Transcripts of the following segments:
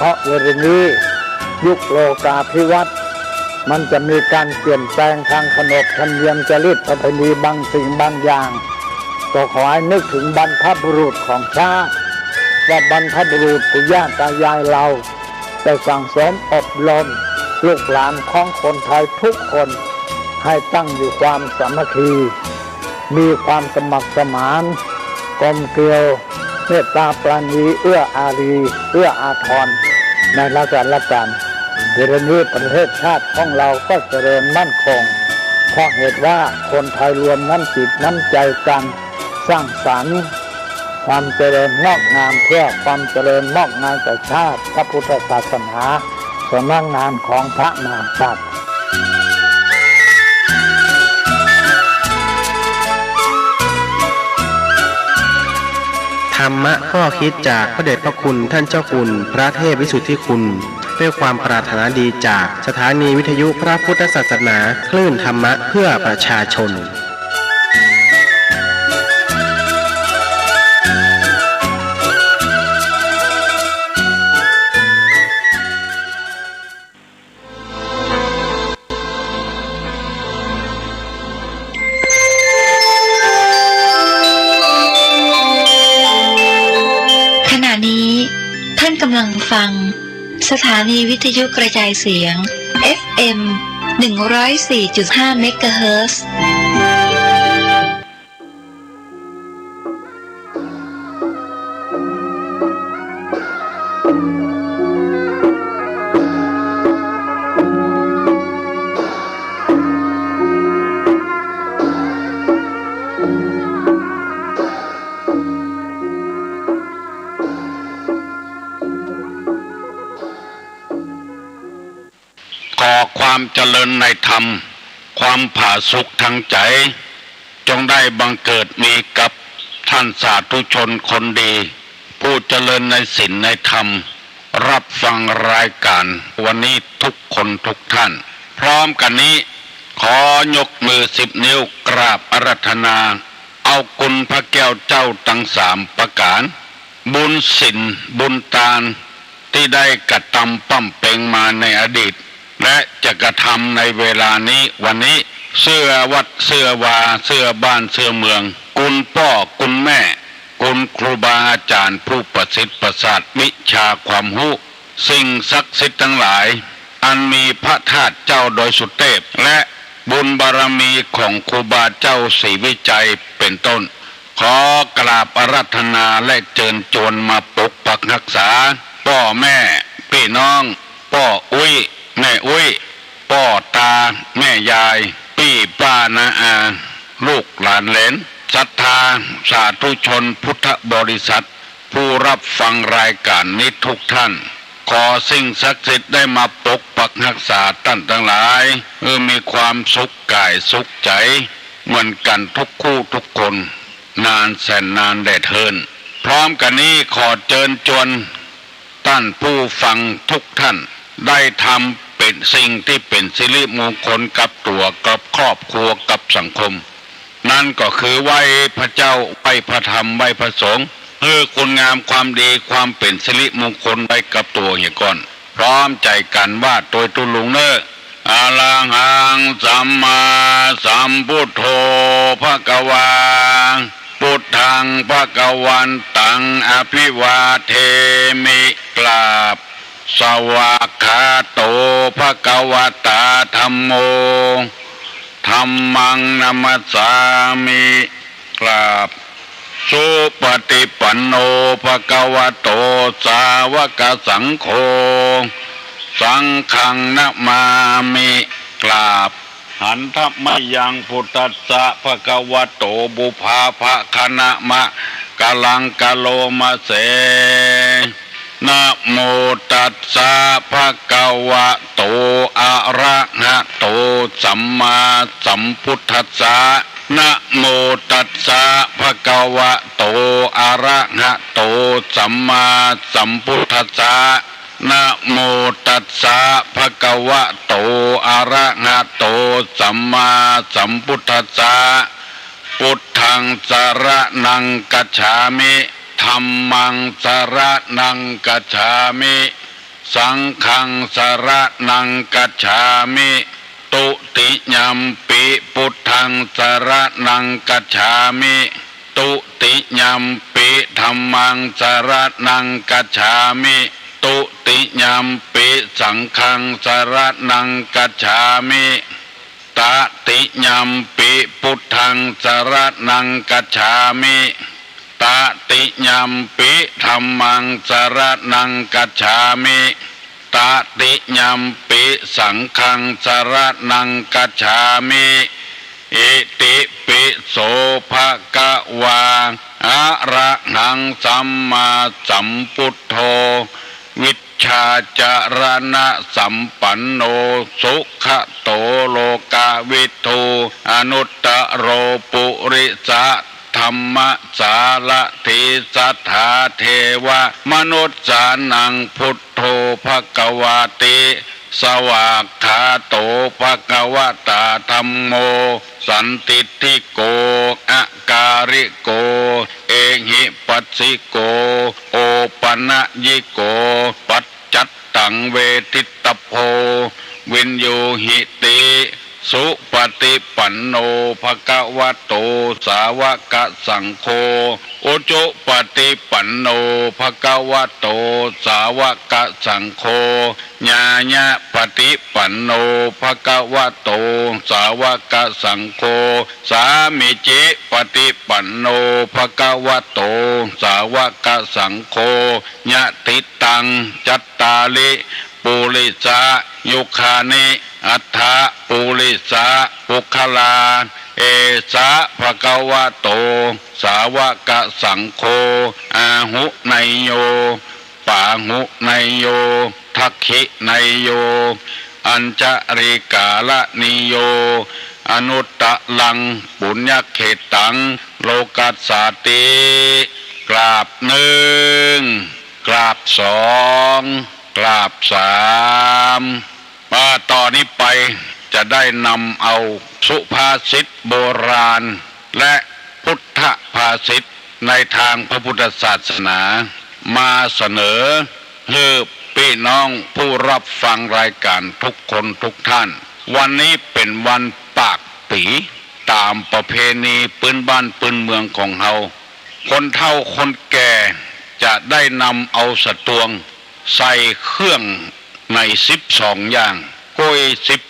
เพราะเวลานี้ยุคโลกาภิวัตน์มันจะมีการเปลี่ยนแปลงทางขนบธรรมเนียมจริตประเพณีบางสิ่งบางอย่างก็ขอให้นึกถึงบรรพบุรุษของชาติว่าบรรพบุรุษปู่ย่าตายายเราได้สั่งสอนอบรมลูกหลานของคนไทยทุกคนให้ตั้งอยู่ความสามัคคีมีความสมัครสมานกลมเกลียวเมตตาปราณีเอื้ออารีเอื้ออาทรในราชการเดี๋ยวนี้ประเทศชาติของเราก็เจริญมั่นคงเพราะเหตุว่าคนไทยรวมน้ำจิตน้ำใจกันสร้างสรรค์ความเจริญงอกงามเพื่อความเจริญงอกงามแก่ชาติพระพุทธศาสนาสำนักงานของพระมหากษัตริย์ธรรมะข้อคิดจากพระเดชพระคุณท่านเจ้าคุณพระเทพวิสุทธิคุณด้วยความปรารถนาดีจากสถานีวิทยุพระพุทธศาสนาคลื่นธรรมะเพื่อประชาชนท่านกำลังฟังสถานีวิทยุกระจายเสียง FM 104.5 เมกะเฮิรตซ์ความเจริญในธรรมความผาสุกทางใจจงได้บังเกิดมีกับท่านสาธุชนคนดีผู้เจริญในศีลในธรรมรับฟังรายการวันนี้ทุกคนทุกท่านพร้อมกันนี้ขอยกมือ10 นิ้วกราบอาราธนาเอาคุณพระแก้วเจ้าทั้ง3ประการบุญศีลบุญทานที่ได้กระทำปั้มเป่งมาในอดีตและจะกระทำในเวลานี้วันนี้เสื้อวัดเสื้อวาเสื้อบ้านเสื้อเมืองคุณพ่อคุณแม่คุณครูบาอาจารย์ผู้ประสิทธิ์ประสาทวิชาความรู้สิ่งศักดิ์สิทธิ์ทั้งหลายอันมีพระธาตุเจ้าโดยสุเทพและบุญบารมีของครูบาเจ้าศรีวิจัยเป็นต้นขอกราบอาราธนาและเชิญชวนมาปกปักรักษาพ่อแม่พี่น้องพ่ออุ้ยแม่อุ้ยพ่อตาแม่ยายพี่ป้านาอาลูกหลานเหลนศรัทธาสาธุชนพุทธบริษัทผู้รับฟังรายการนี้ทุกท่านขอสิ่งศักดิ์สิทธิ์ได้มาปกปักรักษาท่านทั้งหลายมีความสุขกายสุขใจเหมือนกันทุกคู่ทุกคนนานแสนนานได้เทินพร้อมกันนี้ขอเชิญชวนท่านผู้ฟังทุกท่านได้ทำเป็นสิ่งที่เป็นสิริมงคลกับตัวกับครอบครัวกับสังคมนั่นก็คือไหว้พระเจ้าไหว้พระธรรมไหว้พระสงฆ์คุณงามความดีความเป็นสิริมงคลไว้กับตัวอย่างก่อนพร้อมใจกันว่าโดยตุลุงเนออะระหังสัมมาสัมพุทโธภควาพุทธังภควันตังอภิวาเทมิกราบสวากขาโตภควตาธัมโมธัมมังนัมมัสสามิกราบสุปฏิปันโนภควโตสาวกสังโฆสังฆังนะมามิกราบหันทัพมยังพุทธัสสะภควโตบุภาภคณะมะกะลังกะโลมะเสนะโมตัสสะภะคะวะโตอะระหะโตสัมมาสัมพุทธัสสะนะโมตัสสะภะคะวะโตอะระหะโตสัมมาสัมพุทธัสสะนะโมตัสสะภะคะวะโตอะระหะโตสัมมาสัมพุทธัสสะพุทธังสรณังกัจฉามิธัมมังสรณังกัจฉามิ สังฆังสรณังกัจฉามิตุติยัมปิพุทธังสรณังกัจฉามิตุติยัมปิธัมมังสรณังกัจฉามิตุติยัมปิสังฆังสรณังกัจฉามิตติยัมปิพุทธังสรณังกัจฉามิตติยัมปิธัมมังสรณังกัจฉามิตติยัมปิสังฆังสรณังกัจฉามิอิติปิโสภะคะวาอะระหังสัมมาสัมพุทโธวิชชาจารณะสัมปันโนสุขโตโลกาวิทูอนุตตโรปุริสะธรรมสารถิสัทธาเทวมนุษย์สานังพุทโธภควาติสวากขาโตภควตาธัมโมสันติทิโกอาการิโกเอหิปัสสิโกโอปนะยิโกปัจจัตตังเวทิตโพวินโยหิติสุปฏิปันโนภควโตสาวกสังโฆอุจุปฏิปันโนภควโตสาวกสังโฆญาญะปฏิปันโนภควโตสาวกสังโฆสามิจิปฏิปันโนภควโตสาวกสังโฆญะติตังจัตตาลิปุริสายุคานิอัฏฐปุริสาปุคลาเอสะภะคะวะโตสาวกสังโฆอาหุไนโยปาหุไนโยทักขิไนโยอัญจริกาลนิโยอนุตตะลังปุญญเขตังโลกัสสาติกราบหนึ่งกราบสองกราบสามต่อนนี้ไปจะได้นำเอาสุภาษิตโบราณและพุทธภาษิตในทางพระพุทธศาสนามาเสนอให้พี่น้องผู้รับฟังรายการทุกคนทุกท่านวันนี้เป็นวันปากปีตามประเพณีปืนบ้านปืนเมืองของเฮาคนเฒ่าคนแก่จะได้นำเอาสตวงใส่เครื่องใน12อย่างกล้วย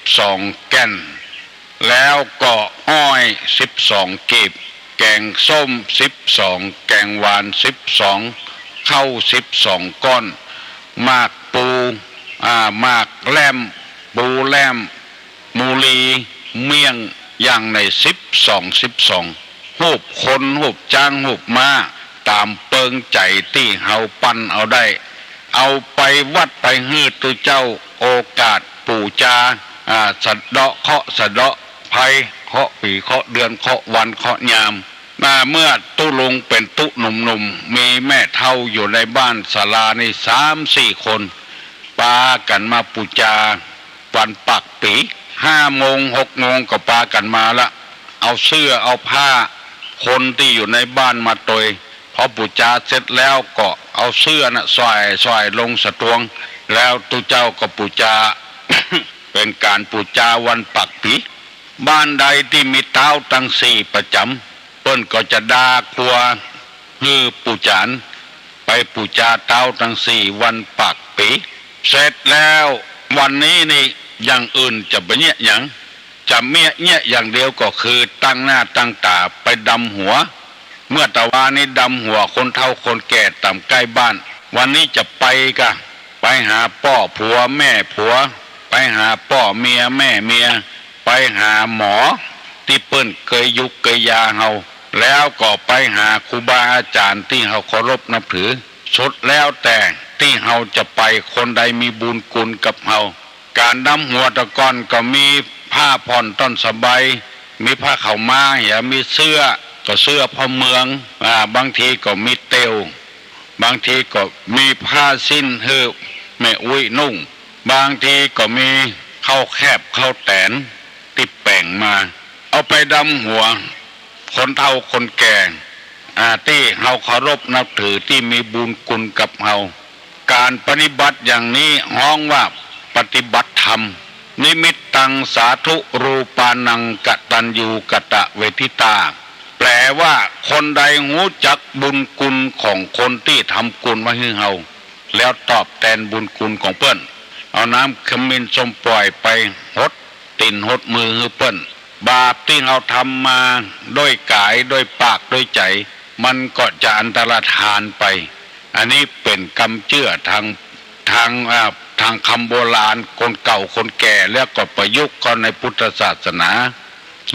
12แก่นแล้วก็อ้อย12กีบแกงส้ม12แกงหวาน12ข้าว12ก้อนหมากปูหมากแลมปูแลมมูลีเมี่ยงอย่างใน12หูบคนหูบจ้างหูบม้าตามเปิงใจที่เฮาปั้นเอาได้เอาไปวัดไปฮื้อตุเจ้าโอกาสปู่จาสะเดาะเคาะสะเดาะภัยเคาะปีเคาะเดือนเคาะวันเคาะยามเมื่อตุลุงเป็นตุหนุ่มๆมีแม่เฒ่าอยู่ในบ้านศาลาใน3-4 คนปากันมาปูจาวันปักปี5 โมง 6 โมงก็ปากันมาละเอาเสื้อเอาผ้าคนที่อยู่ในบ้านมาตยพอปูจาเสร็จแล้วก็เอาเสื้อน่ะใส่ลงสตวงแล้วตุเจ้าก็ปูจา เป็นการปูจาวันปักปีบ้านใดที่มีเต้าตั้ง4ประจำเปิ้นก็จะด่ากลัวฮือปูจานไปปูจาเต้าตั้ง4วันปักปีเสร็จแล้ววันนี้นี่อย่างอื่นจะบ่เนี่ยหยังจะเมียเนี่ยอย่างเดียวก็คือตั้งหน้าตั้งตาไปดำหัวเมื่อตะวานี้ดำหัวคนเฒ่าคนแก่ต่ำใกล้บ้านวันนี้จะไปกะไปหาพ่อผัวแม่ผัวไปหาพ่อเมียแม่เมียไปหาหมอที่เปิ้นเคยยุกเคยยาเฮาแล้วก็ไปหาครูบาอาจารย์ที่เฮาเคารพนับถือสุดแล้วแต่ที่เฮาจะไปคนใดมีบุญคุณกับเฮาการดำหัวตะกอนก็มีผ้าผ่อนต้นสบายมีผ้าขาวม้าอย่ามีเสื้อก็เสื้อพ่อเมืองบางทีก็มีเตวบางทีก็มีผ้าสิ้นเฮือแม่อุ้ยนุ่งบางทีก็มีข้าวแคบข้าวแตนติดแป่งมาเอาไปดำหัวคนเฒ่าคนแก่ที่เฮาเคารพนับถือที่มีบุญคุณกับเฮา การปฏิบัติอย่างนี้ฮ้องว่าปฏิบัติธรรมนิมิตตังสาธุรูปานังกตัญญูกตเวทิตาแปลว่าคนใดรู้จักบุญคุณของคนที่ทำกุลไว้ให้เฮาแล้วตอบแทนบุญคุณของเปิ้นเอาน้ำขมิ้นส้มปล่อยไปหดตินหดมือให้เปิ้นบาปที่เราทำมาด้วยกายด้วยปากด้วยใจมันก็จะอันตรธานไปอันนี้เป็นกรรมเชื่อทางคำโบราณคนเก่าคนแก่แล้วก็ประยุกต์ก็ในพุทธศาสนา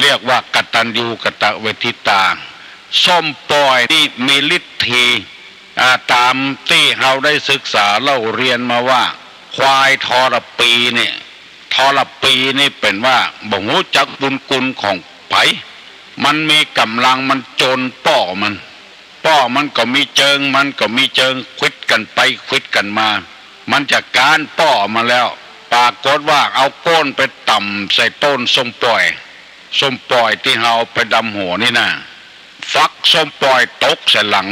เรียกว่ากตัญญูกตเวทิตาส้มปล่อยนี่มีฤทธิตามที่เราได้ศึกษาเล่าเรียนมาว่าควายทรปีเนี่ยทรปีนี่เป็นว่าบ่รู้จักบุญคุณของไผมันมีกำลังมันโจรป้อมันก็มีเจิงควิดกันไปควิดกันมามันจะการป้อมาแล้วปรากฏว่าเอาโก้นไปต่ำใส่ต้นส้มปล่อยที่เราไปดำหัวนี่นะฟักส้มปล่อยตกใส่หลัง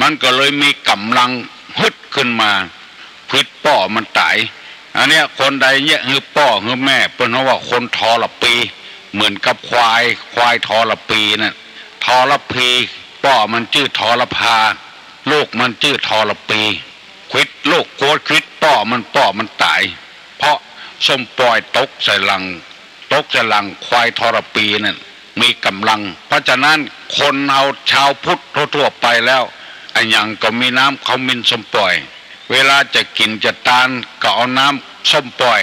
มันก็เลยมีกำลังฮึดขึ้นมาควิดป้อมันตายอันเนี้ยคนใดเนี่ยคือป้อคือแม่เป็นเพราะว่าคนทรปีเหมือนกับควายทรปีน่ะทรพีป้อมันชื่อทรพาลูกมันชื่อทรปีควิดลูกโกดควิดป้อมันตายเพราะส้มปล่อยตกใส่หลังควายทรปีนั่นมีกำลังเพราะฉะนั้นคนเอาชาวพุทธทั่วไปแล้วอันยังก็มีน้ำขมิ้นส้มปล่อยเวลาจะกินจะทานก็เอาน้ำส้มปล่อย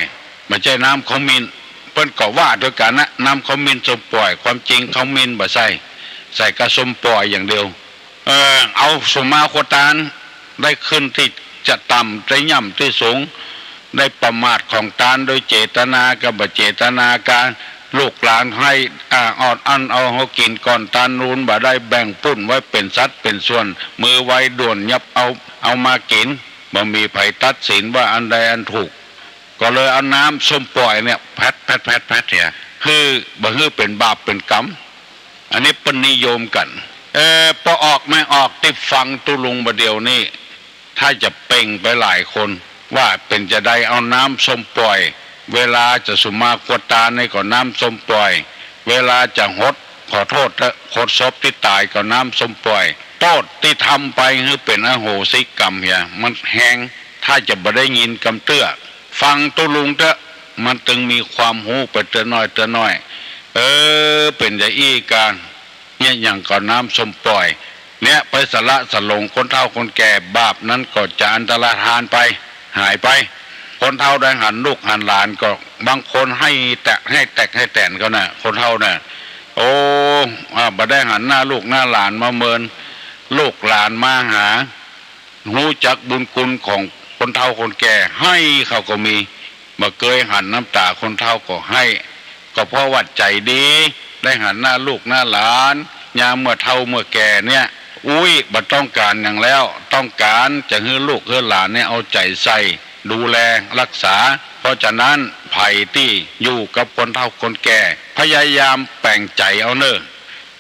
ไม่ใช่น้ำขมิ้นเพิ่นก็ว่าด้วยกันนะน้ำขมิ้นส้มปล่อยความจริงขมิ้นบ่ใส่กระส้มปล่อยอย่างเดียวเอาสมาโคตานได้ขึ้นที่จะต่ำได้ย่ำที่สูงได้ประมาทของตานโดยเจตนากับบ่เจตนาการลูกหลานให้ออดอันเอาเขากินก่อนตานนูนบ่ได้แบ่งปุ้นไว้เป็นสัดเป็นส่วนมือไว้ด่วนยับเอามากินบ่มีไผตัดสินว่าอันใดอันถูกก็เลยเอาน้ำส้มปล่อยเนี่ยแพทเนี่ยคือบ่ฮือเป็นบาปเป็นกรรมอันนี้เป็นนิยมกันพอออกไม่ออกที่ฟังตุลุงบ่เดียวนี่ถ้าจะเป่งไปหลายคนว่าเป็นจะได้เอาน้ำส้มปล่อยเวลาจะสุมาควตาในก็น้ำส้มปล่อยเวลาจะหดขอโทษขดศพที่ตายก็น้ำส้มปล่อยโทษที่ทำไปคือเป็นอโหสิกรรมเนี่ยมันแห้งถ้าจะบ่ได้ยินกำเตื้อฟังตุลุงเถอะมันตึงมีความหูไปเตือนน้อยเป็นจะอี้การเนี่ยอย่างก่อนน้ำส้มปล่อยเนี่ยไปสละสลงคนเฒ่าคนแก่บาปนั้นก็จะอันตรธานไปหายไปคนเฒ่าได้หันลูกหันหลานก็บางคนให้แตกให้แตนเขาน่ะคนเฒ่าน่ะโอ้บ่ได้หันหน้าลูกหน้าหลานมาเมินลูกหลานมาหารู้จักบุญคุณของคนเฒ่าคนแก่ให้เขาก็มีบ่เคยหันน้ำตาคนเฒ่าก็ให้ก็เพราะว่าใจดีได้หันหน้าลูกหน้าหลานยามเมื่อเฒ่าเมื่อแก่เนี่ยบ่ต้องการอย่างแล้วต้องการจะให้ลูกให้หลานเนี่ยเอาใจใส่ดูแลรักษาเพราะฉะนั้นภัยที่อยู่กับคนเฒ่าคนแก่พยายามแปลงใจเอาเนอะ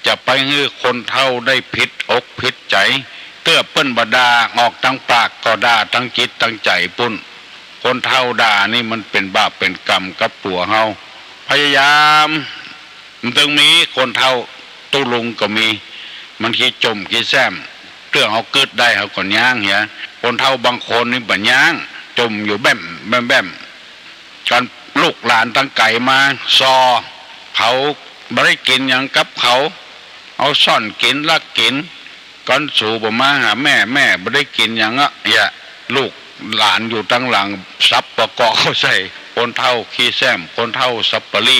จะไปให้คนเฒ่าได้ผิดอกผิดใจเตื้อเปิ้นบดาออกทั้งปากก็ด่าทั้งจิตทั้งใจปุ่นคนเฒ่าด่านี่มันเป็นบาปเป็นกรรมกับตัวเฮาพยายามมันต้องมีคนเฒ่าตุลุงก็มีมันขี้จมขี้แซมเรื่องเขาเกิดได้เขาก็ย่างเหี้ยคนเฒ่าบางคนนี่บ่ย่างจมอยู่แบ่มกันลูกหลานตั้งไก่มาซอเขาบ่ได้กินอย่างกับเขาเอาซ่อนกินลักกินก่อนสู่บ่มาหาแม่บ่ได้กินอย่างลูกหลานอยู่ตั้งหลังซับประกอบเขาใส่คนเฒ่าขี้แซมคนเฒ่าสับปะรี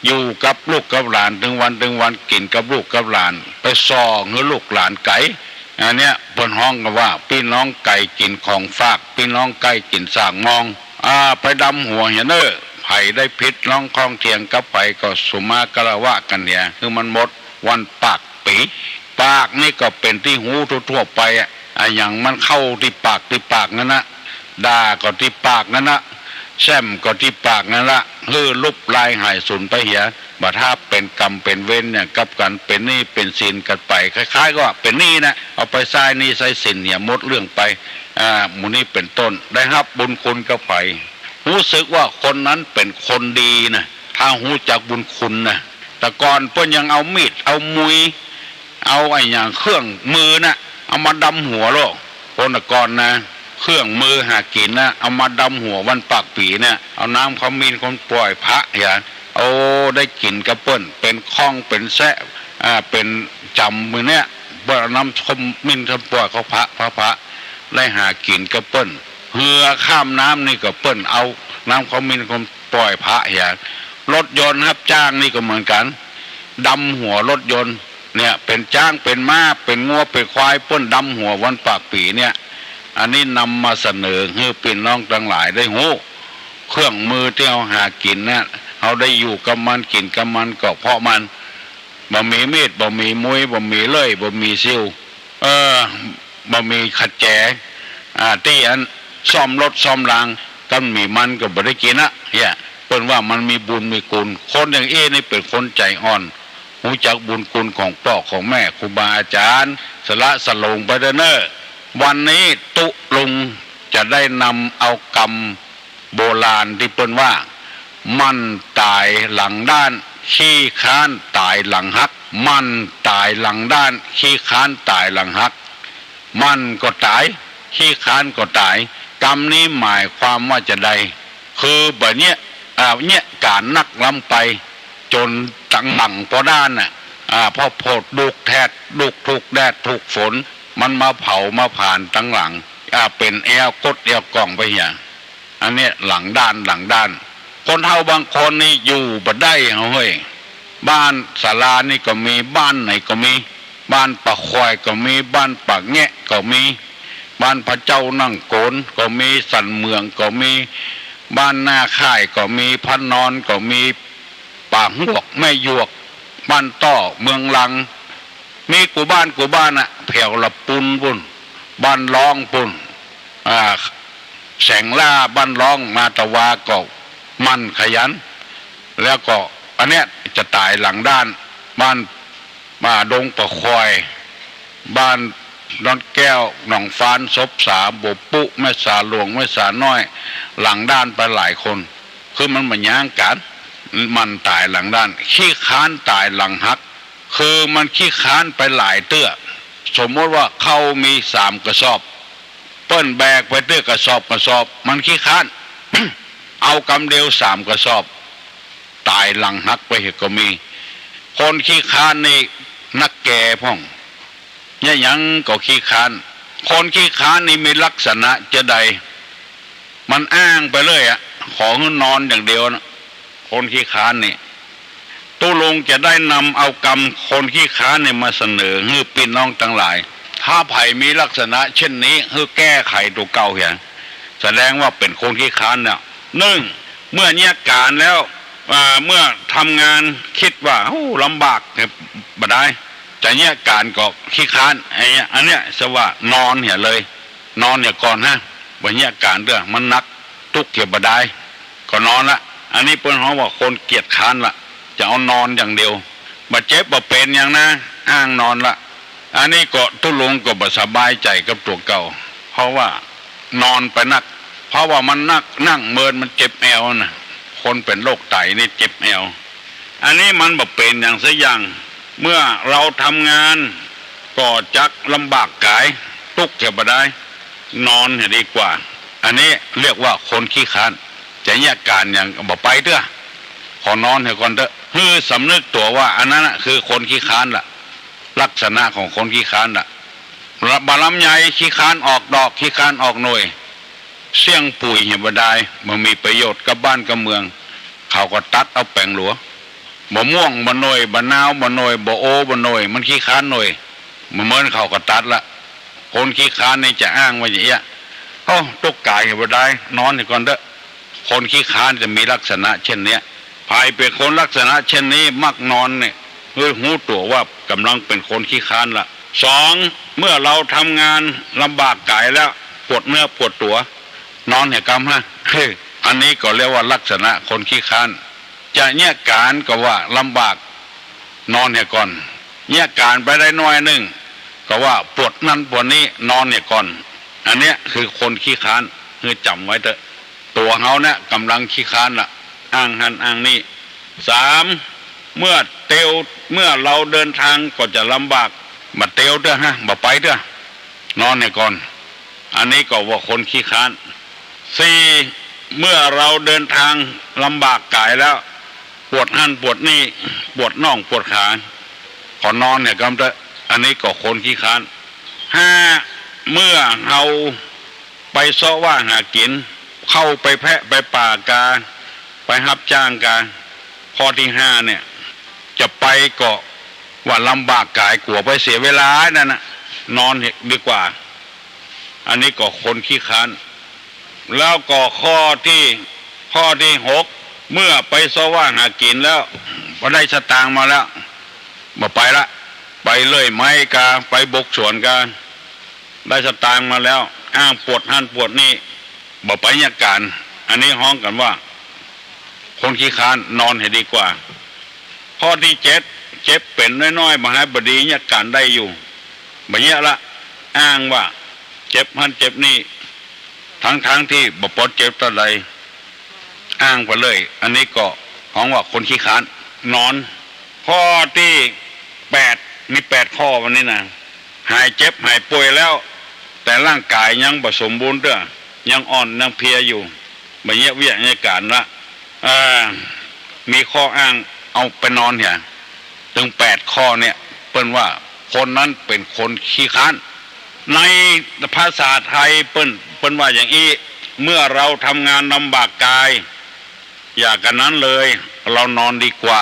อยู่กับลูกกับหลานถึงวันกินกับลูกกับหลานไปซอเงือลูกหลานไก่อันเนี้ยเพิ่นฮ้องกันว่าพี่น้องไก่กินของฝากพี่น้องไก่กินสร้างมองไปดำหัวเหี้ยเน้อไผได้พิษน้องคลองเทียงกับไปก็สุมากะละวะกันเนี่ยคือมันหมดวันปากปีปากนี่ก็เป็นที่หูทั่วไปอย่างมันเข้าที่ปากนั่นนะด่าก็ที่ปากนั่นนะแซมก็ที่ปากนั่นละลุบลายหายสูญไปเหียบ่ถ้าเป็นกรรมเป็นเวรเนี่ยกับกันเป็นหนี้เป็นสินกันไปคล้ายๆก็เป็นหนี้นะเอาไปใส่หนี้ใส่สินเนี่ยหมดเรื่องไป หมู่นี้เป็นต้นได้รับบุญคุณกับไผรู้สึกว่าคนนั้นเป็นคนดีนะถ้ารู้จักบุญคุณนะแต่ก่อนเพิ่นยังเอามีดเอามุยเอาไอ้อย่างเครื่องมือนะเอามาดำหัวโลกคนแต่ก่อนนะเครื่องมือหากินนะเอามาดำหัววันปากปีเนี่ยเอาน้ำเขามีนคนปล่อยพระอย่างเอาได้กินกระเปิ้นเป็นข้องเป็นแซะเป็นจำมือเนี่ยบ่น้ำชมมินคนปล่อยเขาพระได้หากินกระเปิ้นเหือข้ามน้ำนี่ก็เปิ้นเอาน้ำเขามีนคนปล่อยพระอย่างรถยนต์รับจ้างนี่ก็เหมือนกันดำหัวรถยนต์เนี่ยเป็นจ้างเป็นม้าเป็นงัวเป็นควายเปิ้นดำหัววันปากปีเนี่ยอันนี้นำมาเสนอให้พี่น้องทั้งหลายได้หูเครื่องมือที่เอาหากินเนี่ยเอาได้อยู่กับมันกินกับมันก็เพราะมันบ่มีมีดบ่มีมุ้ยบ่มีเลื่อยบ่มีซิวบ่มีขัดแจที่อันซ่อมรถซ่อมรางกันมีมันก็บ่ได้กินนะเนี่ยเปิ้นว่ามันมีบุญมีคุณคนอย่างนี่เป็นคนใจอ่อนรู้จักบุญคุณของพ่อของแม่ครูบาอาจารย์สละสลงไปเด้อเนอวันนี้ตุลุงจะได้นำเอากรรมโบราณที่เปิ้นว่ามันตายหลังด้านขี้ค้านตายหลังฮักมันตายหลังด้านขี้ค้านตายหลังฮักมันก็ตายขี้ค้านก็ตายกรรมนี้หมายความว่าจะใดคือแบบเนี้ยเนี่ยการนักล้ำไปจนตังหลังพอด้านน่ะพอโพดดุกแทดดุกถูกแดดถูกฝนมันมาเผามาผ่านตั้งหลังเป็นแอวกดแอวกล่องไปอย่างอันนี้หลังด้านคนเฒ่าบางคนนี่อยู่บ่ได้เฮ้ยบ้านศาลานี่ก็มีบ้านไหนก็มีบ้านปะควายก็มีบ้านปากแงะก็มีบ้านพระเจ้านั่งโกนก็มีสันเมืองก็มีบ้านหน้าค่ายก็มีพันนอนก็มีป่าหวกแม่หยวกบ้านต้อเมืองลังมีกูบ้านอ่ะแผ่วละปุนบุญบ้านร้องปุนแสงล่าบ้านร้องมาตะวาก็มันขยันแล้วก็อันเนี้ยจะตายหลังด้านบ้านมาดงปะคอยบ้านดอนแก้วหนองฟานศพสาบปุแม่สาหลวงแม่สาน้อยหลังด้านไปหลายคนคือมันมาย่างกันมันตายหลังด้านขี้ค้านตายหลังฮักคือมันขี้ค้านไปหลายเตื้อสมมติว่าเขามี3 กระสอบเปิ้นแบกไปเตื้อกระสอบมันขี้ค้าน เอากำเดียว3 กระสอบตายหลังฮักไปเหตุก็มีคนขี้ค้านนี่นักแก่พ่องเนี่ยยังก็ขี้ค้านคนขี้ค้านนี่มีลักษณะจะใดมันอ้างไปเลยขอให้นอนอย่างเดียวนะคนขี้ค้านนี่ตุลงจะได้นำเอากรรมคนขี้ค้านเนี่ยมาเสนอให้พี่น้องทั้งหลายถ้าไผ่มีลักษณะเช่นนี้ให้แก้ไขตัวเก่าเห็นแสดงว่าเป็นคนขี้ค้านเนี่ยเมื่อเนี่ยการแล้วเมื่อทำงานคิดว่าลำบากเนี่ยบ่ได้แต่เนี่ยการก็ขี้ค้านอันเนี้ยสว่านอนเนี่ยเลยนอนเนี่ยก่อนวันเนี่ยการเรื่องมันนักทุกเกี่ยวบ่ได้ก็นอนละอันนี้เปิ้นเขาว่าคนเกียจค้านละจะเอานอนอย่างเดียวบ่เจ็บบ่เป็นอย่างนะอ้างนอนละอันนี้ก็ตุลงก็บ่สบายใจกับตัวเก่าเพราะว่านอนไปนักเพราะว่ามันนักนั่งเมินมันเจ็บแอวนะคนเป็นโรคไตนี่เจ็บแอวอันนี้มันบ่เป็นอย่างสักอย่างเมื่อเราทำงานก็จักลำบากกายทุกข์จะบ่ได้นอนเนี่ยดีกว่าอันนี้เรียกว่าคนขี้ค้านจะแยกการอย่างบ่ไปเด้อขอนอนให้ก่อนเด้อคือสำนึกตัวว่าอันนั้นคือคนขี้ค้านล่ะลักษณะของคนขี้ค้านล่ะบาลำใหญ่ขี้ค้านออกดอกขี้ค้านออกหน่วยเสี่ยงปุ๋ยเหี่ยบ่ได้มันมีประโยชน์กับบ้านกับเมืองเขาก็ตัดเอาแปลงหลัวบ่ม่วงบ่หน่วยบ่นาวบ่หน่วยบ่โอบ่หน่วยมันขี้ค้านหน่วยมันเหมือนเขาก็ตัดละคนขี้ค้านนี่จะอ้างว่าอย่างเงี้ยตุกกายเหี่ยบ่ได้นอนให้ก่อนเด้อคนขี้ค้านจะมีลักษณะเช่นเนี้ยภายเป็นคนลักษณะเช่นนี้มักนอนเนี่ยหูตัวว่ากำลังเป็นคนขี้ค้านละ2เมื่อเราทำงานลำบากกายแล้วปวดเนื้อปวดตัวนอนให้กำอันนี้ก็เรียกว่าลักษณะคนขี้ค้านจะเนี่ยการก็ว่าลำบากนอนให้ก่อนเนี่ยการไปได้น้อยนึงก็ว่าปวดนั่นปวดนี้นอนเนี่ยก่อน อันเนี้ยคือคนขี้ค้านคือจำไว้เถอะตัวเฮาเนี่ยกำลังขี้ค้านละอ้างหันอ้างนี่สามเมื่อเราเดินทางก็จะลำบากมาเตียวเด้อฮะมาไปเด้อนอนเนี่ยก่อนอันนี้ก็ว่าคนขี้ค้านสี่เมื่อเราเดินทางลำบากกายแล้วปวดหันปวดนี่ปวดน่องปวดขาขอนอนเนี่ยก็เถอะอันนี้ก็คนขี้ค้านห้าเมื่อเราไปซ้อว่าหากินเข้าไปแพะไปป่ากาไปรับจ้างกาข้อที่ห้าเนี่ยจะไปก็ว่าลำบากกายกลัวไปเสียเวลานั่นนะนอนดีกว่าอันนี้ก็คนขี้ค้านแล้วก็ข้อที่หกเมื่อไปซ้อว่าหากินแล้วพอได้สตางค์มาแล้วมาไปละไปเลยไม้กาไปบกสวนกาได้สตางค์มาแล้วอ้างปวดหันปวดนี่บ่ไปยาการอันนี้ห้องกันว่าคนขี้ค้านนอนให้ดีกว่าข้อที่เจ็ดเจ็บเป็นน้อยๆมาให้บดียาการได้อยู่แบบนี้ละอ้างว่าเจ็บหันเจ็บนี่ทั้งที่บ่ปลดเจ็บตัวใดอ้างไปเลยอันนี้ก็ห้องว่าคนขี้ค้านนอนข้อที่แปดมี8ข้อวันนี้นะหายเจ็บหายป่วยแล้วแต่ร่างกายยังบ่สมบูรณ์เด้อยังอ่อนยังเพลียอยู่แบบนี้วิทยาการละมีข้ออ้างเอาไปนอนเนี่ยถึง8ข้อเนี่ยเปิ้นว่าคนนั้นเป็นคนขี้ค้านในภาษาไทยเปิ้นว่าอย่างนี้เมื่อเราทำงานลำบากกายอย่ากันนั้นเลยเรานอนดีกว่า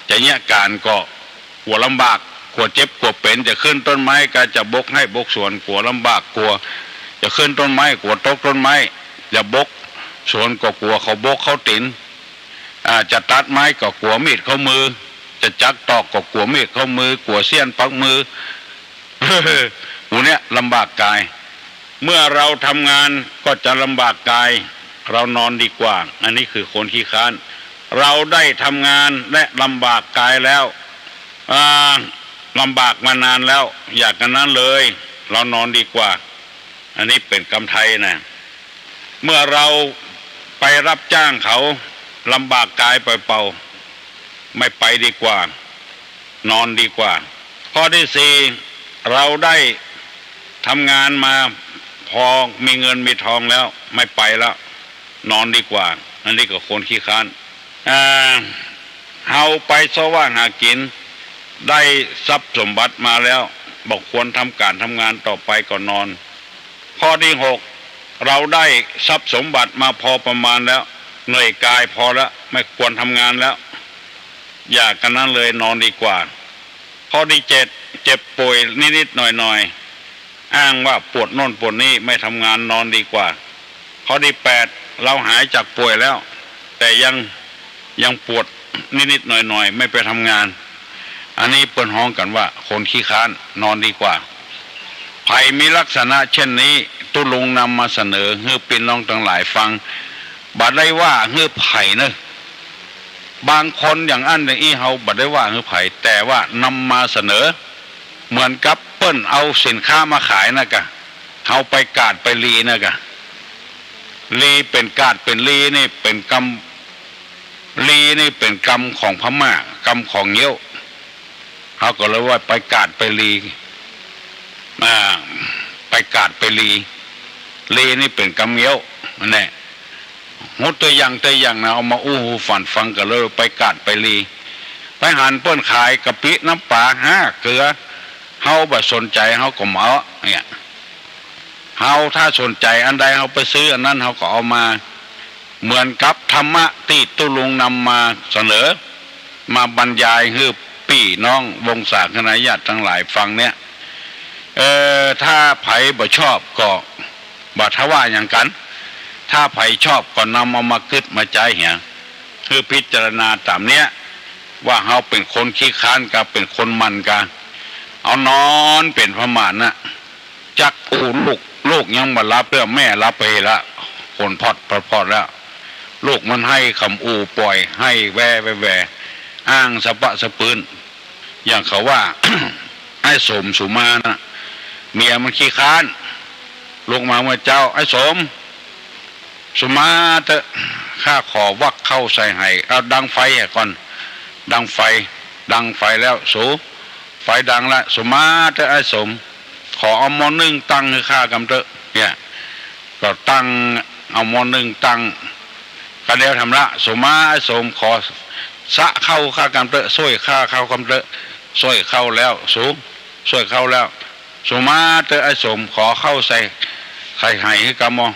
จะเนี่ยการก็หัวลำบากกลัวเจ็บกลัวเป็นจะขึ้นต้นไม้ก็จะบกให้บกสวนกลัวลำบากกลัวจะขึ้นต้นไม้กลัวตกต้นไม้จะบกสวนก็กลัวเขาบกเขาตินจะตัดไม้ก็กลัวมีดเข้ามือจะจักตอกก็กลัวมีดเข้ามือกลัวเสี้ยนปักมือ หูเนี้ยลำบากกายเมื่อเราทำงานก็จะลำบากกายเรานอนดีกว่าอันนี้คือคนขี้ค้านเราได้ทำงานและลำบากกายแล้วลำบากมานานแล้วอยากกันนั้นเลยเรานอนดีกว่าอันนี้เป็นคำไทยนะเมื่อเราไปรับจ้างเขาลำบากกายเปล่าๆไม่ไปดีกว่านอนดีกว่าข้อที่สี่เราได้ทำงานมาพอมีเงินมีทองแล้วไม่ไปแล้วนอนดีกว่าอันนี้ก็คนขี้ค้านเฮาไปสว่างหากินได้ทรัพย์สมบัติมาแล้วบอกควรทำการทำงานต่อไปก่อนนอนข้อที่หกเราได้ทรัพย์สมบัติมาพอประมาณแล้วเหนื่อยกายพอแล้วไม่ควรทำงานแล้วอย่ากันนั้นเลยนอนดีกว่าข้อที่เจ็ดเจ็บป่วยนิดๆหน่อยๆอ้างว่าปวดโน่นปวดนี่ไม่ทำงานนอนดีกว่าข้อที่แปดเราหายจากป่วยแล้วแต่ยังปวดนิดๆหน่อยๆไม่ไปทำงานอันนี้เปิ้นฮ้องกันว่าคนขี้ค้านนอนดีกว่าภัยมีลักษณะเช่นนี้ตุลุงนำมาเสนอให้พี่น้องทั้งหลายฟังบัดได้ว่าให้ไผ่เนอะบางคนอย่างอันอย่างอี้เฮาบัดได้ว่าให้ไผ่แต่ว่านำมาเสนอเหมือนกับเปิ้นเอาสินค้ามาขายนะกะเฮาไปกาดไปลีนะกะลีเป็นกาดเป็นลีนี่เป็นกรรมลีนี่เป็นกรรมของพม่ากรรมของเงี้ยวเขาก็เลยว่าไปกาดไปลีไปกาดไปลีนี่เป็นกรรมเงี้ยวนั่นแหละงดตัวอย่างนะเอามาอู้หูฝันฟังกันเลยไปกาดไปลีไปหันเปิ้นขายกะปิน้ำปลาเกลือเฮาบ่สนใจเฮาก็เหมาเนี่ยเฮาถ้าสนใจอันใดเฮาไปซื้ออันนั้นเฮาก็เอามาเหมือนกับธรรมะที่ตุลุงนำมาเสนอมาบรรยายให้พี่น้องวงศาคณะญาติทั้งหลายฟังเนี่ยถ้าไผบ่ชอบก็บ่ทว่าอย่างกันถ้าไผชอบก็นำเอามาคิดมาใจเหี่ยคือพิจารณาตามเนี้ยว่าเฮาเป็นคนขี้ค้านกับเป็นคนมันกันเอานอนเป็นประมาณน่ะจักอูลูกยังบ่รับเพื่อแม่รับไปละคนพอดแล้วลูกมันให้คำอูปล่อยให้แวอ้างสะปะสะปืนอย่างเขาว่า ไอ้สมสุมานะเมียมันขี้ค้าน ลงมาเมื่อเจ้าไอ้สมสุมาเตอะข้าขอวักเข้าใส่ให้เอาดังไฟก่อนดังไฟแล้วสูไฟดังละสุมาเตอะไอ้สมขอเอาหม้อนึ่งตั้งให้ข้ากำเตอะเนี่ยก็ตั้งเอาหม้อนึ่งตั้งก็เดียวทำละสุมาไอ้สมขอสะเข้าข้ากำเตอะช่วยข้าเข้ากำเตอะช่วยเข้าแล้วสูช่วยเข้าแล้วสุมาเตอะไอ้สมขอเข้าใส่ไข่ให้กำมอ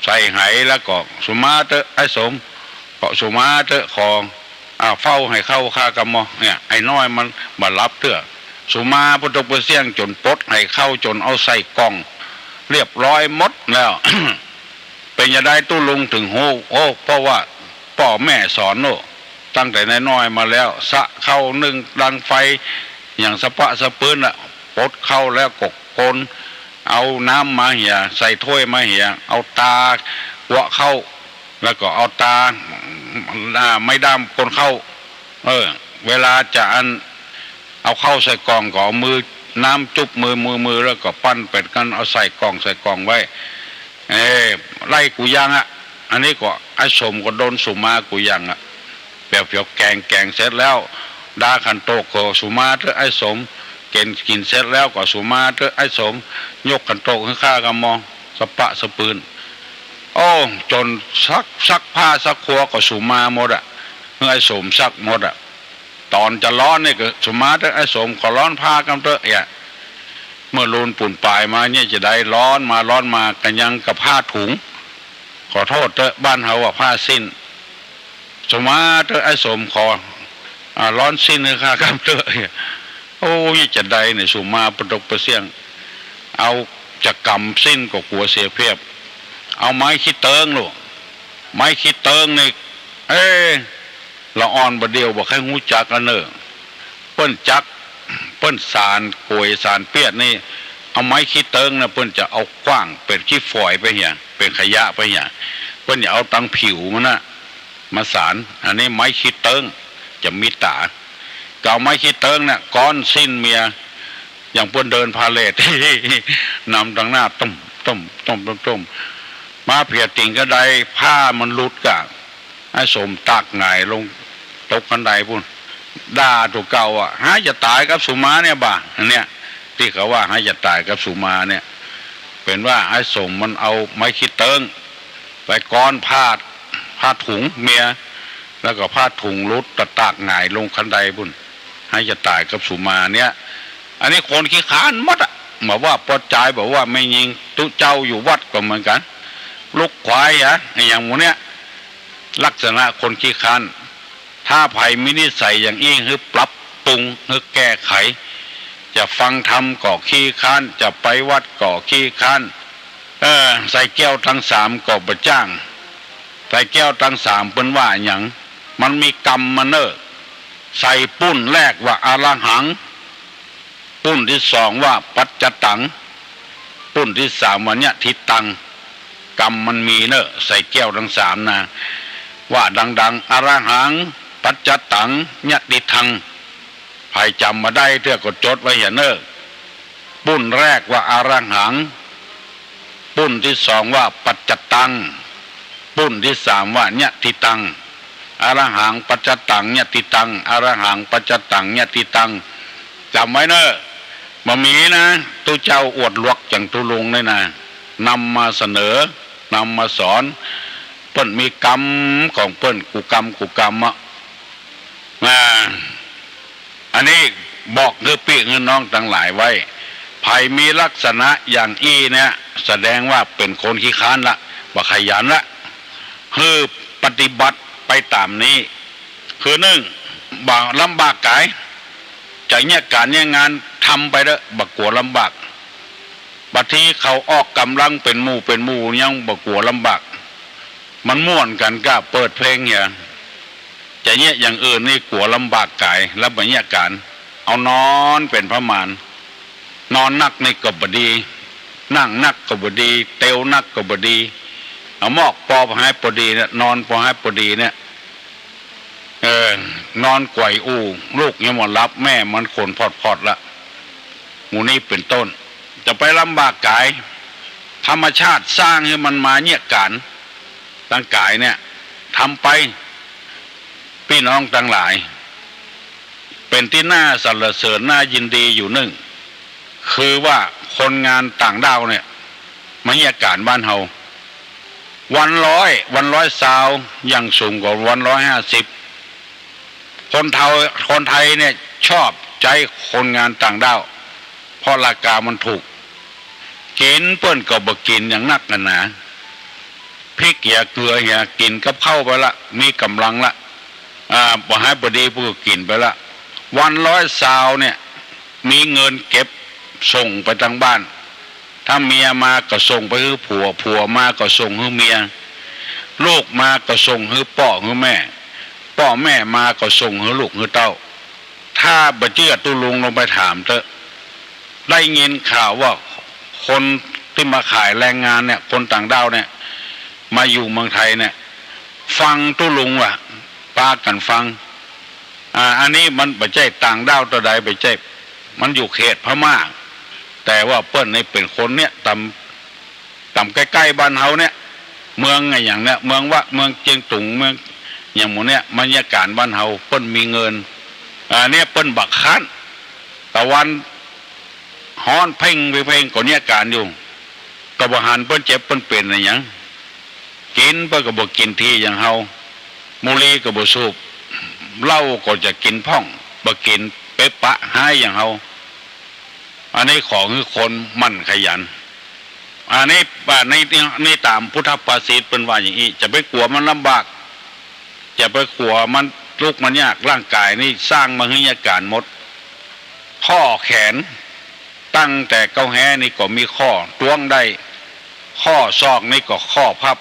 ใส่ไหแล้วก็สุมาเตอะไอ้สมก็สุมาเตอะของเฝ้าให้เข้าข้ากำมอเนี่ยไอ้น้อยมันมารับเถอะสุมาพุทธเสียงจนปลดให้เข้าจนเอาใส่กล่องเรียบร้อยหมดแล้ว เป็นจะได้ตู้ลุงถึงโอ้เพราะว่าพ่อแม่สอนโน่ตั้งแต่น้อยมาแล้วสะเข้านึ่งดังไฟอย่างสะปะสะปืนอะปลดเข้าแล้วกโกนเอาน้ำมาเหี่ยใส่ถ้วยมาเหี่ยเอาตาหัวเข้าแล้วก็เอาตาไม่ดำคนเข้าเวลาจะเอาเข้าใส่กล่องก็เอามือน้ำจุบมือแล้วก็ปั้นเป็ดกันเอาใส่กล่องไว้ไล่กูยังอ่ะอันนี้ก็ไอ้สมก็โดนสุมากูยังอ่ะเปรียวแกงเสร็จแล้วดาขันโตก็สุมาเถอะไอ้สมกินเสร็จแล้วก็สุมาเถอะไอ้สมยกขันโตขึ้นข้ากำมองสะปะสะปืนโอ้จนซักผ้าซักครัวก็สุมาหมดอ่ะไอ้สมซักหมดอ่ะตอนจะร้อนนี่ก็สุมาเถอะไอ้สมขอร้อนผ้ากำเถอะเมื่อลูนปุ่นปลายมาเนี่ยจะได้ร้อนมากันยังกับผ้าถุงขอโทษเถอะบ้านเฮาว่าผ้าสิ้นสุมาเถอะไอ้สมขอร้อนสิ้นเลยค่ะกำเถอะโอ้ยจะได้เนี่ยสุมาประดกประเสียงเอาจะกำสิ้นก็กลัวเสียเพียบเอาไม้ขี้เติงลูกไม้ขี้เติงนี่ละอ่อนบดเดียวบอกให้หูจักกันเนอะเปิ้นจักเปิ้นสารกวยสารเปียดนี่เอาไม้ขี้เติงนะเปิ้นจะเอากว้างเป็นขี้ฝอยไปเหี่ยเป็นขยะไปเหี่ยเปิ้นอย่าเอาตังผิวมันนะมาสารอันนี้ไม้ขี้เติงจะมีตาเก่าไม้ขี้เติงเนี่ยก้อนสิ้นเมียอย่างเปิ้นเดินพาเลท นำทางหน้าต้มมาเพียติ่งก็ได้ผ้ามันหลุดกะไอ้สมตักหงายลงตกกันไดพุ่นด่าตัวเก่าอ่ะหาจะตายกับสุมาเนี่ยบ่าอันเนี้ยที่เขาว่าหาจะตายกับสุมาเนี่ยเป็นว่าไอ้สมมันเอาไม้ขี้เติงไปก้อนผ้าถุงเมียแล้วก็ผ้าถุงรุดตากหงายลงคันไดพุ่นให้จะตายกับสุมาเนี่ยอันนี้คนขี้ค้านมัดอ่ะบอกว่าปอดใจบอกว่าไม่ยิงตุเจ้าอยู่วัดก็เหมือนกันลูกควายอย่างหมูเนี้ยลักษณะคนขี้ค้านถ้าไผ่มินิสัยอย่างอี้คือปรับปรุงคือแก้ไขจะฟังธรรมก่อขี้ค้านจะไปวัดก่อขี้ค้านใส่แก้วทั้งสามก่อประจ้างใส่แก้วทั้งสามเป็นว่าอย่างมันมีกรรมมาเนอะใส่ปุ้นแรกว่าอารังหังปุ้นที่สองว่าปัจจตังปุ้นที่สามว่าเนี่ยทิตังกรรมมันมีเนอะใส่แก้วทั้งสามนะว่าดังๆอารังหังปัจจตังเนี่ยทิทังใครจำมาได้เท่าก็จดไว้เห็นเนอะปุ้นแรกว่าอารังหังปุ้นที่สองว่าปัจจตังปุ้นที่สามว่าเนี่ยทิตังอารังหังปัจจตังเนี่ยทิตังอารังหังปัจจตังเนี่ยทิตังจำไว้เนอะมามีนะตู้เจ้าอวดลวกอย่างตุลุงเลยนะนำมาเสนอนำมาสอนเปิ้นมีกรรมของเปิ้นกูกรรมอันนี้บอกเงือปีเงินน้องทั้งหลายไว้ไผ่มีลักษณะอย่างอี้เนี่ยแสดงว่าเป็นคนขี้ค้านละว่าขยันละคือปฏิบัติไปตามนี้คือหนึ่งบางลำบากกายจากเนี่ยการเนี่ยงานทำไปเด้อบักกลัวลำบากบัดที่เขาออกกำลังเป็นหมู่ยังบักกลัวลำบากมันม่วนกันก็เปิดเพลงเนี่ยจะเนี่ยอย่างอื่นนี่กลัวลำบากกายแล้วบัดเนี่ยการเอานอนเป็นพระมารนอนนักในกบดีนั่งนักกบดีเตียวนักกบดีเอาหมอกปอให้ปดีเนี่ยนอนปอให้ปดีเนี่ยนอนไกวอู่ลูกยังหมดรับแม่มันขนพอดละหมูนี่เป็นต้นจะไปลำบากกาย ธรรมชาติสร้างให้มันมาเนี่ยการร่างกายเนี่ยทำไปพี่น้องทั้งหลายเป็นที่น่าสรรเสริญน่ายินดีอยู่หนึ่งคือว่าคนงานต่างดาวเนี่ยมาเนี่ยการบ้านเฮาวันร้อยซาวยังสูงกว่าวัน150คนไทยเนี่ยชอบใจคนงานต่างดาวเพราะราคามันถูกกินเปิ้นก็บ่กินอย่างนักกันนะพริกอย่าเกลืออย่ากินกับข้าวไปละมีกำลังละบ่ให้บดีผู้กินไปละวัน100ซาวเนี่ยมีเงินเก็บส่งไปทางบ้านถ้าเมียมาก็ส่งไปให้ผัวมาก็ส่งให้เมียลูกมาก็ส่งให้พ่อให้แม่มาก็ส่งให้ลูกให้เต้าถ้าบ่เชื่อตุลุงลงไปถามเถอะได้ยินข่าวว่าคนที่มาขายแรงงานเนี่ยคนต่างด้าวเนี่ยมาอยู่เมืองไทยเนี่ยฟังตุลุงว่ะปากันฟังอันนี้มันบ่ใช่ต่างด้าวตัวใดบ่ใช่มันอยู่เขตพม่าแต่ว่าเปิ้นในเป็นคนเนี่ยต่ำใกล้ๆบ้านเฮาเนี่ยเมืองไงอย่างเนี้ยเมืองเจียงตุงเมืองอย่างหมู่เนี้ยบรรยากาศบ้านเฮาเปิ้นมีเงินเนี่ยเปิ้นบักคันตะวันฮ้อนเพ่งก็เนี่ยการอยู่กับอาหารเปิ้นเจ็บเปิ้นเป็นอะไรอย่างกินเปิ้นก็บ่กินที่อย่างเฮามุลีก็บ่สูบเหล้าก็จะกินพ่องบ่กินเป๊ะปะหายอย่างเฮาอันนี้ของคือคนมั่นขยันอันนี้ในตามพุทธภาษิตเป็นว่าอย่างนี้จะไปกลัวมันลำบากจะไปกลัวมันทุกข์มันยากร่างกายนี่สร้างมาให้ยาการหมดข้อแขนตั้งแต่เก้าแห่นี่ก็มีข้อต้วงได้ข้อศอกนี่ก็ข้อพับ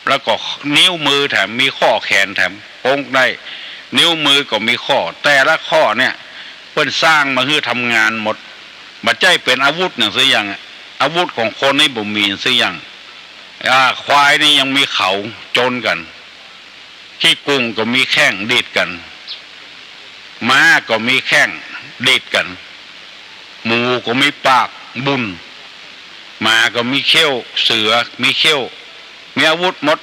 แล้วก็นิ้วมือแถมมีข้อแขนแถมโป้งได้นิ้วมือก็มีข้อแต่ละข้อเนี่ยเพิ่นสร้างมาให้ทำงานหมดบัดใจเป็นอาวุธอย่างสิอย่างอาวุธของคนนี่บ่มีสิอย่างควายนี่ยังมีเขาจนกันขี้กุ้งก็มีแข้งดีดกันม้าก็มีแข้งดีดกันหมูก็มีปากบุญหมาก็มีเขี้ยวเสือมีเขี้ยวมีอาวุธหมด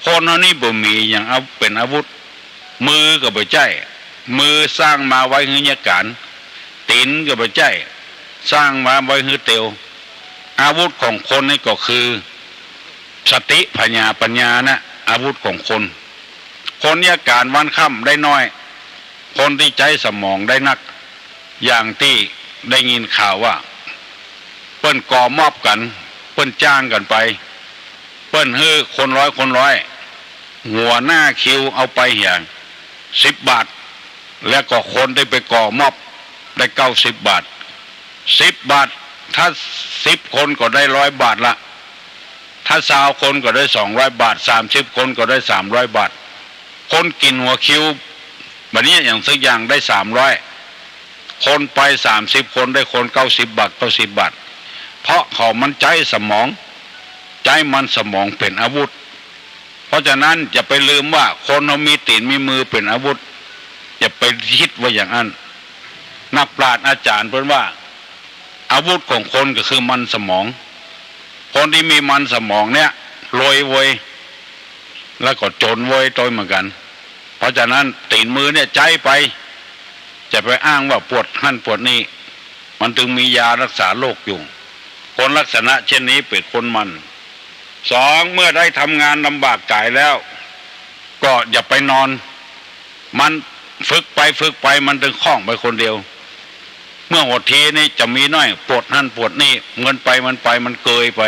คนนี่บ่มีอย่างเอาเป็นอาวุธมือก็บ่ใจมือสร้างมาไว้ให้ยาการตีนก็บ่ใจสร้างมาไว้ให้เตียวอาวุธของคนนี่ก็คือสติปัญญานะอาวุธของคนยาการวันค่ำได้น้อยคนที่ใจสมองได้นักอย่างที่ได้ยินข่าวว่าเปิ้นก่อมอบกันเปิ้นจ้างกันไปเปิ้นฮื้อคนร้อยหัวหน้าคิวเอาไปอย่าง10 บาทแล้วก็คนได้ไปก่อมอบได้90 บาท10 บาทถ้า10 คนก็ได้100 บาทละถ้า20 คนก็ได้200 บาท30 คนก็ได้300 บาทคนกินหัวคิวแบบนี้อย่างสักอย่างได้300คนไป30 คนได้คน90 บาทเพราะเขามันใจสมองใจมันสมองเป็นอาวุธเพราะฉะนั้นอย่าไปลืมว่าคนเขามีตีนมีมือเป็นอาวุธอย่าไปคิดว่าอย่างนั้นนักปราชญ์อาจารย์เพิ่นว่าอาวุธของคนก็คือมันสมองคนที่มีมันสมองเนี่ยรวยเว้ยแล้วก็จนเว้ยโดยเหมือนกันเพราะฉะนั้นตีนมือเนี่ยใจไปจะไปอ้างว่าปวดหั่นปวดนี่มันถึงมียารักษาโรคอยู่คนลักษณะเช่นนี้เป็นคนมัน2เมื่อได้ทำงานลำบากกายแล้วก็อย่าไปนอนมันฝึกไปมันถึงคล่องไปคนเดียวเมื่อหดทีนี่จะมีน้อยปวดหั่นปวดนี่เงินไปมันเกยไป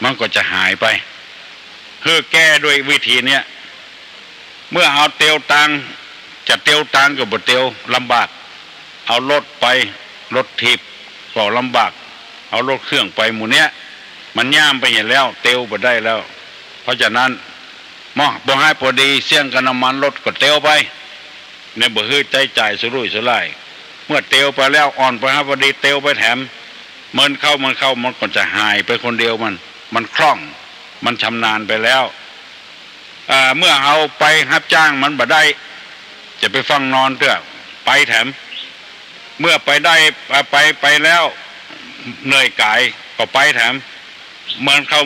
มันก็จะหายไปเพื่อแก้ด้วยวิธีเนี้ยเมื่อเอาเตียวตังจะเตียวตังกับบ่เตียวลำบากเอารถไปรถถีบก็ลำบากเอารถเครื่องไปหมู่เนี้ยมันย่ามไปเห็นแล้วเตียวบ่ได้แล้วเพราะฉะนั้นบ่ให้พอดีเสี่ยงกับน้ำมันรถก็เตียวไปในบ่ฮื้อใจจ่ายสุรุ่ยสุร่ายเมื่อเตียวไปแล้วอ่อนไปให้พอดีเตียวไปแถมมันเข้ามันก็จะหายไปคนเดียวมันคล่องมันชำนาญไปแล้วเมื่อเอาไปรับจ้างมันบ่ได้จะไปฟังนอนเถอะไปแถมเมื่อไปได้ไปแล้วเหนื่อยกายก็ไปแถม เหมือนเข้า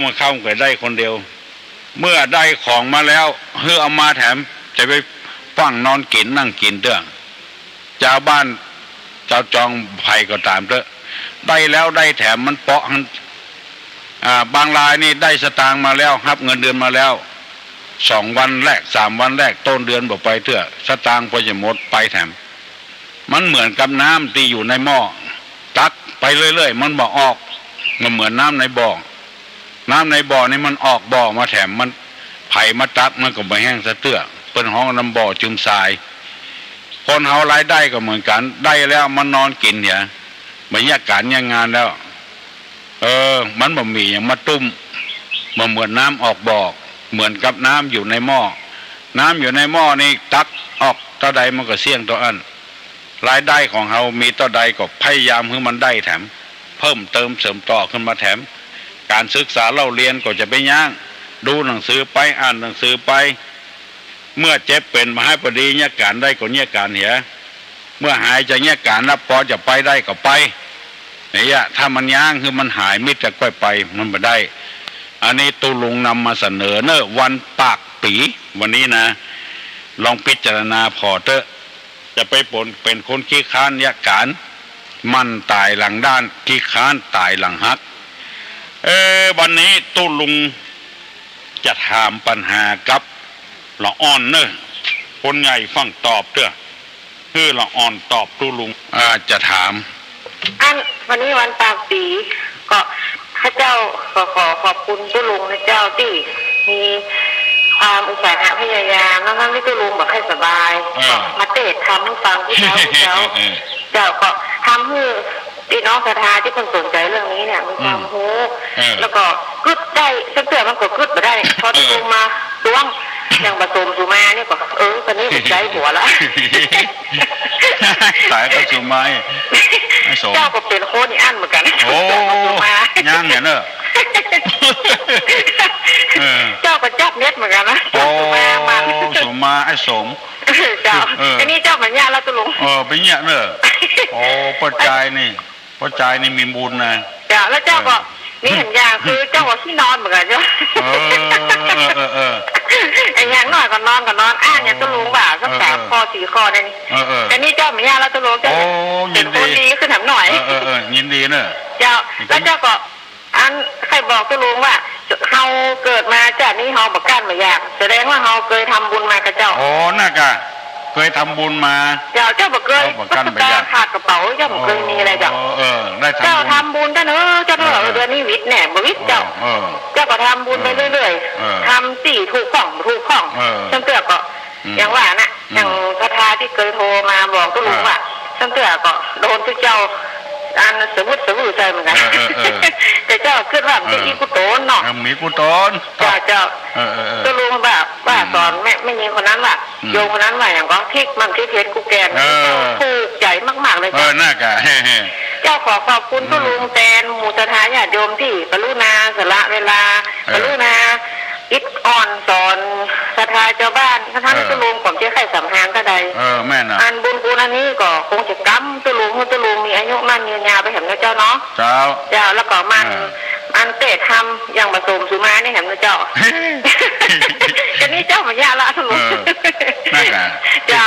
ก็ได้คนเดียวเมื่อได้ของมาแล้วเฮือเอามาแถมจะไปฟังนอนกินนั่งกินเด้อเจ้าบ้านเจ้าจองไผ่ก็ตามเด้อได้แล้วได้แถมมันเปาะบางรายนี่ได้สตางค์มาแล้วรับเงินเดือนมาแล้ว2 วันแรก3 วันแรกต้นเดือนบอกไปเถอะสตางค์พอจะหมดไปแถมมันเหมือนกับน้ำที่อยู่ในหม้อตักไปเรื่อยๆมันบ่ออกมันเหมือนน้ำในบ่อน้ำในบ่อนี่มันออกบ่อมาแถมมันไผ่มาตักมันก็บ่แห้งสะเตื้อเป็นห้องน้ำบ่อจุ่มทรายคนเฮารายได้ก็เหมือนกันได้แล้วมันนอนกินเนี่ยบรรยากาศงานแล้วมันบ่มีอย่างมาตุ้มมันเหมือนน้ำออกบ่อเหมือนกับน้ำอยู่ในหม้อน้ำอยู่ในหม้อนี่ตักออกเท่าใดมันก็เสี่ยงตัวอันรายได้ของเฮามีเท่าใดก็พยายามให้มันได้แถมเพิ่มเติมเสริมต่อขึ้นมาแถมการศึกษาเล่าเรียนก็จะไปย่างดูหนังสือไปอ่านหนังสือไปเมื่อเจ็บเป็นมหาปดีเนี่ยการได้ก็เนี่ยการเหียเมื่อหายจะเนี่ยการรับพอจะไปได้ก็ไปเนี่ยถ้ามันย่างคือมันหายมิตรจะก้อยไปมันไม่ได้อันนี้ตุลุงนำมาเสนอเนอะวันปากปีวันนี้นะลองพิจารณาพอเถอะจะไปเป็นคนขี้ค้านเนี่ยการมันตายหลังด้านขี้ค้านตายหลังฮักวันนี้ตุลุงจะถามปัญหากับละอ่อนเนอะคนใหญ่ฟังตอบเถอะคือละอ่อนตอบตุลุงจะถามวันนี้วันปากปีก็พระเจ้าขอขอบคุณตุลุงนะเจ้าที่มีความอุตสาหะพยายามทั้งที่ตุลุงบอกให้สบายมาเตะทำให้ฟังที่เจ้าเจ้าก็ทำให้พี่น้องศรัทธาที่คนสนใจเรื่องนี้เนี่ยมีความรู้แล้วก็กึดได้สักเดือนมันก็กึดมาได้พอตุลุงมาด้วงอย่างผสมสุมาเนี่ยก็ตอนนี้ใจหัวละสายผสมไม้เจ้าก็เป็นโคนี่อันเหมือนกันโอ้ย่างเนี่ยเนอะเจ้าก็จับเน็ตเหมือนกันนะโอ้สมมาไอ้สมเจ้าอันนี้เจ้าเหมือนญาติเราตุลุงเป็นเนี่ยเนอะโอ้ปัจจัยนี่มีบุญนะเจ้าแล้วเจ้าก็นี่เห็นอย่างคือเจ้าก็ขี้นอนเหมือนกันเจ้าไอ้อย่างน้อยก็นอนอ้างอย่างตุลุงบ่าก็3 ข้อ 4 ข้อได้นี่แต่นี่เจ้าเหมือนญาติเราตุลุงเจ้าเป็นคนดีขึ้นหน่อยหน่อยยินดีเนอะเจ้าแล้วเจ้าก็ใครบอกตุลุงว่าเฮาเกิดมาจากนี้เฮาบักกันมาอยากแสดงว่าเฮาเคยทำบุญมากับเจ้าน่ากะเคยทำบุญมาเจ้าบอกเคยขาดกระเป๋าเจ้าบอกเคยมีอะไรเจ้าได้เจ้าทำบุญได้เนอะเจ้าเดือนนี้วิทย์แหน่วิทย์เจ้าก็ทำบุญไปเรื่อยๆทำ4 ถูกข้องจนเตือก็อย่างว่านะอย่างพระธาที่เคยโทรมาบอกตุลุงว่าจนเตือก็โดนที่เจ้าสมุดใจเหมือนกันแต่เจ้าคิดว่ามีอีกุโตนเนาะมีกุโตนเจ้าตุลุงแบบว่าสอนไม่ยิงคนนั้นว่ะโยงคนนั้นว่าอย่างก็ทิกมันที่เพชรกูแกนถูกใจมากๆเลยน่ากะเจ้าขอบคุณตุลุงแทนหมู่ศรัทธาญาติโยมที่กรุณาสละเวลากรุณาอิดอ่อนสอนศรัทธาชาวบ้านทั้งตุลุงผมจะใครสำหานก็ได้แม่น่ะอันบุญกุศลนี้ก็คงจะกำตุลุงมีอายุมั่นยืนยาวไปเห็นนะเจ้าเนาะเจ้าแล้วก็มันเตะทำอย่างผสมสุมาเนี่ยเห็นนะเจ้าจะนี่เจ้ามันยากละตุลุงเจ้า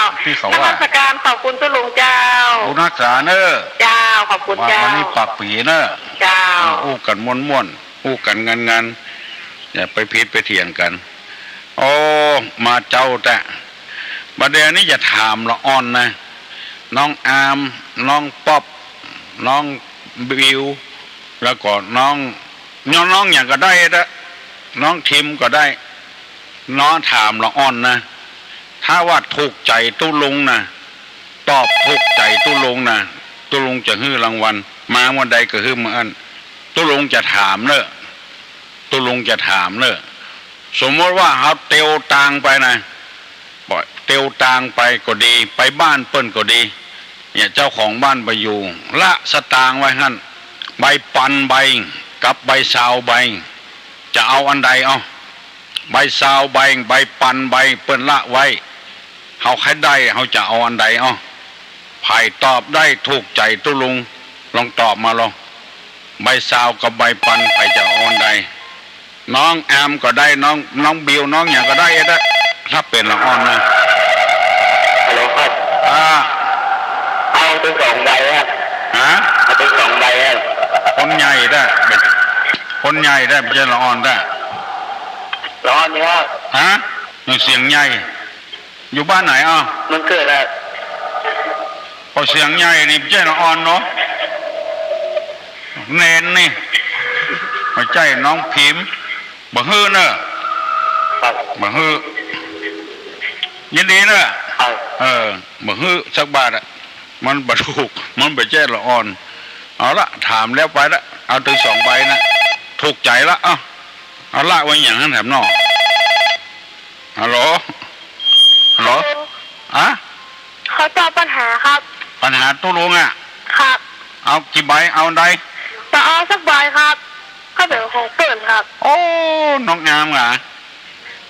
นมัสการขอบคุณตุลุงเจ้าอุณักษาเนอะเจ้าขอบคุณเจ้าวันนี้ปากปีเนอะเจ้าอู้กันม่วนอู้กันงานอย่าไปพิษไปเถียงกันมาเจ้าแต่ประเดี๋ยวนี้จะถามละอ่อนนะน้องอามน้องป๊อบน้องบิวแล้วก็น้องอย่างก็ได้นะน้องทิมก็ได้น้องถามละอ่อนนะถ้าว่าถูกใจตุลุงนะตอบถูกใจตุลุงนะตุลุงจะฮื้อรางวัลมาเมื่อใดก็ฮื้อเมื่อนั้นตุลุงจะถามเนอะตุลุงจะถามเนอะสมมติว่าเขาเตียวตางไปนะเตียวตางไปก็ดีไปบ้านเปิ้นก็ดีเนี่ยเจ้าของบ้านไปอยู่ละสตางไว้หั่นใบปันใบกับใบซาวใบจะเอาอันใดใบซาวใบปันใบเปิ้นละไว้เขาใครได้เขาจะเอาอันใดไผ่ตอบได้ถูกใจตุลุงลองตอบมาลอง ใบซาวกับใบปันไปจะออนใดน้องแอมก็ได้น้องบิวน้องอย่างก็ได้นะถ้าเป็นละอ่อนนะ ฮัลโหลครับ เอาถึง2 ใบครับ ฮะ เอาถึง2 ใบครับ คนใหญ่ได้เป็นคนใหญ่ได้ไม่ใช่ละอ่อนได้ ร้อนนี่ครับ ฮะอย่างเสียงใหญ่อยู่บ้านไหนอ่ะ มันเกิดอะไร พอเสียงใหญ่นี่ไม่ใช่ละอ่อนเนาะเนนนี่ไม่ใช่น้องพิมพ์บ่ฮื้อเนอะ ครับ บ่ฮื้อยินดีเนอะ เอา บ่ฮื้อสักบาทอ่ะมันบ่ถูกมันบ่ใช่ละอ่อนเอาละถามแล้วไปละเอาถึง2 ใบนะถูกใจละเอาละไว้อย่างนั้นแถมนอกฮัลโหลอะ เขาตอบปัญหาครับ ปัญหาตู้ลุงอ่ะ ครับ เอากี่ใบเอาใด จะเอาสักใบครับก็เป็นของเปิดครับ โอ้น้องงามเหรอ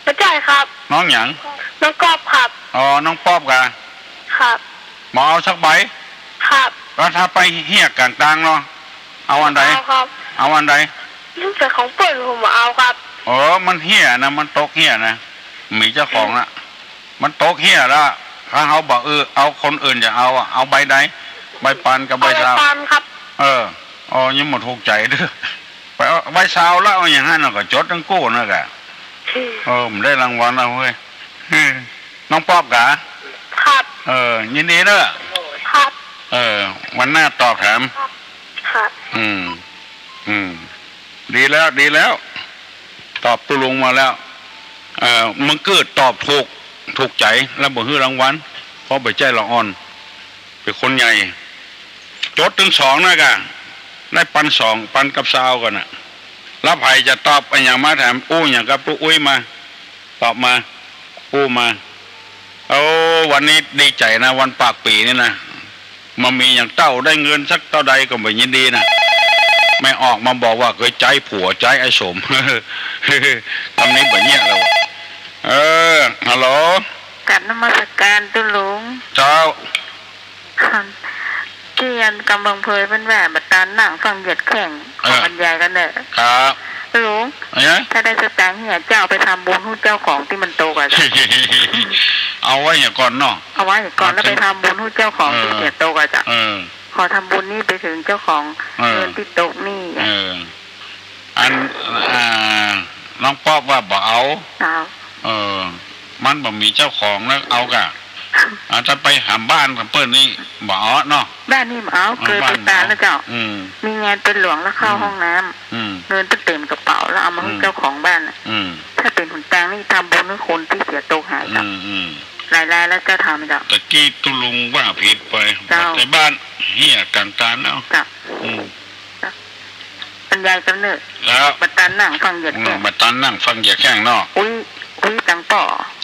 ไม่ใช่ครับ น้องหยัง น้องกอบครับ อ๋อน้องป๊อบกะ ครับ มาเอาสักใบ ครับ แล้วถ้าไปเฮียกลางตังเนาะเอาอันใด เอาครับ เอาอันใด นี่เป็นของเปิดผมมาเอาครับ อ๋อมันเฮียนะมันตกเฮียนะมีเจ้าของละมันตกเฮียแล้วถ้าเขาบอกเอาคนอื่นจะเอาเอาใบใดใบปันกับใบ เอา ซาว ตามครับ อ๋อยังหมดถูกใจเด้อไปเอาใบซาวแล้วเอาอย่างนั้นน่ะก็จดทั้งกู้นะกะมันได้รางวัลแล้วเว้ยน้องป๊อบกะ ครับ ยินดีเด้อ ครับ วันหน้าตอบแถม ครับ ดีแล้ว ตอบตุลุงมาแล้วมึงเกิดตอบถูกใจแล้วบ่ฮื้อรางวัลเพราะใบใจละอ่อนเป็นคนใหญ่จดถึง2นะกะได้ปัน2ปันกับซาวก่อนน่ะแล้วไผจะตอบไปอย่างมาแถมอย่างกับปุ๊อุ้ยมาตอบมามาเอาวันนี้ดีใจนะวันปากปีนี่นะมามีอย่างเต้าได้เงินสักเท่าใดก็ไม่ยินดีนะไม่ออกมาบอกว่าเคยใจผัวใจไอ้สม คำนี้แบบเนี้ยเราฮัลโหล กับนมัสการตุลุง เจ้า เกียนกำลังเพยเป็นแหวนบัตรหนังฟังเหยียดแข่งของบรรยายกันเนอะ ครับ ลุง อะไร ถ้าได้สตางค์เหี่ยเจ้าไปทำบุญให้เจ้าของที่มันโตกว่าจ้ะ เอาไว้อย่างก่อนเนาะ เอาไว้ก่อนแล้วไปทำบุญให้เจ้าของที่เหี่ยโตกว่าจ้ะ ขอทำบุญนี่ไปถึงเจ้าของเงินที่ตกนี่ อันน้องป๊อบว่าบ่เอา เอา มันบ่มีเจ้าของแล้วเอากะอาจจะไปหาบ้านกับเปิ้ลนี่บ่เอาเนาะ บ้านนี่มาเอาเกิดเป็นตาแล้วเจ้า มีงานเป็นหลวงแล้วเข้าห้องน้ำเงินเต็มกระเป๋าแล้วเอามาให้เจ้าของบ้านถ้าเป็นหนทางนี่ทำบุญให้คนที่เสียตกหายจ้ะรายแล้วเจ้าทำจ้ะ ตะกี้ตุลุงว่าผิดไปในบ้านเฮียกันตาเนาะ จ้ะบรรยายกำเนิด แล้ว บัตรหนังฟังเหยียดแข่ง มาตันนั่งฟังอย่าแข้งเนาะ อุ้ยตังป่อ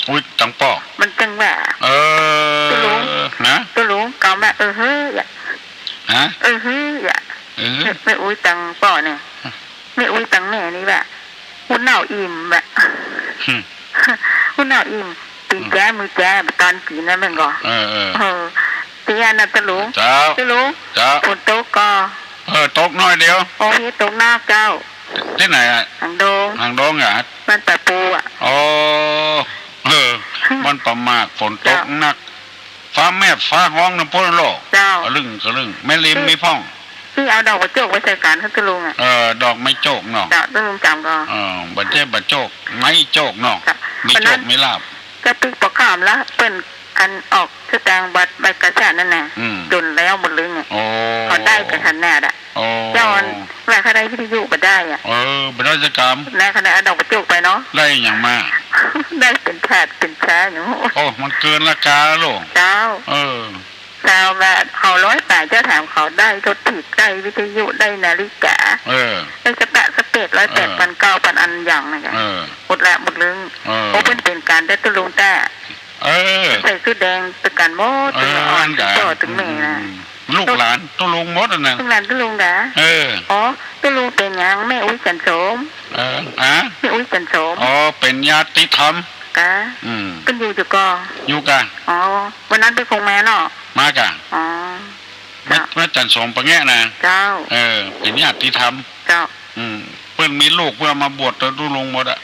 อุ้ยตังปอก มันจังแหวะ นะ ตัวลุงเก่าแม่เฮ้ยอย่า ฮะ เฮ้ยอย่าไม่อุ้ยตังป่อเนี่ยไม่อุ้ยตังแม่นี่แบบหุ่นเหน่าอิ่มแบบหุ่นเหน่าอิ่มตีแก้มือแก้ตอนปีนั่นมันก่อตีอันนั้นตัวลุง เจ้า ตัวลุง เจ้า ฝนตกก็ ตกน้อยเดียว โอ้ยตกหน้าเก้า ที่ไหนอ่ะ ทางโดง ทางโดงอ่ะ บ้านตะปูอ่ะ มันประมาทฝนตกหนักฟ้าแม่ฟ้าห้องน้ำพ่นโลก เจ้า กระลึงแม่ริมมีพ่อง ที่เอาดอกกระโจกไว้ใส่การให้ตัวลุงอ่ะ ดอกไม่โจกเนาะ เจ้าตัวลุงจำก็ บัดเจ็บบัดโจกไม่โจกเนาะมีโจกไม่ลาบ จะปีปอกขามแล้วเปิ้นอันออกสตางค์บัตรใบกระแสนั่นน่ะจนแล้วหมดเลยเนี่ยเขาได้กระทันแน่อ่ะเจ้าแม่เขาได้วิทยุมาได้อ่ะเป็นราชกรรม แม่เขาได้เอาดอกกระโจกไปเนาะ ได้อย่างมาก ได้เป็นแผดเป็นแฉอย่าง มันเกินราคาลูก เจ้าเจ้าแบบเขา108เจ้าถามเขาได้รถถีบได้วิทยุได้นาฬิกาได้สเปด108 1,900 อันอย่างนะหมดละหมดลึงโอ้เป็นการได้ตุลุงแต่ใส่ชุดแดงเป็นการโม้ถึงอ่อนถึงโตถึงแม่นะลูกหลานตุลุงมดนะลูกหลานตุลุงนะอ๋อตุลุงเป็นยังแม่อุ้ยจันโสมแม่อุ้ยจันโสมเป็นญาติธรรมกะก็อยู่ก็อยู่กันอ๋อวันนั้นไปคงแม่เนาะมากะอ๋อ แม่จันสมปะแง่นะเจ้าเป็นญาติธรรมเจ้าเพื่อนมีลูกเพื่อมาบวชตอนตุลุงหมดอะ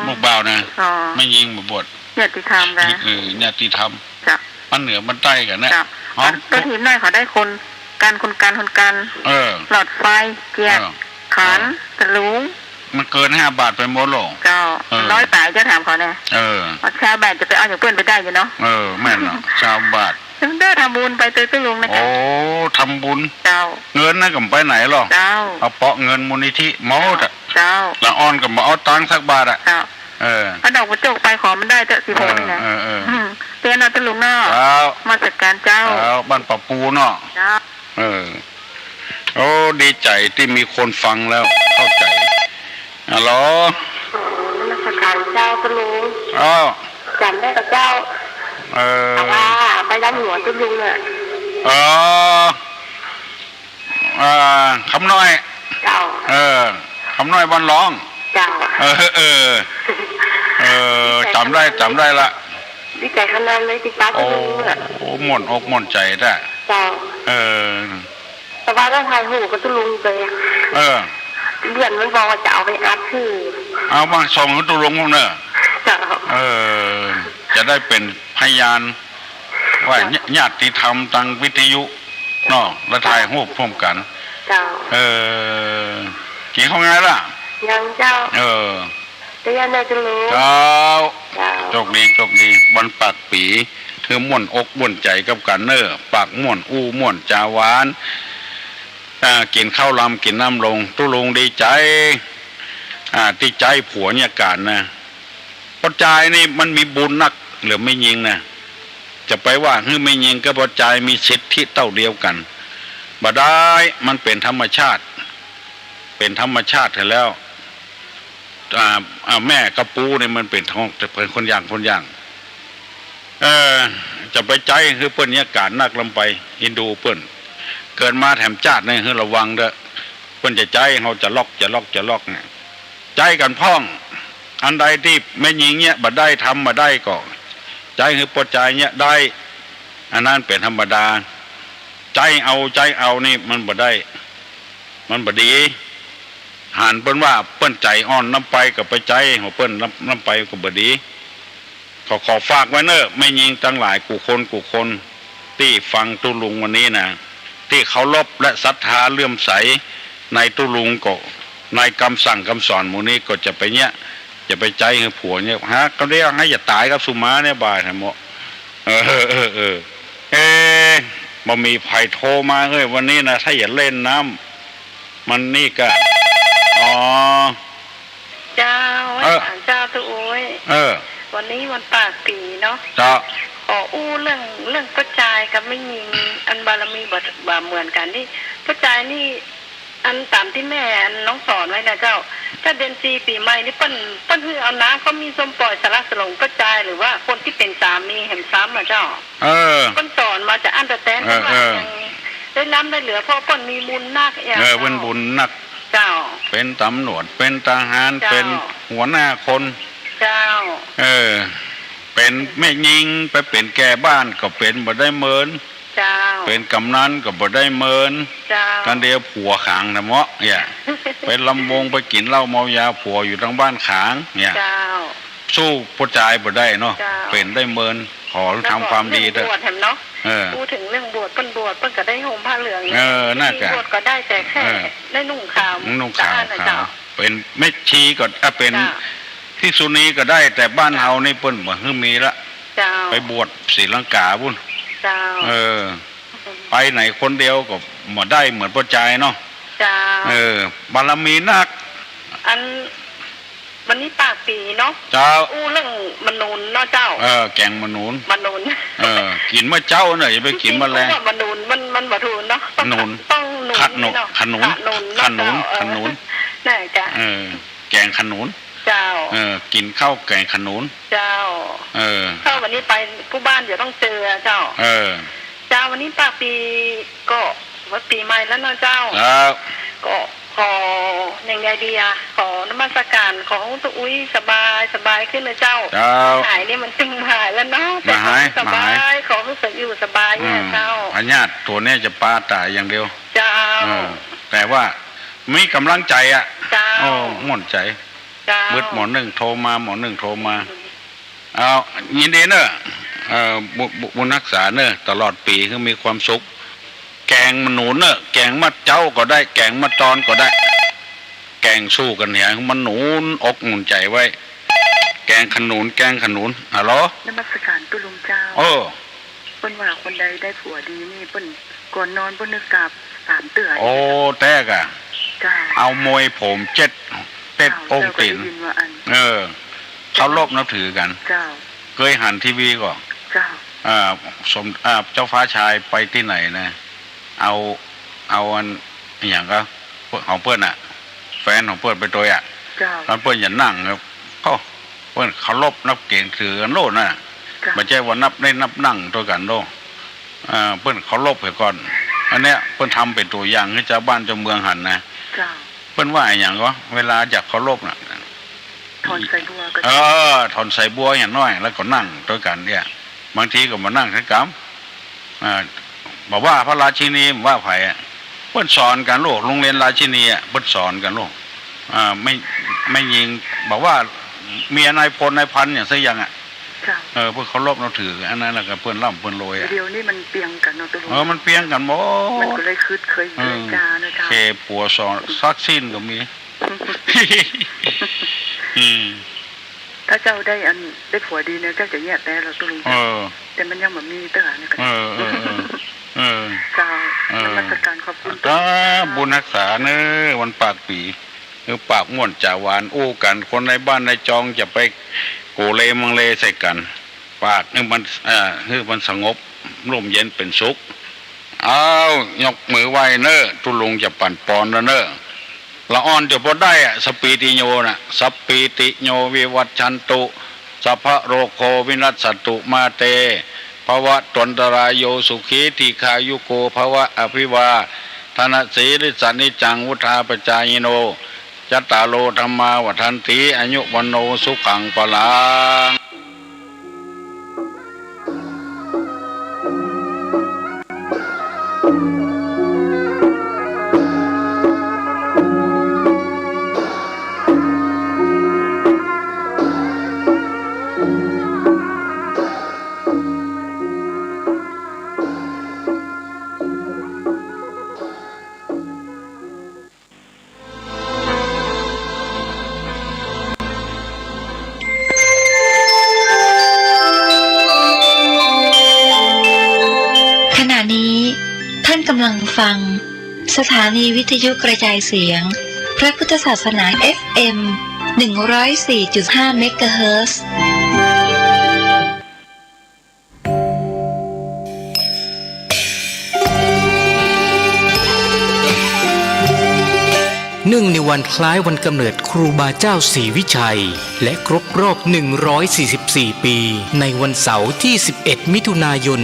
ลูกบ่าวนะไม่ยิงมาบวชญาติธรรมนะญาติธรรมจ้ะมันเหนือมันใต้กันนะตัวทีมน้อยเขาได้คนการหลอดไฟเกียร์ขันตะลุงมันเกิน5 บาทไปหมดหรอเจ้า100 บาทจะถามเขาเนี่ยชาวบ้านจะไปเอาอย่างเพื่อนไปได้อยู่เนาะแม่นเนาะชาวบ้านได้ทำบุญไปตุลุงนะคะโอ้ทำบุญเจ้าเงินนั่นกับไปไหนหรอเจ้าเอาเปาะเงินมูลนิธิมอดอ่ะเจ้าละอ่อนกับมาเอาตังค์สักบาทอ่ะเอาดอกกระจกไปขอมันได้เจ้าสิโพนี่นะเตือนเอาตุลุงเนาะมาจัดการเจ้าบ้านปะปูเนาะเจ้าโอ้ดีใจที่มีคนฟังแล้วเข้าใจฮัลโหลมาจัดการเจ้าตุลุงจำได้กับเจ้าว่าไปรับหัวตุลุงเนี่ยคำน้อยเจ้าคำน้อยบ้านร้องเจ้าจำได้ละดีใจขนาดเลยที่ป้าตุลุงอ่ะโอ้หม่นอกหม่นใจได้เจ้าแต่ว่าต้องทายหูกับตุลุงเลยเดือนมันบอกว่าจะเอาไปอัดชื่อเอามาส่งให้ตุลุงเขาเนอะจะได้เป็นพยานว่าญาติธรรมทางวิทยุเนาะและถ่ายรูปพร้อมกันกี่เขาไงล่ะยังเจ้าเรียนได้จะรู้เจ้าโชคดีวันปากปีเธอม่วนอกม่วนใจกับกันเนอปากม่วนอู้ม่วนจาหวานกินข้าวลำกินน้ำลงตุลุงดีใจที่ใจผัวเนี่ยการนะปัจจัยนี่มันมีบุญนักหรือไม่ยิงนะจะไปว่าคือไม่ยิงก็ปัจจัยมีสิทธิเท่าเดียวกันบ่ได้มันเป็นธรรมชาติแล้วแม่กระปูเนี่ยมันเป็นท้องจะเป็นคนอย่างจะไปใจคือเปิ้นเนี่ยการนักลำไปฮินดูเปิ้นเกิดมาแถมชาติเนี่ยคือระวังเด้อเปิ้นจะใจเขาจะล็อกเนี่ยใจกันพ้องอันใดที่ไม่ยิงเนี่ยบ่ได้ทำมาได้ก็ใจคือปัจจัยเนี่ยได้อันนั้นเป็นธรรมดาใจเอานี่มันบ่ได้มันบ่ดีหันเปิ้นว่าเปิ้นใจอ่อนน้ำไปกับไปใจของเปิ้นน้ำไปก็บ่ดีขอฝากไว้เนอะไม่ยิงตั้งหลายกูคนที่ฟังตุลุงวันนี้นะที่เคารพและศรัทธาเลื่อมใสในตุลุงก็ในคำสั่งคำสอนหมู่นี้ก็จะไปเนี่ยจะไปใจให้ผัวเนี่ยฮะก็เรียกให้อย่าตายกับสุมาเนี่ยบ่ายทั้งหมดบ่มีไผ่โทรมาเฮ้ยวันนี้นะถ้าอย่าเล่นน้ำมันนี่ก็เจ้าตัวโอ้ยวันนี้วันปากปีเนาะขออู้เรื่องกระจายกับไม่ยิงอันบารมีบ่เหมือนกันนี่กระจายนี่อันตามที่แม่น้องสอนไว้นะเจ้าถ้าเดือน4ปีใหม่นี่เปิ้นคือเอาน้ำเขามีสมปล่อยสารสลงกระจายหรือว่าคนที่เป็นสามีแห่งซ้ำนะเจ้าเปิ้นสอนมาจากอันแต่ว่าได้น้ำได้เหลือเพราะเปิ้นมีบุญนักเป็นบุญนักเจ้าเป็นตำรวจเป็นทหารเป็นหัวหน้าคนเจ้าเป็นแม่ยิงไปเป็นแก่บ้านก็เป็นบ่ได้เมินเป็นกำนันก็บ่ได้เมินกันเดียวผัวขางนะเมาะเนี่ยเป็นลำวงไปกินเหล้าเมายาผัวอยู่ทางบ้านขางเนี่ยสู้ผู้ชายบ่ได้เนาะเป็นได้เมินขอทำความดีด้วยพูดถึงเรื่องบวชเปิ้นก็ได้ห่มผ้าเหลืองน่าจะบวชก็ได้แต่แค่ได้นุ่งขาวเป็นไม่ชีก็เป็นที่สุนีก็ได้แต่บ้านเฮานี่เปิ้นบ่ฮึมีละไปบวชศรีลังกาพุ่นไปไหนคนเดียวก็บ่ได้เหมือนพ่อใจเนาะบารมีนักอันวันนี้ปากปีเนาะอู้เรื่องมนูนเนาะเจ้าแกงมนูนกินเมื่อเจ้าเนอะอย่าไปกินมาแรงมนูนมันบ่ถูกเนาะต้องขนุนน่าจะแกงขนุนเจ้ากินข้าวแกงขนุนเจ้าเข้าวันนี้ไปผู้บ้านเดี๋ยวต้องเจอเจ้าเจ้าวันนี้ปากปีก็ว่าปีใหม่แล้วเนาะเจ้าก็ขอยังไงดีอะขอนมัสการของตัวอุ้ยสบายขึ้นเลยเจ้าหายนี่มันจึงหายแล้วเนาะแต่สบายขอรู้สึกอยู่สบายเนี่ยเจ้า ญาติตัวเนี้ยจะปาตายอย่างเดียว เจ้า แต่ว่ามีกำลังใจอ่ะ เจ้า โอ้ม่วนใจ เจ้า มืดหมอหนึ่งโทรมาหมอหนึ่งโทรมาเอายินดีเนอะบุญรักษาเนอะตลอดปีคือมีความสุขแกงมันหนูเนอะแกงมัดเจ้าก็ได้แกงมัดตอนก็ได้แกงสู้กันเนี่ยมันหนุนอกหนุนใจไว้แกงขนุนฮัลโหล นมัสการตุลุงเจ้าเปิ้นว่าคนใดได้ผัวดีนี่เปิ้นก่อนนอนเปิ้นนึกกราบ3 เตือนโอ้แตกอ่ะเอามวยผม7 องค์ติ่นเขาลบนับถือกันเคยหันทีวีก่อนเจ้าฟ้าชายไปที่ไหนนะเอาอันอย่างก็ของเพื่อนอ่ะแฟนของเพื่อนไปตัวอ่ะตอนเพื่อนอย่านั่งครับเพื่อนเขาลบนับเก่งถือกันโลดน่ะไม่ใช่ว่านับได้นับนั่งตัวกันโลเพื่อนเขาลบไปก่อนอันเนี้ยเพื่อนทำเป็นตัวอย่างให้เจ้าบ้านเจ้าเมืองหันนะเพื่อนว่าอย่างก็เวลาอยากเขาลบน่ะถอนใส่บัวก็ถอนใส่บัวอย่างน้อยแล้วก็นั่งตัวกันเนี่ยบางทีก็มานั่งทั้งกำบอกว่าพระราชินีว่าไผ่เพิ่นสอนกันลูกโรงเรียนราชินีเพิ่นสอนกันลูกไม่ยิงบอกว่าเมียนายพลนายพันอย่างสักอย่างเพื่อนเขาลบเราถืออันนั้นแหละก็เพื่อนล่ำเพื่อนโรยเดี๋ยวนี้มันเปียงกันเนาะตัวลุงมันเปียงกันหมดมันก็เลยเคยจานะจ๊ะเคผัวสอนซักสิ้นก็มีถ้าเจ้าได้ผัวดีเนี่ยเจ้าจะแย่แต่เราตัวลุงแต่มันยังแบบมีเตือนนะกันเจ้ามาตรการขอบคุณบุญรักษาเนอวันปากปีปากม่วนจ่าวานอู้กันคนในบ้านในจองจะไปโกเลมังเลใส่กันปากนี่มันคือมันสงบร่มเย็นเป็นสุขเอายกมือไหวเนอตุลุงจะปั่นปอนแล้วเนอละอ่อนจะพอได้สปีติโยนะสปีติโยวิวัชชันตุสัพพะโรโควินัสสตุมาเตภวะตนตรายโยสุขีทีขายุโกภวะอภิวาธนสีริสันิจังวุธาปจายโนจัตตาโลธรรมาวัฏันติอายุวันโนสุขังปะลังท่านกำลังฟังสถานีวิทยุกระจายเสียงพระพุทธศาสนา FM 104.5 เมกะเฮิรตซ์ เนื่องในวันคล้ายวันกำเนิดครูบาเจ้าศรีวิชัยและครบรอบ144 ปีในวันเสาร์ที่11 มิถุนายน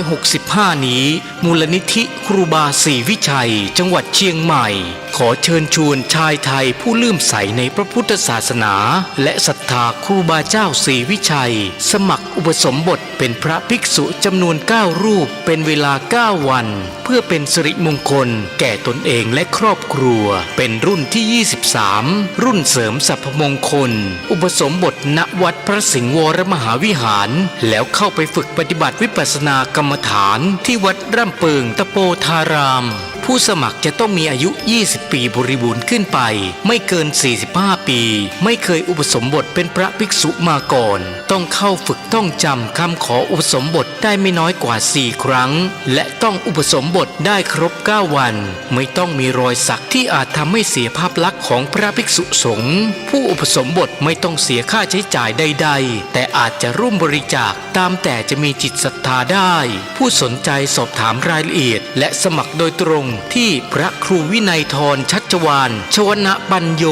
2565 นี้มูลนิธิครูบาศรีวิชัยจังหวัดเชียงใหม่ขอเชิญชวนชายไทยผู้เลื่อมใสในพระพุทธศาสนาและศรัทธาครูบาเจ้าศรีวิชัยสมัครอุปสมบทเป็นพระภิกษุจำนวน9 รูปเป็นเวลา9 วันเพื่อเป็นสิริมงคลแก่ตนเองและครอบครัวเป็นรุ่นที่23รุ่นเสริมสรรพมงคลอุปสมบทณวัดพระสิงห์วรมหาวิหารแล้วเข้าไปฝึกปฏิบัติวิปัสสนากรรมฐานที่วัดร่ำเปิงตะโปธารามผู้สมัครจะต้องมีอายุ20 ปีบริบูรณ์ขึ้นไปไม่เกิน45 ปีไม่เคยอุปสมบทเป็นพระภิกษุมาก่อนต้องเข้าฝึกต้องจำคำขออุปสมบทได้ไม่น้อยกว่า4 ครั้งและต้องอุปสมบทได้ครบ9 วันไม่ต้องมีรอยสักที่อาจทำให้เสียภาพลักษณ์ของพระภิกษุสงฆ์ผู้อุปสมบทไม่ต้องเสียค่าใช้จ่ายใดๆแต่อาจจะร่วมบริจาคตามแต่จะมีจิตศรัทธาได้ผู้สนใจสอบถามรายละเอียดและสมัครโดยตรงที่พระครูวินัยธรชัช วาลชวนะปัญโย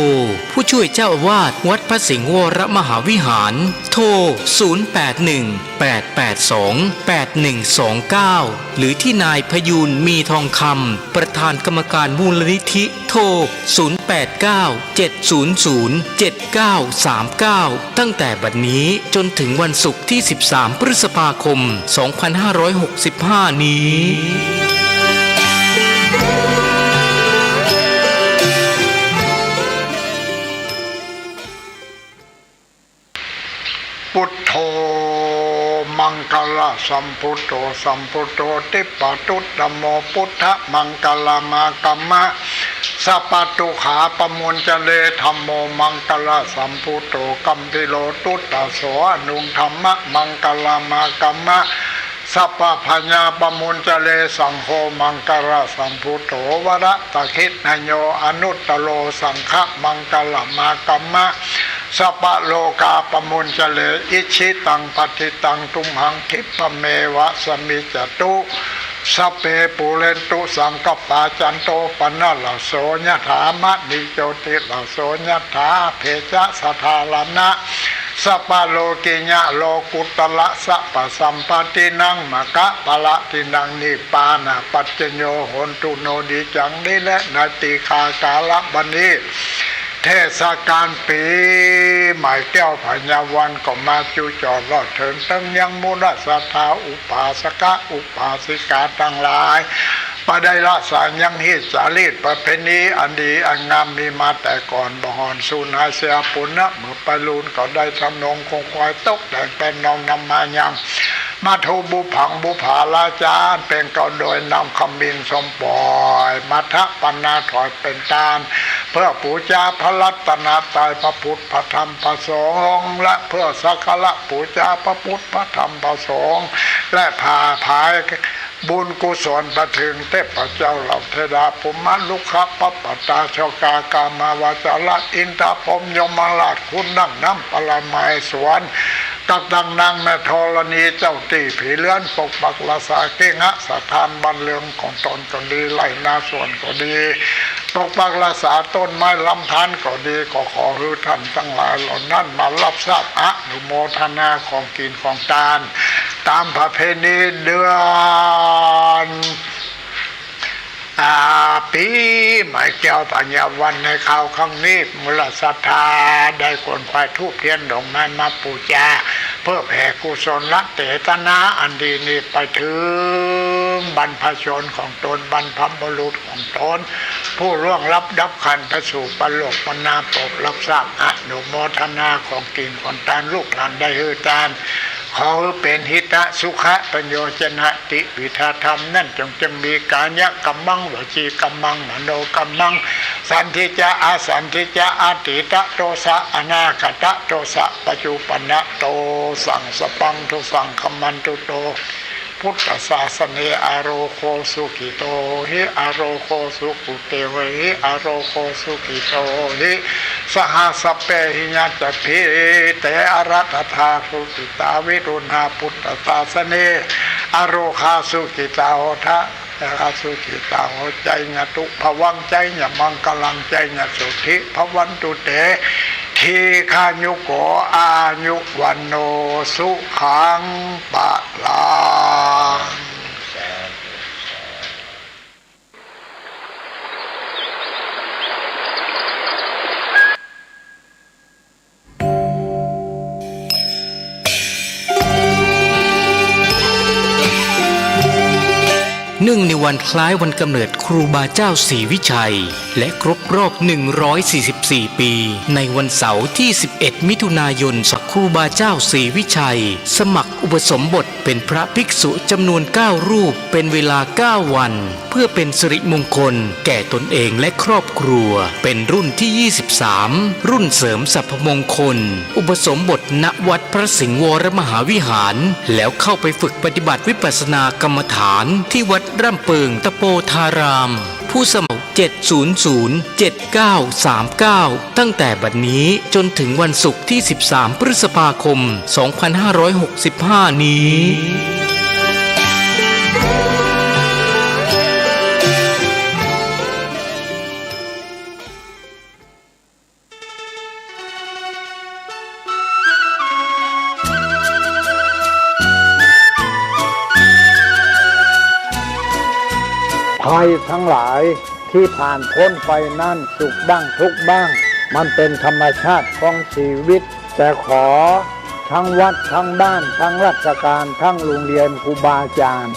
ผู้ช่วยเจ้าอาวาสวัดพระสิงห์วรมหาวิหารโทร 0818828129 หรือที่นายพยูนมีทองคำประธานกรรมการมูลนิธิโทร 0897007939 ตั้งแต่บัดนี้จนถึงวันศุกร์ที่ 13 พฤษภาคม 2565 นี้ พุทโธมังคลสัมพุทโธสัมพุทโธติปตุตตโมพุทธมังคลมากรรมะสัพพตุขาปมุญเจเลธัมโมมังคลสัมพุทโธกัมพิโลตุตตโสอนุธรรมะมังคลมากรรมะสัพพพัญญาปมุญเจเลสังโฆมังคลสัมพุทโธวระตะคิณโยอนุตตโลสังฆมังคลมากรรมะสัพพโลกาปมุญเจเลอิชิตังปฏิตังตุมหังคิปะเมวะสมิจตุสัพเพปุเรนตุสังกปาจันโตปนะลาโสยถามะนิโจติลาโสยถาเพจะสทาลนะสัพพโลกิญะโลกุตละสัพพสัมปตินังมะกะปะละตินังนิปานะปัจจโยโหนตุโนดิจังนิและนาติคากาลบันนี้เทศกาลปีใหม่แก้วพญาวันก็มาจูจอดรอดถึงตั้งยังมูลศรัทธาอุปาสกะอุปาสิกาทั้งหลายปะได้ละสายังฮิตสาลีดประเพณีอันดีอันงามมีมาแต่ก่อนบหอนสุนาเสียปุณณะเมื่อไปลูนก็ได้ทำนงคงควายตกแต่งเป็นนองนำมายังมาทูบุผังบุผาลาจารเป็นก็โดยนำคำบินสมปล่อยมัทะปนาถอยเป็นตาลเพื่อปูชาพระรัตนตรัยพระพุทธพระธรรมพระสงฆ์และเพื่อสักการะปูชาพระพุทธพระธรรมพระสงฆ์และพาภายบุญกุศลประถึงเทพเจ้าเหล่าเทดาภูมิลุกขะปัปปตาชกากามาวาจาระอินทพรหมยมราชคุณนั่งน้ำปรมัยสวนกับดังนางแม่ธรณีเจ้าตีผีเลื่อนปกปักรักษาเก่งะสถานบ้านเรือนของตนก็ดีไร่นาสวนก็ดีปกปักรักษาต้นไม้ลำธารก็ดีก็ขอให้ท่านทั้งหลายเหล่านั้นมารับทราบอนุโมทนาของกินของทานตามประเพณีเดือนปีใหม่แก้วปัญญาวันในข่าวครั้งนี้มูลศรัทธาได้คนควายทูบเทียนดอกไม้มาปูชาเพื่อแผ่กุศลละเตตนาอันดีนี้ไปถึงบรรพชนของตนบรรพบุรุษของตนผู้ร่วงรับดับขันไปสู่ปโลกปนาปกรับทราบอนุโมทนาของกินของทานลูกหลานได้ฮือทานขอเป็นหิตะสุขะประโยชนะติวิธาธรรมนั่นจงมีกายกัมมังวจีกัมมังมโนกัมมังสันทิจะอาสันทิจะอาติตะโตสะอนาคตะโตสะปัจจุปนะโตสังสปังทุสังคมันตุโตพุทธศาสนาอโรโคสุขิโตหิอโรโคสุขุเตวหิอโรโคสุขิโตหิสหสเปหิญาจพิเตอรัตถาสุขิตาวิรุณาพุทธศาสนาอโรคาสุขิตาโหทะอาสุขิตาโหใจญตุภวังใจญมังกลังใจญสุธิภวันตุเตทีฆายุโกอายุวันโนสุขังปะลังเนื่องในวันคล้ายวันกำเนิดครูบาเจ้าศรีวิชัยและครบรอบ 144 ปีในวันเสาร์ที่ 11 มิถุนายนครูบาเจ้าศรีวิชัยสมัครอุปสมบทเป็นพระภิกษุจำนวน 9 รูปเป็นเวลา 9 วันเพื่อเป็นสิริมงคลแก่ตนเองและครอบครัวเป็นรุ่นที่ 23 รุ่นเสริมสรรพมงคลอุปสมบทณวัดพระสิงห์วรมหาวิหารแล้วเข้าไปฝึกปฏิบัติวิปัสสนากรรมฐานที่วัดร่ำเปิงตะโปธารามผู้สมัคร 7007939 ตั้งแต่บัดนี้จนถึงวันศุกร์ที่ 13 พฤษภาคม 2565 นี้ ภัยทั้งหลายที่ผ่านพ้นไปนั่นสุขบ้างทุกข์บ้างมันเป็นธรรมชาติของชีวิตแต่ขอทั้งวัดทั้งบ้านทั้งราชการทั้งโรงเรียนครูบาอาจารย์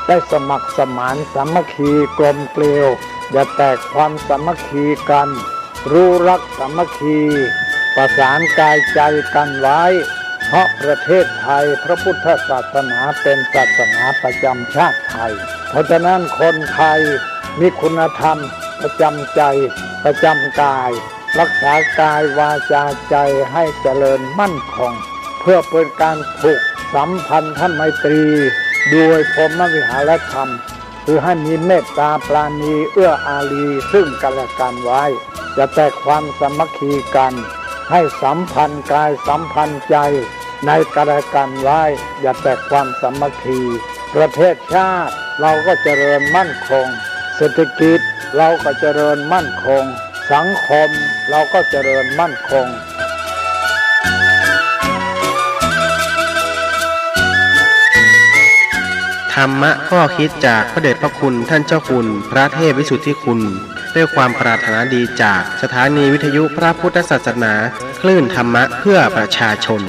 ได้สมัครสมานสามัคคีกลมเกลียวอย่าแตกความสามัคคีกันรู้รักสามัคคีประสานกายใจกันไว้เพราะประเทศไทยพระพุทธศาสนาเป็นศาสนาประจำชาติไทยเพราะฉะนั้นคนไทยมีคุณธรรมประจำใจประจำกายรักษากายวาจาใจให้เจริญมั่นคงเพื่อเป็นการผูกสัมพันธไมตรีโดยพรหมวิหารธรรมคือให้มีเมตตาปราณีเอื้ออารีซึ่งกันและกันไว้จะแตกความสามัคคีกันให้สัมพันธ์กายสัมพันธ์ใจในกันและกันไว้อย่าแตกความสามัคคีประเทศชาติเราก็เจริญมั่นคงเศรษฐกิจเราก็เจริญมั่นคงสังคมเราก็เจริญมั่นคงธรรมะข้อคิดจากพระเดชพระคุณท่านเจ้าคุณพระเทพวิสุทธิคุณด้วยความปรารถนาดีจากสถานีวิทยุพระพุทธศาสนาคลื่นธรรมะเพื่อประชาชน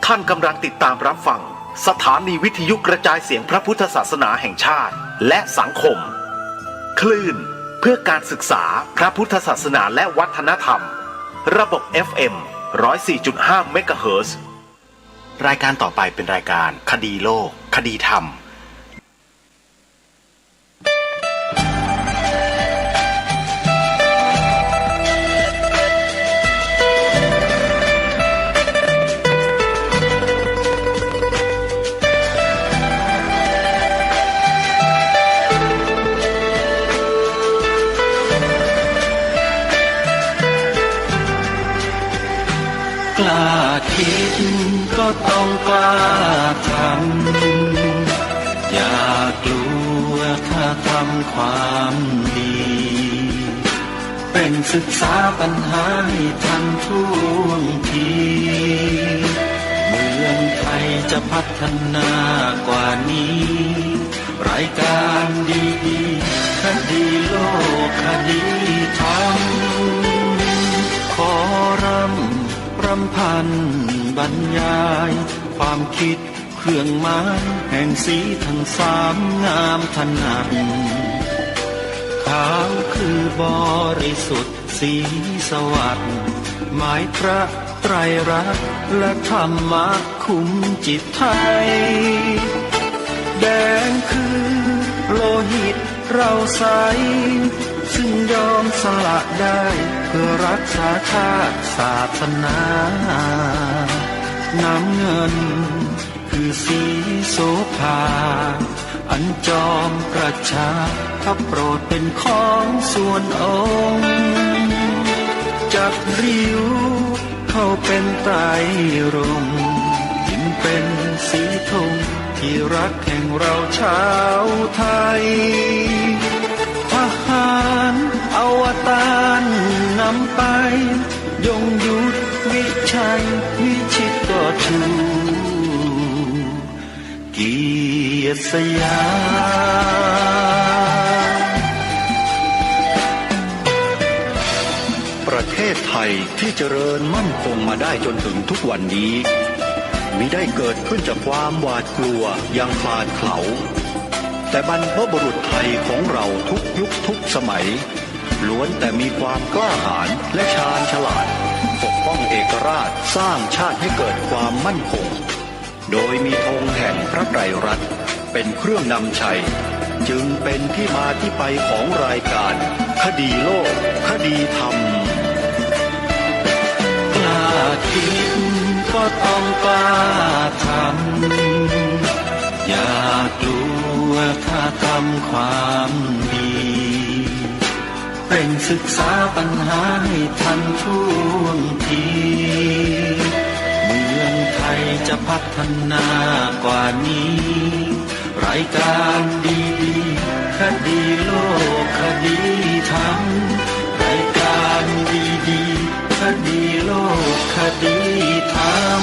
ท่านกำลังติดตามรับฟังสถานีวิทยุกระจายเสียงพระพุทธศาสนาแห่งชาติและสังคมคลื่นเพื่อการศึกษาพระพุทธศาสนาและวัฒนธรรมระบบ FM 104.5 เมกะเฮิรตซ์ รายการต่อไปเป็นรายการคดีโลกคดีธรรม คิดก็ต้องกล้าทำอย่ากลัวถ้าทำความดีเป็นศึกษาปัญหาให้ทันท่วงทีเมืองไทยจะพัฒนากว่านี้รายการดีๆคดีโลกคดีธรรมขอรำพันบรรยายความคิดเครื่องหมายแห่งสีทั้งสามงามถนัดขาวคือบริสุทธิ์สีสวัสดิ์หมายพระไตรรัตน์และธรรมะคุ้มจิตไทยแดงคือโลหิตเราใสซึ่งยอมสละได้เพื่อรักษาชาติศาสนาน้ำเงินคือสีโสภาอันจอมประชาพระโปรดเป็นของส่วนองค์จับริ้วเข้าเป็นไตรรงค์จึงเป็นสีธงที่รักแห่งเราชาวไทยทหารอวตารนำไปยงยุทธวิชัยวิชิตก็ชูเกียรติสยามประเทศไทยที่เจริญมั่นคงมาได้จนถึงทุกวันนี้มิได้เกิดขึ้นจากความหวาดกลัวอย่างคลาดเขลาแต่บรรพบุรุษไทยของเราทุกยุคทุกสมัยล้วนแต่มีความกล้าหาญและชาญฉลาดปกป้องเอกราชสร้างชาติให้เกิดความมั่นคงโดยมีธงแห่งพระไตรรัตน์เป็นเครื่องนำชัยจึงเป็นที่มาที่ไปของรายการคดีโลกคดีธรรมกล้าคิดก็ต้องกล้าทำอย่ากลัวถ้าทำความดีเป็นศึกษาปัญหาให้ทันท่วงทีเมืองไทยจะพัฒนากว่านี้รายการดีๆคดีโลกคดีธรรมรายการดีๆคดีโลกคดีธรรม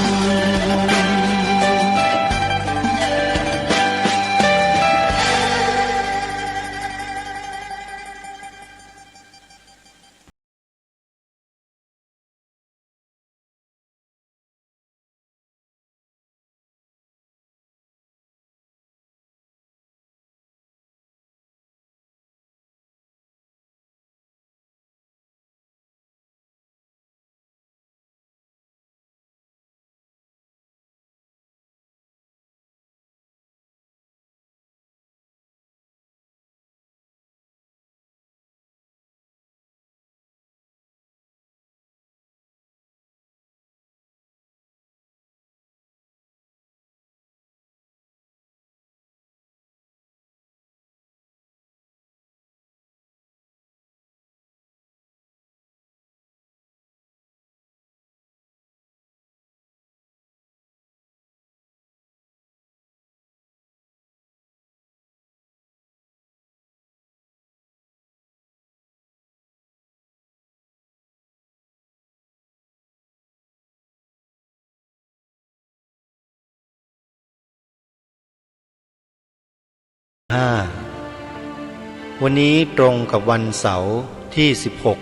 วันนี้ตรงกับวันเสาร์ที่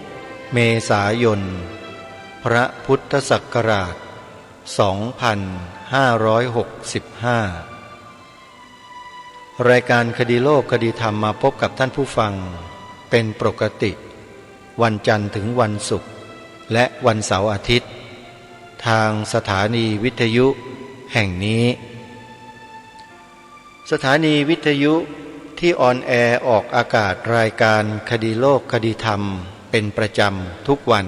16เมษายนพระพุทธศักราช2565รายการคดีโลกคดีธรรมมาพบกับท่านผู้ฟังเป็นปกติวันจันทร์ถึงวันศุกร์และวันเสาร์อาทิตย์ทางสถานีวิทยุแห่งนี้สถานีวิทยุที่ออนแอร์ออกอากาศรายการคดีโลกคดีธรรมเป็นประจำทุกวัน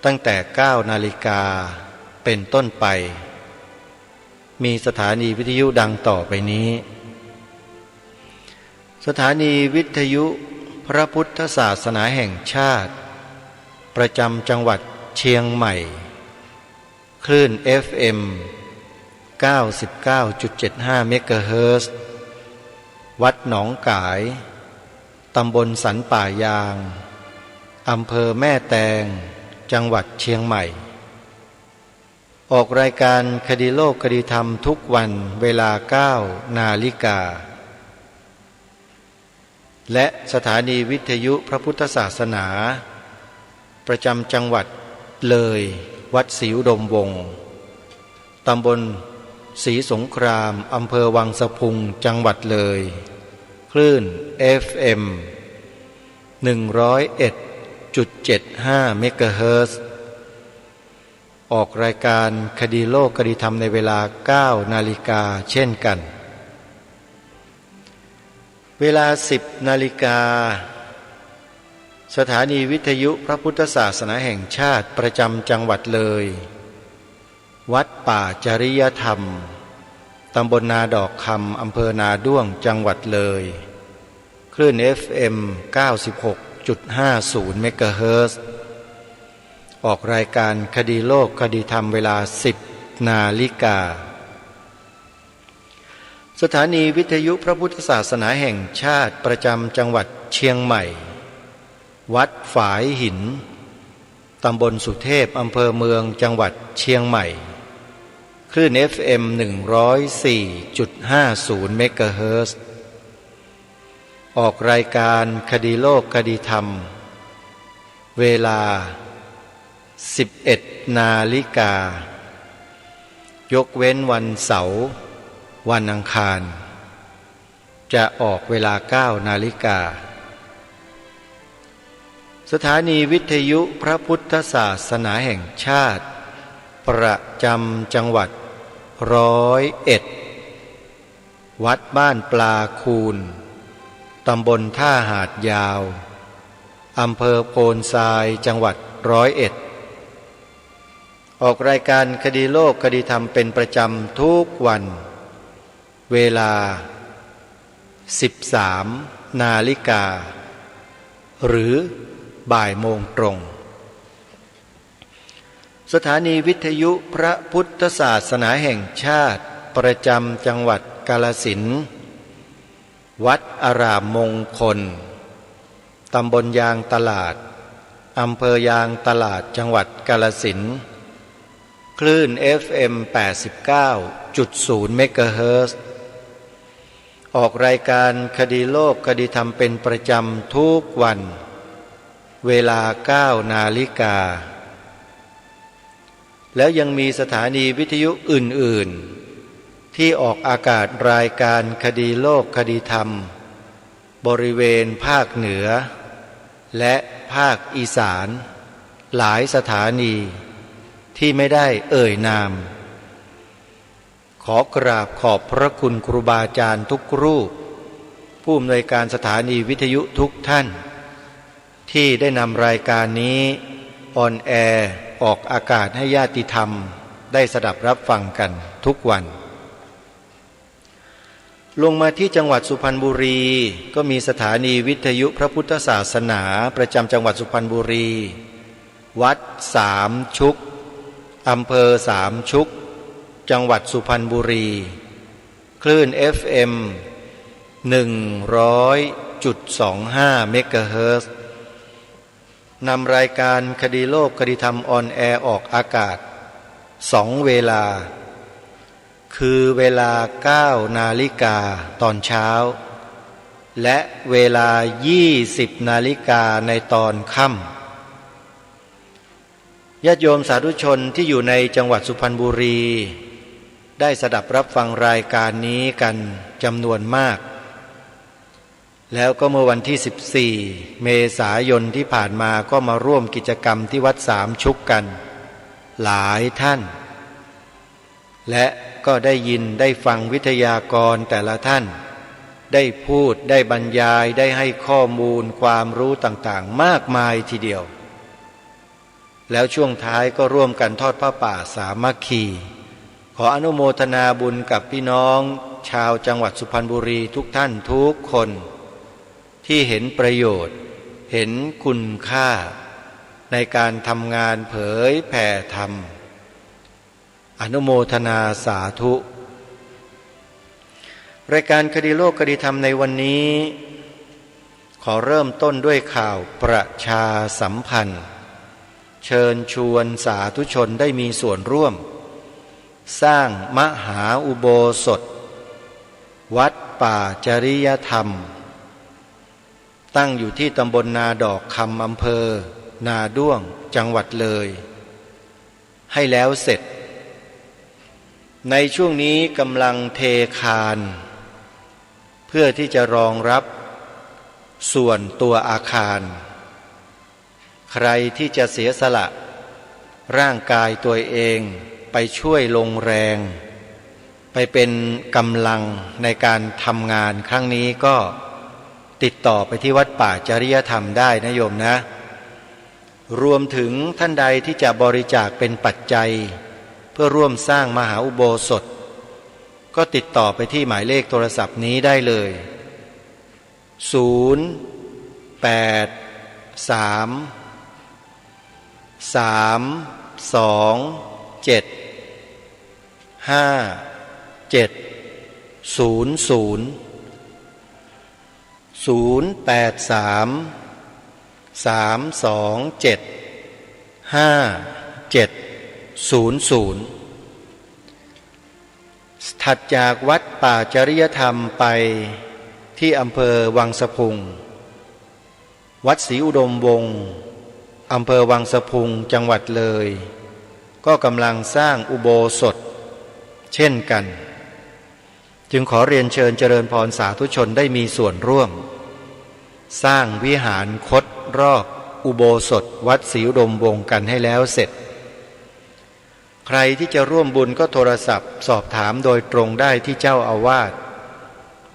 ตั้งแต่ 9 นาฬิกาเป็นต้นไปมีสถานีวิทยุดังต่อไปนี้สถานีวิทยุพระพุทธศาสนาแห่งชาติประจำจังหวัดเชียงใหม่ คลื่น FM 99.75 เมกะเฮิรตซ์วัดหนองกายตำบลสันป่ายางอำเภอแม่แตงจังหวัดเชียงใหม่ออกรายการคดีโลกคดีธรรมทุกวันเวลา 9 นาฬิกาและสถานีวิทยุพระพุทธศาสนาประจำจังหวัดเลยวัดศรีอุดมวงศ์ตำบลศรีสงครามอำเภอวังสะพุงจังหวัดเลยคลื่น FM 101.75 เมกะเฮิรตซ์ออกรายการคดีโลกคดีธรรมในเวลา 9 นาฬิกาเช่นกันเวลา 10 นาฬิกาสถานีวิทยุพระพุทธศาสนาแห่งชาติประจำจังหวัดเลยวัดป่าจริยธรรมตำบลนาดอกคำอำเภอนาด้วงจังหวัดเลยคลื่น FM 96.50 เมกะเฮิรตซ์ออกรายการคดีโลกคดีธรรมเวลา 10 นาฬิกาสถานีวิทยุพระพุทธศาสนาแห่งชาติประจำจังหวัดเชียงใหม่วัดฝายหินตำบลสุเทพอำเภอเมืองจังหวัดเชียงใหม่คลื่น FM 104.50 เมกะเฮิรตซ์ออกรายการคดีโลกคดีธรรมเวลา 11 นาฬิกายกเว้นวันเสาร์วันอังคารจะออกเวลา 9 นาฬิกาสถานีวิทยุพระพุทธศาสนาแห่งชาติประจำจังหวัด101วัดบ้านปลาคูนตำบลท่าหาดยาวอำเภอโพนทรายจังหวัด101ออกรายการคดีโลกคดีธรรมเป็นประจำทุกวันเวลา 13 นาฬิกาหรือบ่ายโมงตรงสถานีวิทยุพระพุทธศาสนาแห่งชาติประจำจังหวัดกาฬสินธุ์วัดอารามมงคลตำบลยางตลาดอำเภอยางตลาดจังหวัดกาฬสินธุ์คลื่น FM 89.0 เมกะเฮิรตซ์ออกรายการคดีโลกคดีธรรมเป็นประจำทุกวันเวลา 9 นาฬิกาแล้วยังมีสถานีวิทยุอื่นๆที่ออกอากาศรายการคดีโลกคดีธรรมบริเวณภาคเหนือและภาคอีสานหลายสถานีที่ไม่ได้เอ่ยนามขอกราบขอบพระคุณครูบาอาจารย์ทุกรูปผู้อำนวยการสถานีวิทยุทุกท่านที่ได้นำรายการนี้ออนแอร์ออกอากาศให้ญาติธรรมได้สดับรับฟังกันทุกวันลงมาที่จังหวัดสุพรรณบุรีก็มีสถานีวิทยุพระพุทธศาสนาประจำจังหวัดสุพรรณบุรีวัดสามชุกอำเภอสามชุกจังหวัดสุพรรณบุรีคลื่น FM 100.25 เมกะเฮิรตซ์นำรายการคดีโลกคดีธรรมออนแอร์ออกอากาศ2เวลาคือเวลา 9 นาฬิกาตอนเช้าและเวลา 20 นาฬิกาในตอนค่ำญาติโยมสาธุชนที่อยู่ในจังหวัดสุพรรณบุรีได้สดับรับฟังรายการนี้กันจำนวนมากแล้วก็เมื่อวันที่ 14 เมษายนที่ผ่านมาก็มาร่วมกิจกรรมที่วัดสามชุกกันหลายท่านและก็ได้ยินได้ฟังวิทยากรแต่ละท่านได้พูดได้บรรยายได้ให้ข้อมูลความรู้ต่างๆมากมายทีเดียวแล้วช่วงท้ายก็ร่วมกันทอดผ้าป่าสามัคคีขออนุโมทนาบุญกับพี่น้องชาวจังหวัดสุพรรณบุรีทุกท่านทุกคนที่เห็นประโยชน์เห็นคุณค่าในการทำงานเผยแผ่ธรรม อนุโมทนาสาธุรายการคดีโลกคดีธรรมในวันนี้ขอเริ่มต้นด้วยข่าวประชาสัมพันธ์เชิญชวนสาธุชนได้มีส่วนร่วมสร้างมหาอุโบสถวัดป่าจริยธรรมตั้งอยู่ที่ตำบลนาดอกคำอำเภอนาด้วงจังหวัดเลยให้แล้วเสร็จในช่วงนี้กำลังเทคานเพื่อที่จะรองรับส่วนตัวอาคารใครที่จะเสียสละร่างกายตัวเองไปช่วยลงแรงไปเป็นกำลังในการทำงานครั้งนี้ก็ติดต่อไปที่วัดป่าจริยธรรมได้นะโยมนะรวมถึงท่านใดที่จะบริจาคเป็นปัจจัยเพื่อร่วมสร้างมหาอุโบสถก็ติดต่อไปที่หมายเลขโทรศัพท์นี้ได้เลยถัดจากวัดป่าจริยธรรมไปที่อำเภอวังสะพุงวัดศรีอุดมวงศ์อำเภอวังสะพุงจังหวัดเลยก็กำลังสร้างอุโบสถเช่นกันจึงขอเรียนเชิญเจริญพรสาธุชนได้มีส่วนร่วมสร้างวิหารคตรอบอุโบสถวัดศรีอุดมวงศ์กันให้แล้วเสร็จใครที่จะร่วมบุญก็โทรศัพท์สอบถามโดยตรงได้ที่เจ้าอาวาส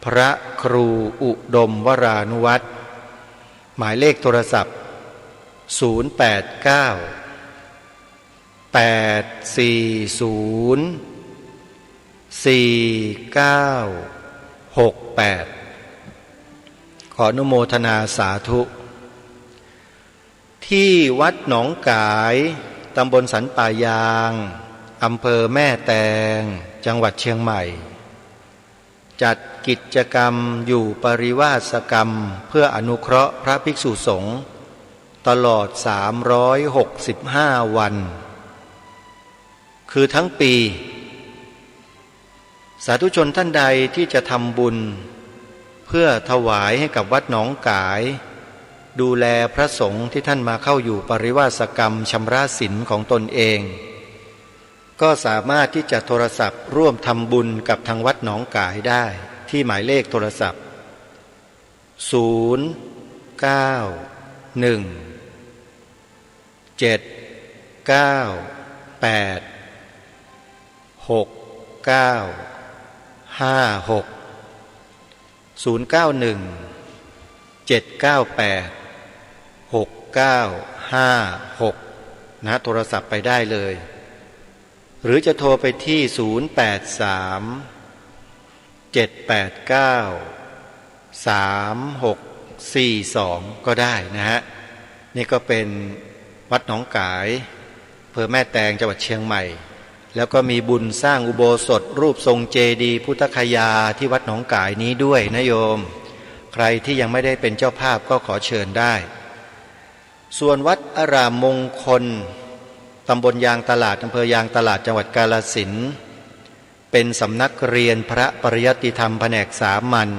พระครูอุดมวรานุวัตรหมายเลขโทรศัพท์089-840-4968ขออนุโมทนาสาธุที่วัดหนองกายตำบลสันป่ายางอำเภอแม่แตงจังหวัดเชียงใหม่จัดกิจกรรมอยู่ปริวาสกรรมเพื่ออนุเคราะห์พระภิกษุสงฆ์ตลอด365วันคือทั้งปีสาธุชนท่านใดที่จะทำบุญเพื่อถวายให้กับวัดหนองกายดูแลพระสงฆ์ที่ท่านมาเข้าอยู่ปริวาสกรรมชำระศีลของตนเองก็สามารถที่จะโทรศัพท์ร่วมทำบุญกับทางวัดหนองกายได้ที่หมายเลขโทรศัพท์นะโทรศัพท์ไปได้เลยหรือจะโทรไปที่083-789-3642ก็ได้นะฮะนี่ก็เป็นวัดหนองกายอำเภอแม่แตงจังหวัดเชียงใหม่แล้วก็มีบุญสร้างอุโบสถรูปทรงเจดีย์พุทธคยาที่วัดหนองกายนี้ด้วยนะโยมใครที่ยังไม่ได้เป็นเจ้าภาพก็ขอเชิญได้ส่วนวัดอารามมงคลตำบลยางตลาดอำเภอยางตลาดจังหวัดกาฬสินธุ์เป็นสำนักเรียนพระปริยัติธรรมแผนกสามัญ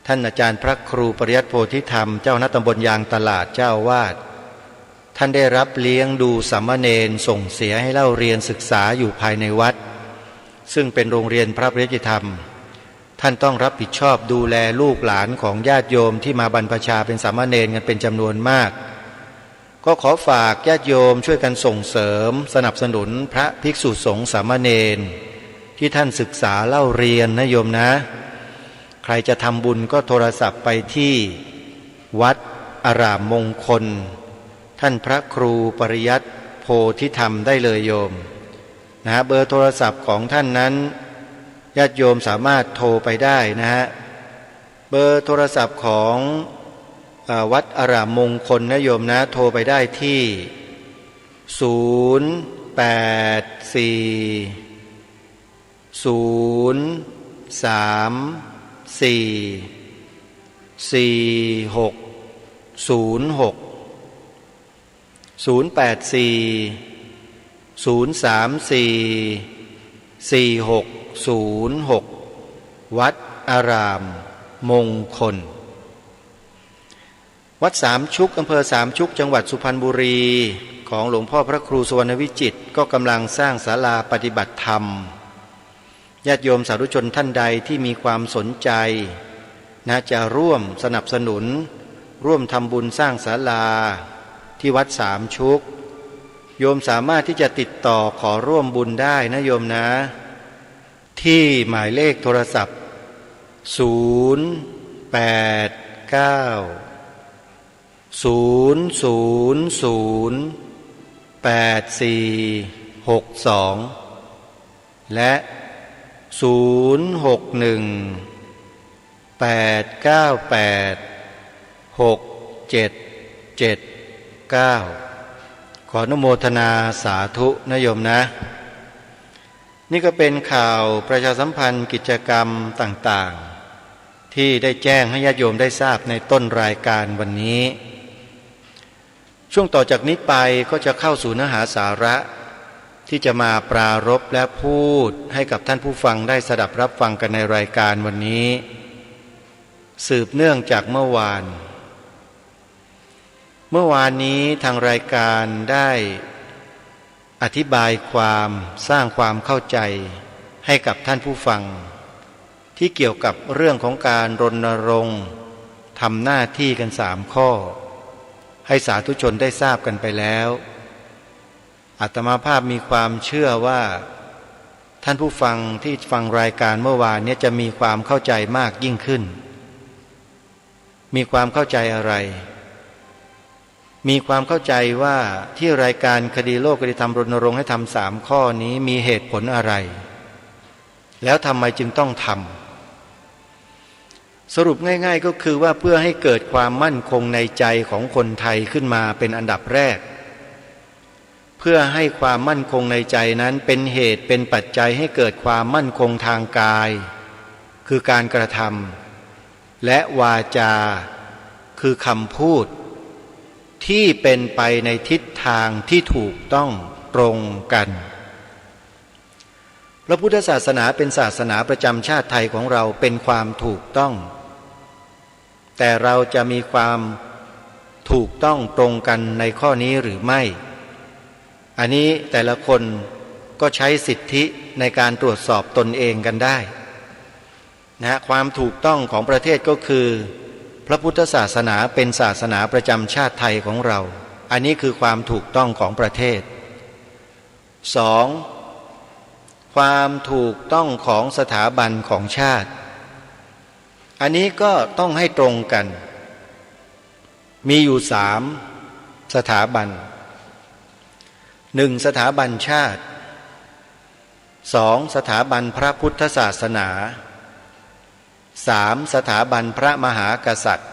ท่านอาจารย์พระครูปริยัติโพธิธรรมเจ้าคณะตำบลยางตลาดเจ้าอาวาสท่านได้รับเลี้ยงดูสามเณรส่งเสียให้เล่าเรียนศึกษาอยู่ภายในวัดซึ่งเป็นโรงเรียนพระปริยัติธรรมท่านต้องรับผิดชอบดูแลลูกหลานของญาติโยมที่มาบรรพชาเป็นสามเณรกันเป็นจำนวนมากก็ขอฝากญาติโยมช่วยกันส่งเสริมสนับสนุนพระภิกษุสงฆ์สามเณรที่ท่านศึกษาเล่าเรียนนะโยมนะใครจะทำบุญก็โทรศัพท์ไปที่วัดอารามมงคลท่านพระครูปริยัติโพธิธรรมได้เลยโยมนะเบอร์โทรศัพท์ของท่านนั้นญาติโยมสามารถโทรไปได้นะฮะเบอร์โทรศัพท์ของวัดอารามมงคลนะโยมนะโทรไปได้ที่0 8 9 8 8 8 8 8 วัดอารามมงคลวัดสามชุกอำเภอสามชุกจังหวัดสุพรรณบุรีของหลวงพ่อพระครูสุวรรณวิจิตรก็กำลังสร้างศาลาปฏิบัติธรรมญาติโยมสาธุชนท่านใดที่มีความสนใจจะร่วมสนับสนุนร่วมทำบุญสร้างศาลาที่วัดสามชุกโยมสามารถที่จะติดต่อขอร่วมบุญได้นะโยมนะที่หมายเลขโทรศัพท์089-000-8462และ061-898-6779ขออนุโมทนาสาธุนะโยมนะนี่ก็เป็นข่าวประชาสัมพันธ์กิจกรรมต่างๆที่ได้แจ้งให้ญาติโยมได้ทราบในต้นรายการวันนี้ช่วงต่อจากนี้ไปก็จะเข้าสู่เนื้อหาสาระที่จะมาปรารภและพูดให้กับท่านผู้ฟังได้สดับรับฟังกันในรายการวันนี้สืบเนื่องจากเมื่อวานนี้ทางรายการได้อธิบายความสร้างความเข้าใจให้กับท่านผู้ฟังที่เกี่ยวกับเรื่องของการรณรงค์ทำหน้าที่กัน3 ข้อให้สาธุชนได้ทราบกันไปแล้วอาตมาภาพมีความเชื่อว่าท่านผู้ฟังที่ฟังรายการเมื่อวานนี้จะมีความเข้าใจมากยิ่งขึ้นมีความเข้าใจอะไรมีความเข้าใจว่าที่รายการคดีโลกคดีธรรมรณรงค์ให้ทำ3 ข้อนี้มีเหตุผลอะไรแล้วทำไมจึงต้องทำสรุปง่ายๆก็คือว่าเพื่อให้เกิดความมั่นคงในใจของคนไทยขึ้นมาเป็นอันดับแรกเพื่อให้ความมั่นคงในใจนั้นเป็นเหตุเป็นปัจจัยให้เกิดความมั่นคงทางกายคือการกระทำและวาจาคือคำพูดที่เป็นไปในทิศทางที่ถูกต้องตรงกันพระพุทธศาสนาเป็นศาสนาประจำชาติไทยของเราเป็นความถูกต้องแต่เราจะมีความถูกต้องตรงกันในข้อนี้หรือไม่อันนี้แต่ละคนก็ใช้สิทธิในการตรวจสอบตนเองกันได้ความถูกต้องของประเทศก็คือพระพุทธศาสนาเป็นศาสนาประจำชาติไทยของเราอันนี้คือความถูกต้องของประเทศ 2. ความถูกต้องของสถาบันของชาติอันนี้ก็ต้องให้ตรงกันมีอยู่3 สถาบัน 1. สถาบันชาติ 2. สถาบันพระพุทธศาสนา 3. สถาบันพระมหากษัตริย์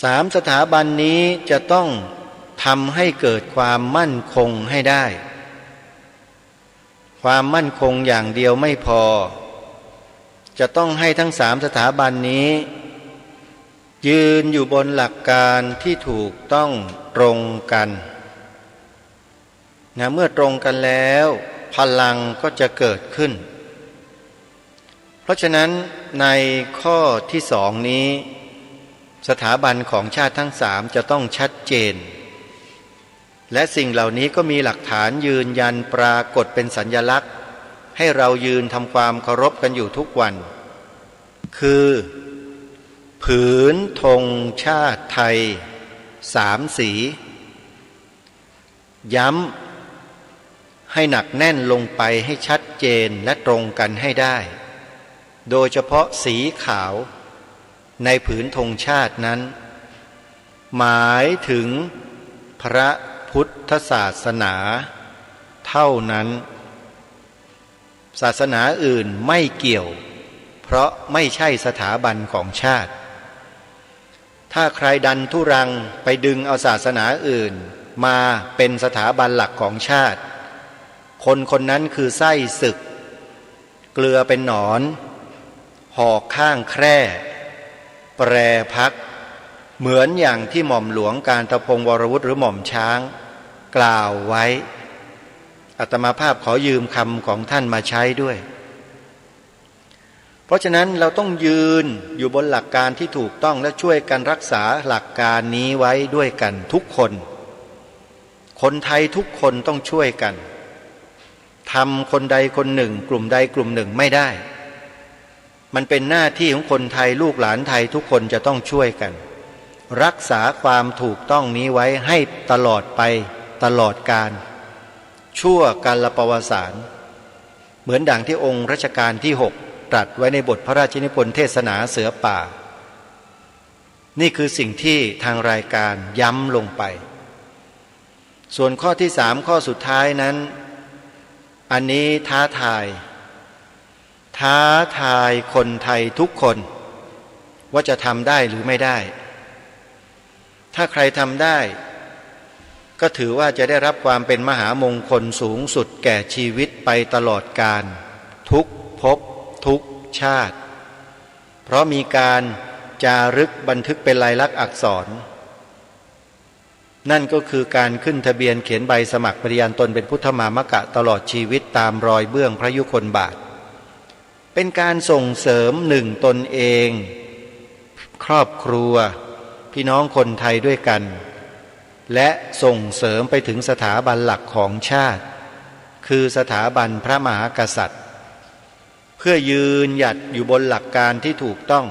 3 สถาบันนี้จะต้องทำให้เกิดความมั่นคงให้ได้ความมั่นคงอย่างเดียวไม่พอจะต้องให้ทั้ง3 สถาบันนี้ยืนอยู่บนหลักการที่ถูกต้องตรงกันเมื่อตรงกันแล้วพลังก็จะเกิดขึ้นเพราะฉะนั้นในข้อที่2นี้สถาบันของชาติทั้ง3จะต้องชัดเจนและสิ่งเหล่านี้ก็มีหลักฐานยืนยันปรากฏเป็นสัญลักษณ์ให้เรายืนทำความเคารพกันอยู่ทุกวันคือผืนธงชาติไทย3 สีย้ำให้หนักแน่นลงไปให้ชัดเจนและตรงกันให้ได้โดยเฉพาะสีขาวในผืนธงชาตินั้นหมายถึงพระพุทธศาสนาเท่านั้นศาสนาอื่นไม่เกี่ยวเพราะไม่ใช่สถาบันของชาติถ้าใครดันทุรังไปดึงเอาศาสนาอื่น มาเป็นสถาบันหลักของชาติคนคนนั้นคือไส้ศึกเกลือเป็นหนอนหอกข้างแคร่แปรพักเหมือนอย่างที่หม่อมหลวงกาญจพงศ์วรวุฒิหรือหม่อมช้างกล่าวไว้อาตมาภาพขอยืมคำของท่านมาใช้ด้วยเพราะฉะนั้นเราต้องยืนอยู่บนหลักการที่ถูกต้องและช่วยกันรักษาหลักการนี้ไว้ด้วยกันทุกคนคนไทยทุกคนต้องช่วยกันทำคนใดคนหนึ่งกลุ่มใดกลุ่มหนึ่งไม่ได้มันเป็นหน้าที่ของคนไทยลูกหลานไทยทุกคนจะต้องช่วยกันรักษาความถูกต้องนี้ไว้ให้ตลอดไปตลอดกาลชั่วกาลประวัติศาสตร์เหมือนดังที่องค์รัชกาลที่6ตรัสไว้ในบทพระราชนิพนธ์เทศนาเสือป่านี่คือสิ่งที่ทางรายการย้ำลงไปส่วนข้อที่3ข้อสุดท้ายนั้นอันนี้ท้าทายคนไทยทุกคนว่าจะทำได้หรือไม่ได้ถ้าใครทำได้ก็ถือว่าจะได้รับความเป็นมหามงคลสูงสุดแก่ชีวิตไปตลอดกาลทุกภพทุกชาติเพราะมีการจารึกบันทึกเป็นลายลักษณ์อักษรนั่นก็คือการขึ้นทะเบียนเขียนใบสมัครปฏิญาณตนเป็นพุทธมามกะตลอดชีวิตตามรอยเบื้องพระยุคลบาทเป็นการส่งเสริมหนึ่งตนเองครอบครัวพี่น้องคนไทยด้วยกันและส่งเสริมไปถึงสถาบันหลักของชาติคือสถาบันพระมหากษัตริย์เพื่อยืนหยัดอยู่บนหลักการที่ถูกต้อง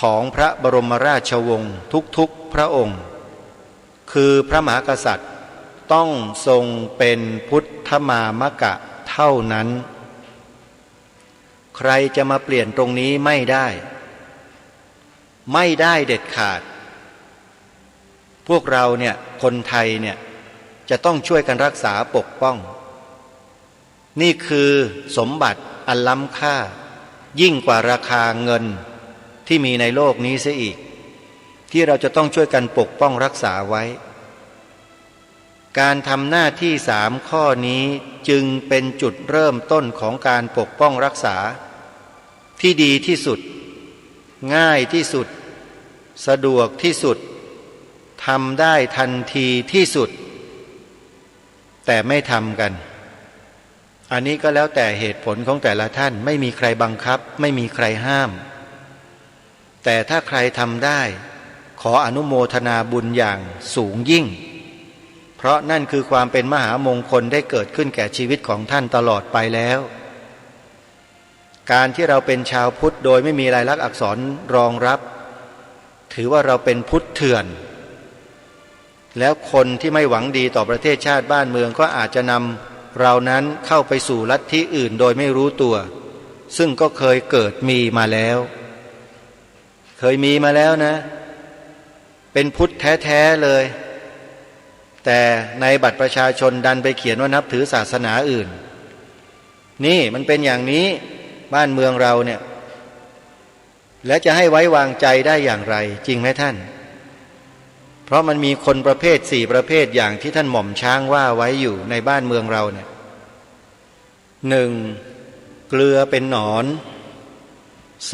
ของพระบรมราชวงศ์ทุกๆพระองค์คือพระมหากษัตริย์ต้องทรงเป็นพุทธมามกะเท่านั้นใครจะมาเปลี่ยนตรงนี้ไม่ได้เด็ดขาดพวกเราเนี่ยคนไทยเนี่ยจะต้องช่วยกันรักษาปกป้องนี่คือสมบัติอันล้ำค่ายิ่งกว่าราคาเงินที่มีในโลกนี้เสียอีกที่เราจะต้องช่วยกันปกป้องรักษาไว้การทำหน้าที่3ข้อนี้จึงเป็นจุดเริ่มต้นของการปกป้องรักษาที่ดีที่สุดง่ายที่สุดสะดวกที่สุดทำได้ทันทีที่สุดแต่ไม่ทำกันอันนี้ก็แล้วแต่เหตุผลของแต่ละท่านไม่มีใครบังคับไม่มีใครห้ามแต่ถ้าใครทำได้ขออนุโมทนาบุญอย่างสูงยิ่งเพราะนั่นคือความเป็นมหามงคลได้เกิดขึ้นแก่ชีวิตของท่านตลอดไปแล้วการที่เราเป็นชาวพุทธโดยไม่มีลายลักษณ์อักษรรองรับถือว่าเราเป็นพุทธเถื่อนแล้วคนที่ไม่หวังดีต่อประเทศชาติบ้านเมืองก็อาจจะนำเรานั้นเข้าไปสู่ลัทธิอื่นโดยไม่รู้ตัวซึ่งก็เคยเกิดมีมาแล้วนะเป็นพุทธแท้ๆเลยแต่ในบัตรประชาชนดันไปเขียนว่านับถือศาสนาอื่นนี่มันเป็นอย่างนี้บ้านเมืองเราเนี่ยและจะให้ไว้วางใจได้อย่างไรจริงไหมท่านเพราะมันมีคนประเภท4ประเภทอย่างที่ท่านหม่อมช้างว่าไว้อยู่ในบ้านเมืองเราเนี่ย1เกลือเป็นหนอน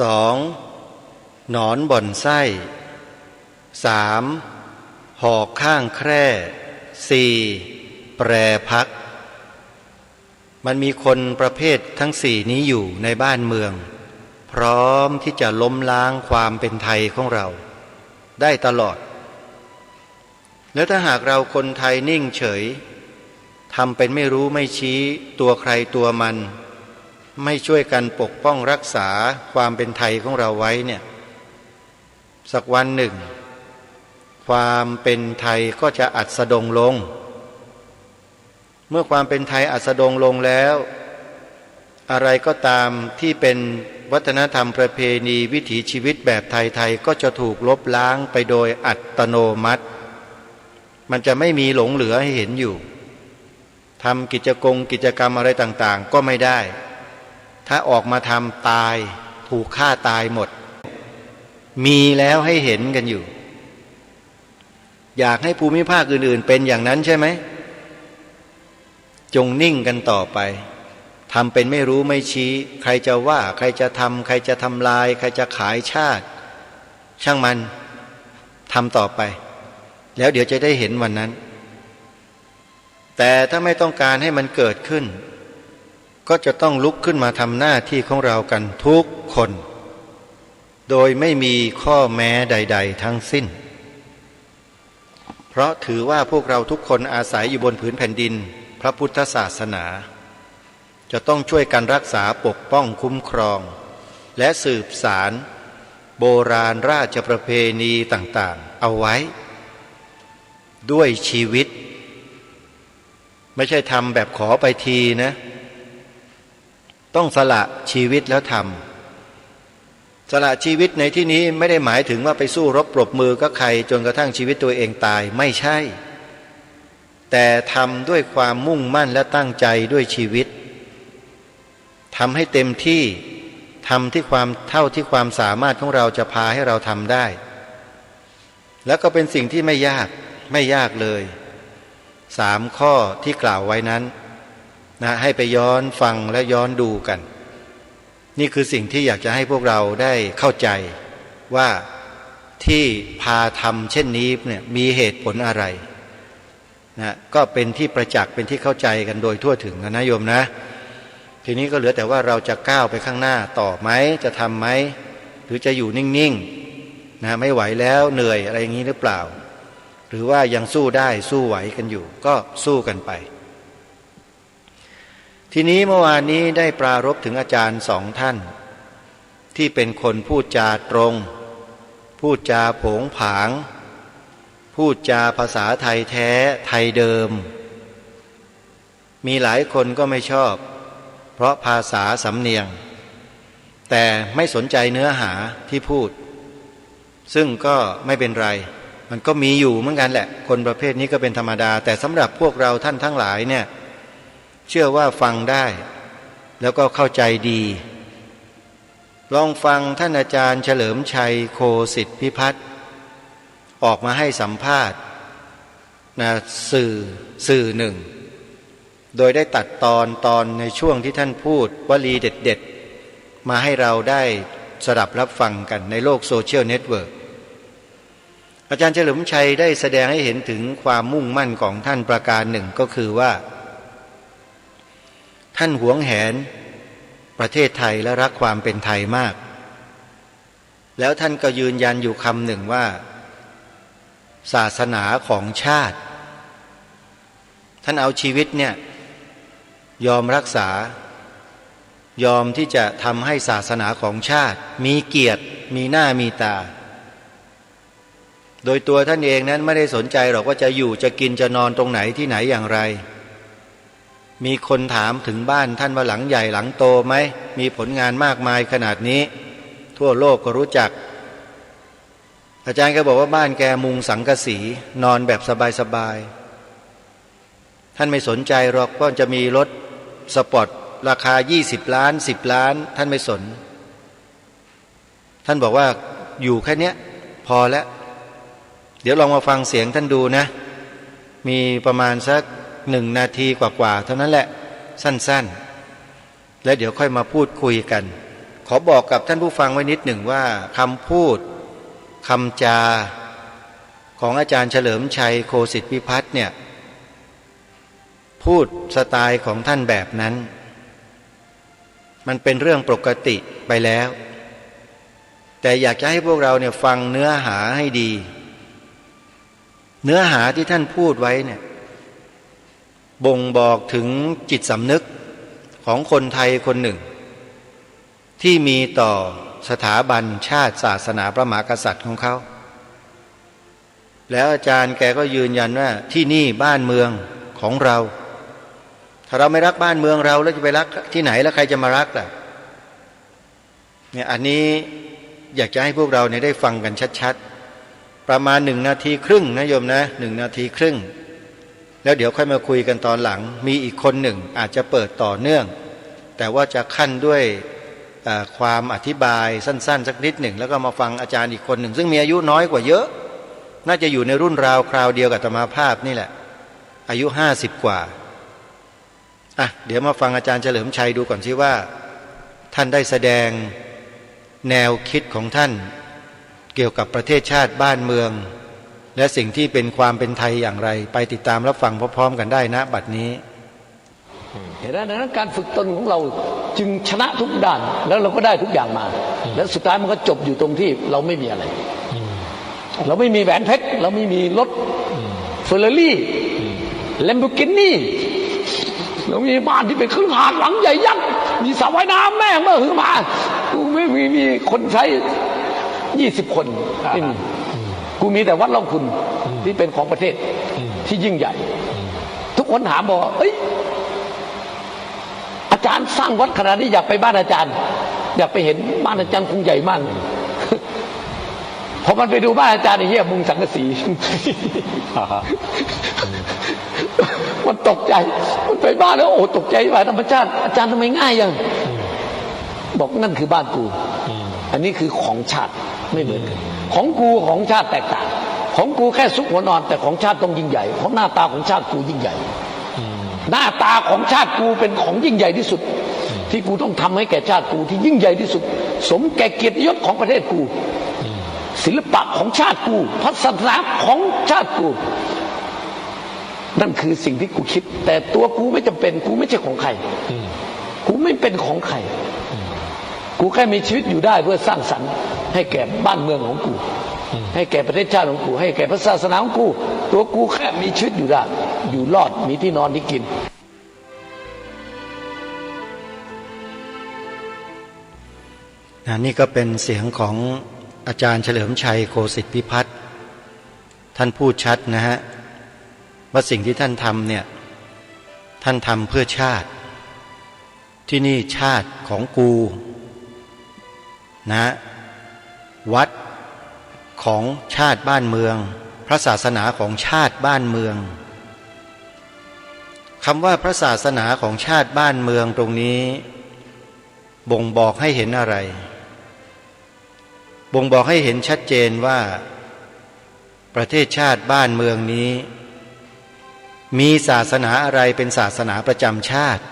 2หนอนบ่อนไส้3หอกข้างแคร่4แปรพักมันมีคนประเภททั้ง4นี้อยู่ในบ้านเมืองพร้อมที่จะล้มล้างความเป็นไทยของเราได้ตลอดแล้วถ้าหากเราคนไทยนิ่งเฉยทำเป็นไม่รู้ไม่ชี้ตัวใครตัวมันไม่ช่วยกันปกป้องรักษาความเป็นไทยของเราไว้เนี่ยสักวันหนึ่งความเป็นไทยก็จะอัสดงลงเมื่อความเป็นไทยอัสดงลงแล้วอะไรก็ตามที่เป็นวัฒนธรรมประเพณีวิถีชีวิตแบบไทยๆก็จะถูกลบล้างไปโดยอัตโนมัติมันจะไม่มีหลงเหลือให้เห็นอยู่ทำกิจกรรมอะไรต่างๆก็ไม่ได้ถ้าออกมาทำตายถูกฆ่าตายหมดมีแล้วให้เห็นกันอยู่ อยากให้ภูมิภาคอื่นๆเป็นอย่างนั้นใช่ไหมจงนิ่งกันต่อไปทำเป็นไม่รู้ไม่ชี้ใครจะว่าใครจะทำใครจะทำลายใครจะขายชาติช่างมันทำต่อไปแล้วเดี๋ยวจะได้เห็นวันนั้นแต่ถ้าไม่ต้องการให้มันเกิดขึ้นก็จะต้องลุกขึ้นมาทำหน้าที่ของเรากันทุกคนโดยไม่มีข้อแม้ใดๆทั้งสิ้นเพราะถือว่าพวกเราทุกคนอาศัยอยู่บนผืนแผ่นดินพระพุทธศาสนาจะต้องช่วยกันรักษาปกป้องคุ้มครองและสืบสารโบราณราชประเพณีต่างๆเอาไว้ด้วยชีวิตไม่ใช่ทำแบบขอไปทีนะต้องสละชีวิตแล้วทำสละชีวิตในที่นี้ไม่ได้หมายถึงว่าไปสู้รบปรบมือกับใครจนกระทั่งชีวิตตัวเองตายไม่ใช่แต่ทำด้วยความมุ่งมั่นและตั้งใจด้วยชีวิตทำให้เต็มที่ทำที่ความเท่าที่ความสามารถของเราจะพาให้เราทำได้แล้วก็เป็นสิ่งที่ไม่ยากเลย3ข้อที่กล่าวไว้นั้นนะให้ไปย้อนฟังและย้อนดูกันนี่คือสิ่งที่อยากจะให้พวกเราได้เข้าใจว่าที่พาทำเช่นนี้เนี่ยมีเหตุผลอะไรนะก็เป็นที่ประจักษ์เป็นที่เข้าใจกันโดยทั่วถึงนะโยมนะทีนี้ก็เหลือแต่ว่าเราจะก้าวไปข้างหน้าต่อไหมจะทำไหมหรือจะอยู่นิ่งๆนะไม่ไหวแล้วเหนื่อยอะไรอย่างนี้หรือเปล่าหรือว่ายังสู้ได้สู้ไหวกันอยู่ก็สู้กันไปทีนี้เมื่อวานนี้ได้ปรารภถึงอาจารย์2 ท่านที่เป็นคนพูดจาตรงพูดจาโผงผางพูดจาภาษาไทยแท้ไทยเดิมมีหลายคนก็ไม่ชอบเพราะภาษาสำเนียงแต่ไม่สนใจเนื้อหาที่พูดซึ่งก็ไม่เป็นไรมันก็มีอยู่เหมือนกันแหละคนประเภทนี้ก็เป็นธรรมดาแต่สำหรับพวกเราท่านทั้งหลายเนี่ยเชื่อว่าฟังได้แล้วก็เข้าใจดีลองฟังท่านอาจารย์เฉลิมชัยโคสิทธิพิพัฒน์ออกมาให้สัมภาษณ์นะสื่อหนึ่งโดยได้ตัดตอนในช่วงที่ท่านพูดวลีเด็ดๆมาให้เราได้สดับรับฟังกันในโลกโซเชียลเน็ตเวิร์กอาจารย์เฉลิมชัยได้แสดงให้เห็นถึงความมุ่งมั่นของท่านประการหนึ่งก็คือว่าท่านหวงแหนประเทศไทยและรักความเป็นไทยมากแล้วท่านก็ยืนยันอยู่คำหนึ่งว่าศาสนาของชาติท่านเอาชีวิตเนี่ยยอมรักษายอมที่จะทำให้ศาสนาของชาติมีเกียรติมีหน้ามีตาโดยตัวท่านเองนั้นไม่ได้สนใจหรอกว่าจะอยู่จะกินจะนอนตรงไหนที่ไหนอย่างไรมีคนถามถึงบ้านท่านว่าหลังใหญ่หลังโตไหมมีผลงานมากมายขนาดนี้ทั่วโลกก็รู้จักอาจารย์ก็บอกว่าบ้านแกมุงสังกะสีนอนแบบสบายๆท่านไม่สนใจหรอกว่าจะมีรถสปอร์ตราคา20 ล้าน10 ล้านท่านไม่สนท่านบอกว่าอยู่แค่เนี้ยพอแล้วเดี๋ยวลองมาฟังเสียงท่านดูนะมีประมาณสัก1 นาทีกว่าๆเท่านั้นแหละสั้นๆแล้วเดี๋ยวค่อยมาพูดคุยกันขอบอกกับท่านผู้ฟังไว้นิดหนึ่งว่าคำพูดคำจาของอาจารย์เฉลิมชัยโคสิทธิพิพัฒน์เนี่ยพูดสไตล์ของท่านแบบนั้นมันเป็นเรื่องปกติไปแล้วแต่อยากจะให้พวกเราเนี่ยฟังเนื้อหาให้ดีเนื้อหาที่ท่านพูดไว้เนี่ยบ่งบอกถึงจิตสำนึกของคนไทยคนหนึ่งที่มีต่อสถาบันชาติศาสนาพระมหากษัตริย์ของเขาแล้วอาจารย์แกก็ยืนยันว่าที่นี่บ้านเมืองของเราถ้าเราไม่รักบ้านเมืองเราแล้วจะไปรักที่ไหนแล้วใครจะมารักล่ะเนี่ยอันนี้อยากจะให้พวกเราเนี่ยได้ฟังกันชัดๆประมาณ1 นาทีครึ่งนะโยมนะ1 นาทีครึ่งแล้วเดี๋ยวค่อยมาคุยกันตอนหลังมีอีกคนหนึ่งอาจจะเปิดต่อเนื่องแต่ว่าจะขั้นด้วยความอธิบายสั้นๆสักนิดหนึ่งแล้วก็มาฟังอาจารย์อีกคนหนึ่งซึ่งมีอายุน้อยกว่าเยอะ น่าจะอยู่ในรุ่นราวคราวเดียวกับอาตมาภาพนี่แหละอายุ50 กว่าเดี๋ยวมาฟังอาจารย์เฉลิมชัยดูก่อนสิว่าท่านได้แสดงแนวคิดของท่านเกี่ยวกับประเทศชาติบ้านเมืองและสิ่งที่เป็นความเป็นไทยอย่างไรไปติดตามรับฟังพร้อมๆกันได้นะบัดนี้เห็นไหมดังนั้นการฝึกตนของเราจึงชนะทุกด้านแล้วเราก็ได้ทุกอย่างมาแล้วสุดท้ายมันก็จบอยู่ตรงที่เราไม่มีอะไรเราไม่มีแหวนเพชรเราไม่มีรถเฟอร์รารี่แลมโบกินี่เรามีบ้านที่เป็นครึ่งหาดหลังใหญ่ยักษ์มีสระว่ายน้ำแม่เมื่อถึงมากูไม่มีคนใช้20 คนไม่มีกูมีแต่วัดร่องคุณที่เป็นของประเทศที่ยิ่งใหญ่ทุกคนถามบอกเอ้ยอาจารย์สร้างวัดขนาดนี้อยากไปบ้านอาจารย์อยากไปเห็นบ้านอาจารย์คงใหญ่มากพอมันไปดูบ้านอาจารย์ไอ้เหี้ยมุงสังกะสีมันตกใจมันไปบ้านแล้วโอ้ตกใจว่าธรรมชาติอาจารย์ทำไมง่ายยังบอกนั่นคือบ้านกูอันนี้คือของชาติไม่เหมือนกันของกูของชาติแตกต่างของกูแค่ซุกหัวนอนแต่ของชาติต้องยิ่งใหญ่เพราะหน้าตาของชาติกูยิ่งใหญ่หน้าตาของชาติกูเป็นของยิ่งใหญ่ที่สุดที่กูต้องทำให้แก่ชาติกูที่ยิ่งใหญ่ที่สุดสมแก่เกียรติยศของประเทศกูศิลปะของชาติกูพระศาสนาของชาติกูนั่นคือสิ่งที่กูคิดแต่ตัวกูไม่จำเป็นกูไม่ใช่ของใครกูไม่เป็นของใครกูแค่มีชีวิตอยู่ได้เพื่อสร้างสรรค์ให้แก่บ้านเมืองของกูให้แก่ประเทศชาติของกูให้แก่พระศาสนาของกูตัวกูแค่มีชีวิตอยู่ได้อยู่รอดมีที่นอนที่กินนี่ก็เป็นเสียงของอาจารย์เฉลิมชัยโคสิทธิพิพัฒน์ท่านพูดชัดนะฮะว่าสิ่งที่ท่านทำเนี่ยท่านทำเพื่อชาติที่นี่ชาติของกูนะวัดของชาติบ้านเมืองพระศาสนาของชาติบ้านเมืองคำว่าพระศาสนาของชาติบ้านเมืองตรงนี้บ่งบอกให้เห็นอะไรบ่งบอกให้เห็นชัดเจนว่าประเทศชาติบ้านเมืองนี้มีศาสนาอะไรเป็นศาสนาประจำชาติ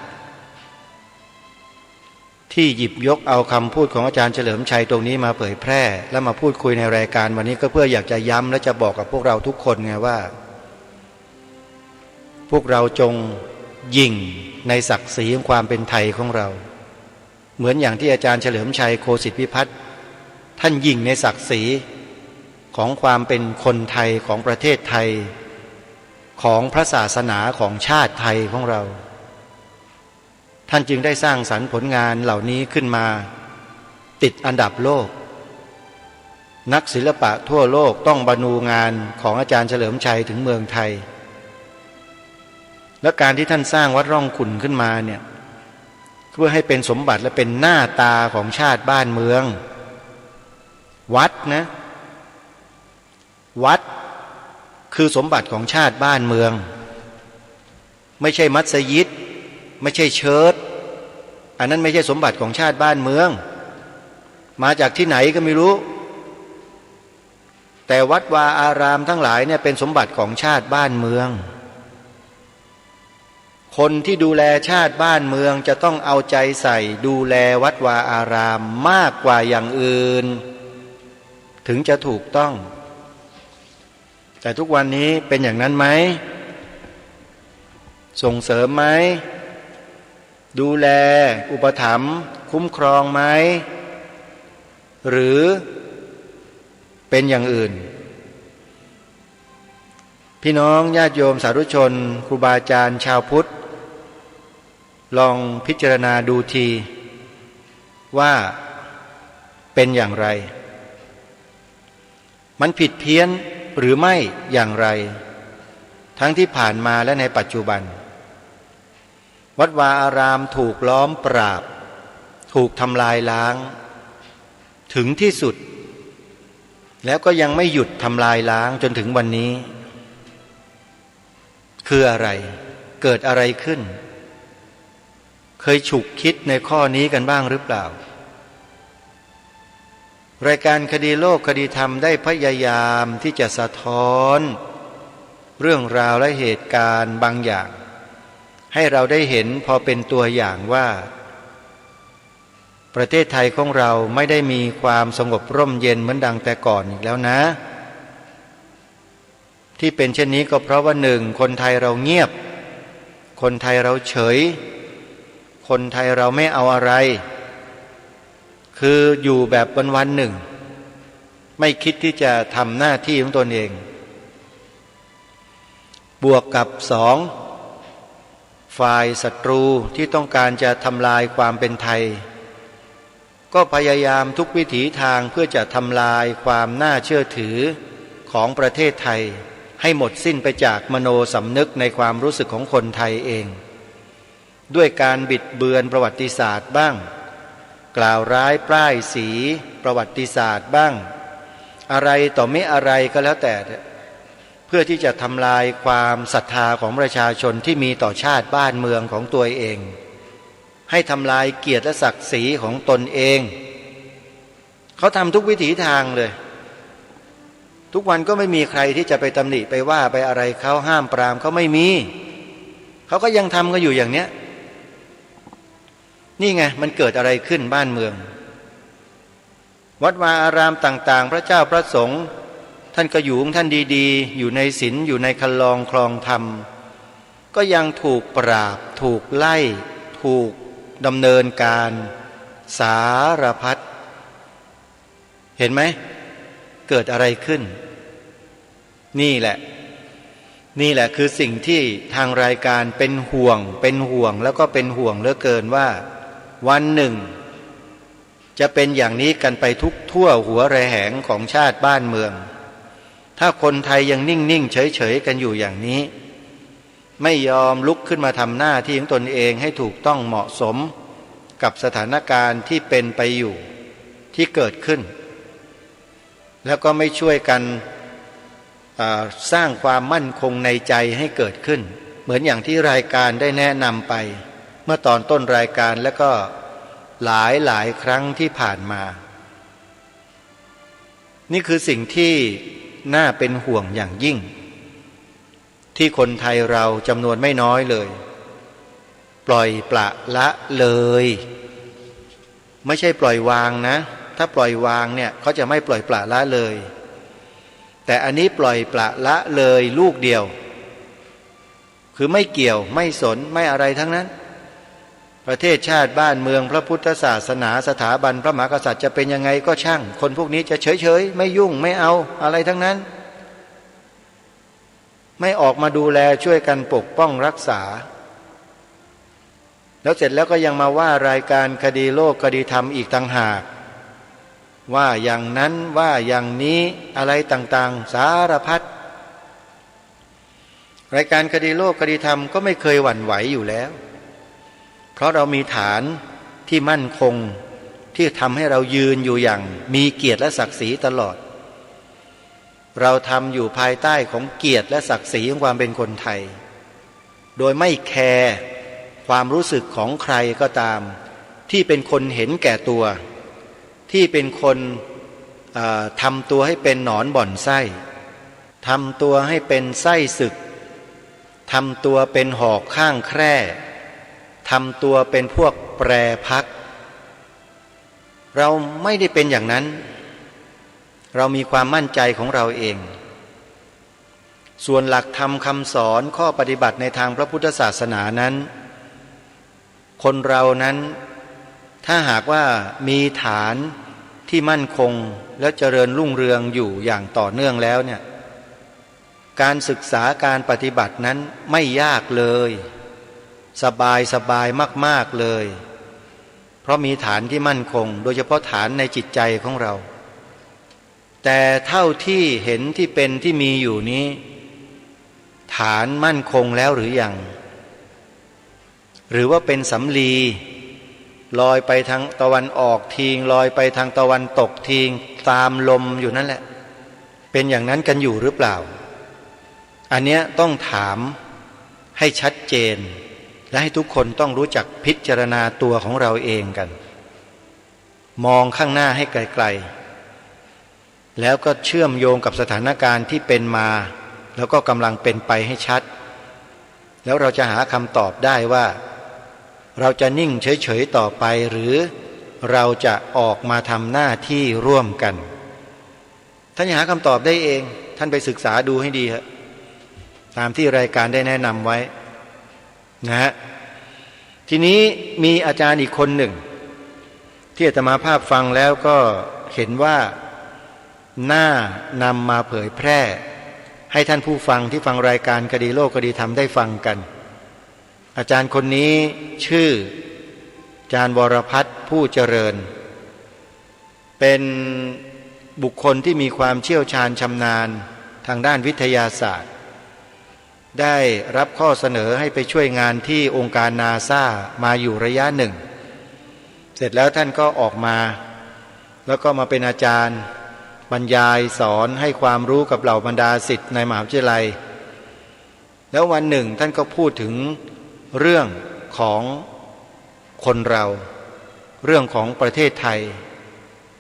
ที่หยิบยกเอาคำพูดของอาจารย์เฉลิมชัยตรงนี้มาเผยแพร่และมาพูดคุยในรายการวันนี้ก็เพื่ออยากจะย้ำและจะบอกกับพวกเราทุกคนไงว่าพวกเราจงยิ่งในศักดิ์ศรีของความเป็นไทยของเราเหมือนอย่างที่อาจารย์เฉลิมชัยโคสิทธิพิพัฒน์ท่านยิ่งในศักดิ์ศรีของความเป็นคนไทยของประเทศไทยของพระศาสนาของชาติไทยของเราท่านจึงได้สร้างสรรค์ผลงานเหล่านี้ขึ้นมาติดอันดับโลกนักศิลปะทั่วโลกต้องบรรณูงานของอาจารย์เฉลิมชัยถึงเมืองไทยและการที่ท่านสร้างวัดร่องขุ่นขึ้นมาเนี่ยเพื่อให้เป็นสมบัติและเป็นหน้าตาของชาติบ้านเมืองวัดนะวัดคือสมบัติของชาติบ้านเมืองไม่ใช่มัสยิดไม่ใช่เชิดอันนั้นไม่ใช่สมบัติของชาติบ้านเมืองมาจากที่ไหนก็ไม่รู้แต่วัดวาอารามทั้งหลายเนี่ยเป็นสมบัติของชาติบ้านเมืองคนที่ดูแลชาติบ้านเมืองจะต้องเอาใจใส่ดูแลวัดวาอารามมากกว่าอย่างอื่นถึงจะถูกต้องแต่ทุกวันนี้เป็นอย่างนั้นไหมส่งเสริมไหมดูแลอุปถัมภ์คุ้มครองไหมหรือเป็นอย่างอื่นพี่น้องญาติโยมสาธุชนครูบาอาจารย์ชาวพุทธลองพิจารณาดูทีว่าเป็นอย่างไรมันผิดเพี้ยนหรือไม่อย่างไรทั้งที่ผ่านมาและในปัจจุบันวัดวาอารามถูกล้อมปราบถูกทำลายล้างถึงที่สุดแล้วก็ยังไม่หยุดทำลายล้างจนถึงวันนี้คืออะไรเกิดอะไรขึ้นเคยฉุกคิดในข้อนี้กันบ้างหรือเปล่า รายการคดีโลกคดีธรรมได้พยายามที่จะสะท้อนเรื่องราวและเหตุการณ์บางอย่างให้เราได้เห็นพอเป็นตัวอย่างว่าประเทศไทยของเราไม่ได้มีความสงบร่มเย็นเหมือนดังแต่ก่อนอีกแล้วนะที่เป็นเช่นนี้ก็เพราะว่าหนึ่งคนไทยเราเงียบคนไทยเราเฉยคนไทยเราไม่เอาอะไรคืออยู่แบบวันๆหนึ่งไม่คิดที่จะทำหน้าที่ของตนเองบวกกับสองฝ่ายศัตรูที่ต้องการจะทำลายความเป็นไทยก็พยายามทุกวิถีทางเพื่อจะทำลายความน่าเชื่อถือของประเทศไทยให้หมดสิ้นไปจากมโนสำนึกในความรู้สึกของคนไทยเองด้วยการบิดเบือนประวัติศาสตร์บ้างกล่าวร้ายป้ายสีประวัติศาสตร์บ้างอะไรต่อไม่อะไรก็แล้วแต่เพื่อที่จะทำลายความศรัทธาของประชาชนที่มีต่อชาติบ้านเมืองของตัวเองให้ทำลายเกียรติและศักดิ์ศรีของตนเองเขาทำทุกวิถีทางเลยทุกวันก็ไม่มีใครที่จะไปตำหนิไปว่าไปอะไรเขาห้ามปรามเขาไม่มีเขาก็ยังทำกันอยู่อย่างเนี้ยนี่ไงมันเกิดอะไรขึ้นบ้านเมืองวัดวาอารามต่างๆพระเจ้าพระสงฆ์ท่านก็อยู่ของท่านดีๆอยู่ในศีลอยู่ในคันลองคลองธรรมก็ยังถูกปราบถูกไล่ถูกดำเนินการสารพัดเห็นไหมเกิดอะไรขึ้นนี่แหละคือสิ่งที่ทางรายการเป็นห่วงแล้วก็เป็นห่วงเหลือเกินว่าวันหนึ่งจะเป็นอย่างนี้กันไปทุกทั่วหัวระแหงของชาติบ้านเมืองถ้าคนไทยยังนิ่งๆเฉยๆกันอยู่อย่างนี้ไม่ยอมลุกขึ้นมาทำหน้าที่ของตนเองให้ถูกต้องเหมาะสมกับสถานการณ์ที่เป็นไปอยู่ที่เกิดขึ้นแล้วก็ไม่ช่วยกันสร้างความมั่นคงในใจให้เกิดขึ้นเหมือนอย่างที่รายการได้แนะนำไปเมื่อตอนต้นรายการแล้วก็หลายครั้งที่ผ่านมานี่คือสิ่งที่น่าเป็นห่วงอย่างยิ่งที่คนไทยเราจำนวนไม่น้อยเลยปล่อยปละละเลยไม่ใช่ปล่อยวางนะถ้าปล่อยวางเนี่ยเขาจะไม่ปล่อยปละละเลยแต่อันนี้ปล่อยปละละเลยลูกเดียวคือไม่เกี่ยวไม่สนไม่อะไรทั้งนั้นประเทศชาติบ้านเมืองพระพุทธศาสนาสถาบันพระมหากษัตริย์จะเป็นยังไงก็ช่างคนพวกนี้จะเฉยไม่ยุ่งไม่เอาอะไรทั้งนั้นไม่ออกมาดูแลช่วยกันปกป้องรักษาแล้วเสร็จแล้วก็ยังมาว่ารายการคดีโลกคดีธรรมอีกต่างหากว่าอย่างนั้นว่าอย่างนี้อะไรต่างๆสารพัดรายการคดีโลกคดีธรรมก็ไม่เคยหวั่นไหวอยู่แล้วเพราะเรามีฐานที่มั่นคงที่ทำให้เรายืนอยู่อย่างมีเกียรติและศักดิ์ศรีตลอดเราทำอยู่ภายใต้ของเกียรติและศักดิ์ศรีของความเป็นคนไทยโดยไม่แคร์ความรู้สึกของใครก็ตามที่เป็นคนเห็นแก่ตัวที่เป็นคนทำตัวให้เป็นหนอนบ่อนไส้ทำตัวให้เป็นไส้ศึกทำตัวเป็นหอกข้างแคร่ทำตัวเป็นพวกแปรพักเราไม่ได้เป็นอย่างนั้นเรามีความมั่นใจของเราเองส่วนหลักธรรมคำสอนข้อปฏิบัติในทางพระพุทธศาสนานั้นคนเรานั้นถ้าหากว่ามีฐานที่มั่นคงและเจริญรุ่งเรืองอยู่อย่างต่อเนื่องแล้วเนี่ยการศึกษาการปฏิบัตินั้นไม่ยากเลยสบายมากๆเลยเพราะมีฐานที่มั่นคงโดยเฉพาะฐานในจิตใจของเราแต่เท่าที่เห็นที่เป็นที่มีอยู่นี้ฐานมั่นคงแล้วหรือยังหรือว่าเป็นสำลีลอยไปทางตะวันออกทีลอยไปทางตะวันตกทีตามลมอยู่นั่นแหละเป็นอย่างนั้นกันอยู่หรือเปล่าอันเนี้ยต้องถามให้ชัดเจนและให้ทุกคนต้องรู้จักพิจารณาตัวของเราเองกันมองข้างหน้าให้ไกล แล้วก็เชื่อมโยงกับสถานการณ์ที่เป็นมาแล้วก็กำลังเป็นไปให้ชัดแล้วเราจะหาคำตอบได้ว่าเราจะนิ่งเฉยๆต่อไปหรือเราจะออกมาทำหน้าที่ร่วมกันท่านหาคำตอบได้เองท่านไปศึกษาดูให้ดีครับตามที่รายการได้แนะนำไว้นะฮะทีนี้มีอาจารย์อีกคนหนึ่งที่อาตมาภาพฟังแล้วก็เห็นว่าน่านำมาเผยแพร่ให้ท่านผู้ฟังที่ฟังรายการคดีโลกคดีธรรมได้ฟังกันอาจารย์คนนี้ชื่ออาจารย์วรพัฒน์ผู้เจริญเป็นบุคคลที่มีความเชี่ยวชาญชำนาญทางด้านวิทยาศาสตร์ได้รับข้อเสนอให้ไปช่วยงานที่องค์การนาซามาอยู่ระยะหนึ่งเสร็จแล้วท่านก็ออกมาแล้วก็มาเป็นอาจารย์บรรยายสอนให้ความรู้กับเหล่าบรรดาศิษย์ในมหาวิทยาลัยแล้ววันหนึ่งท่านก็พูดถึงเรื่องของคนเราเรื่องของประเทศไทย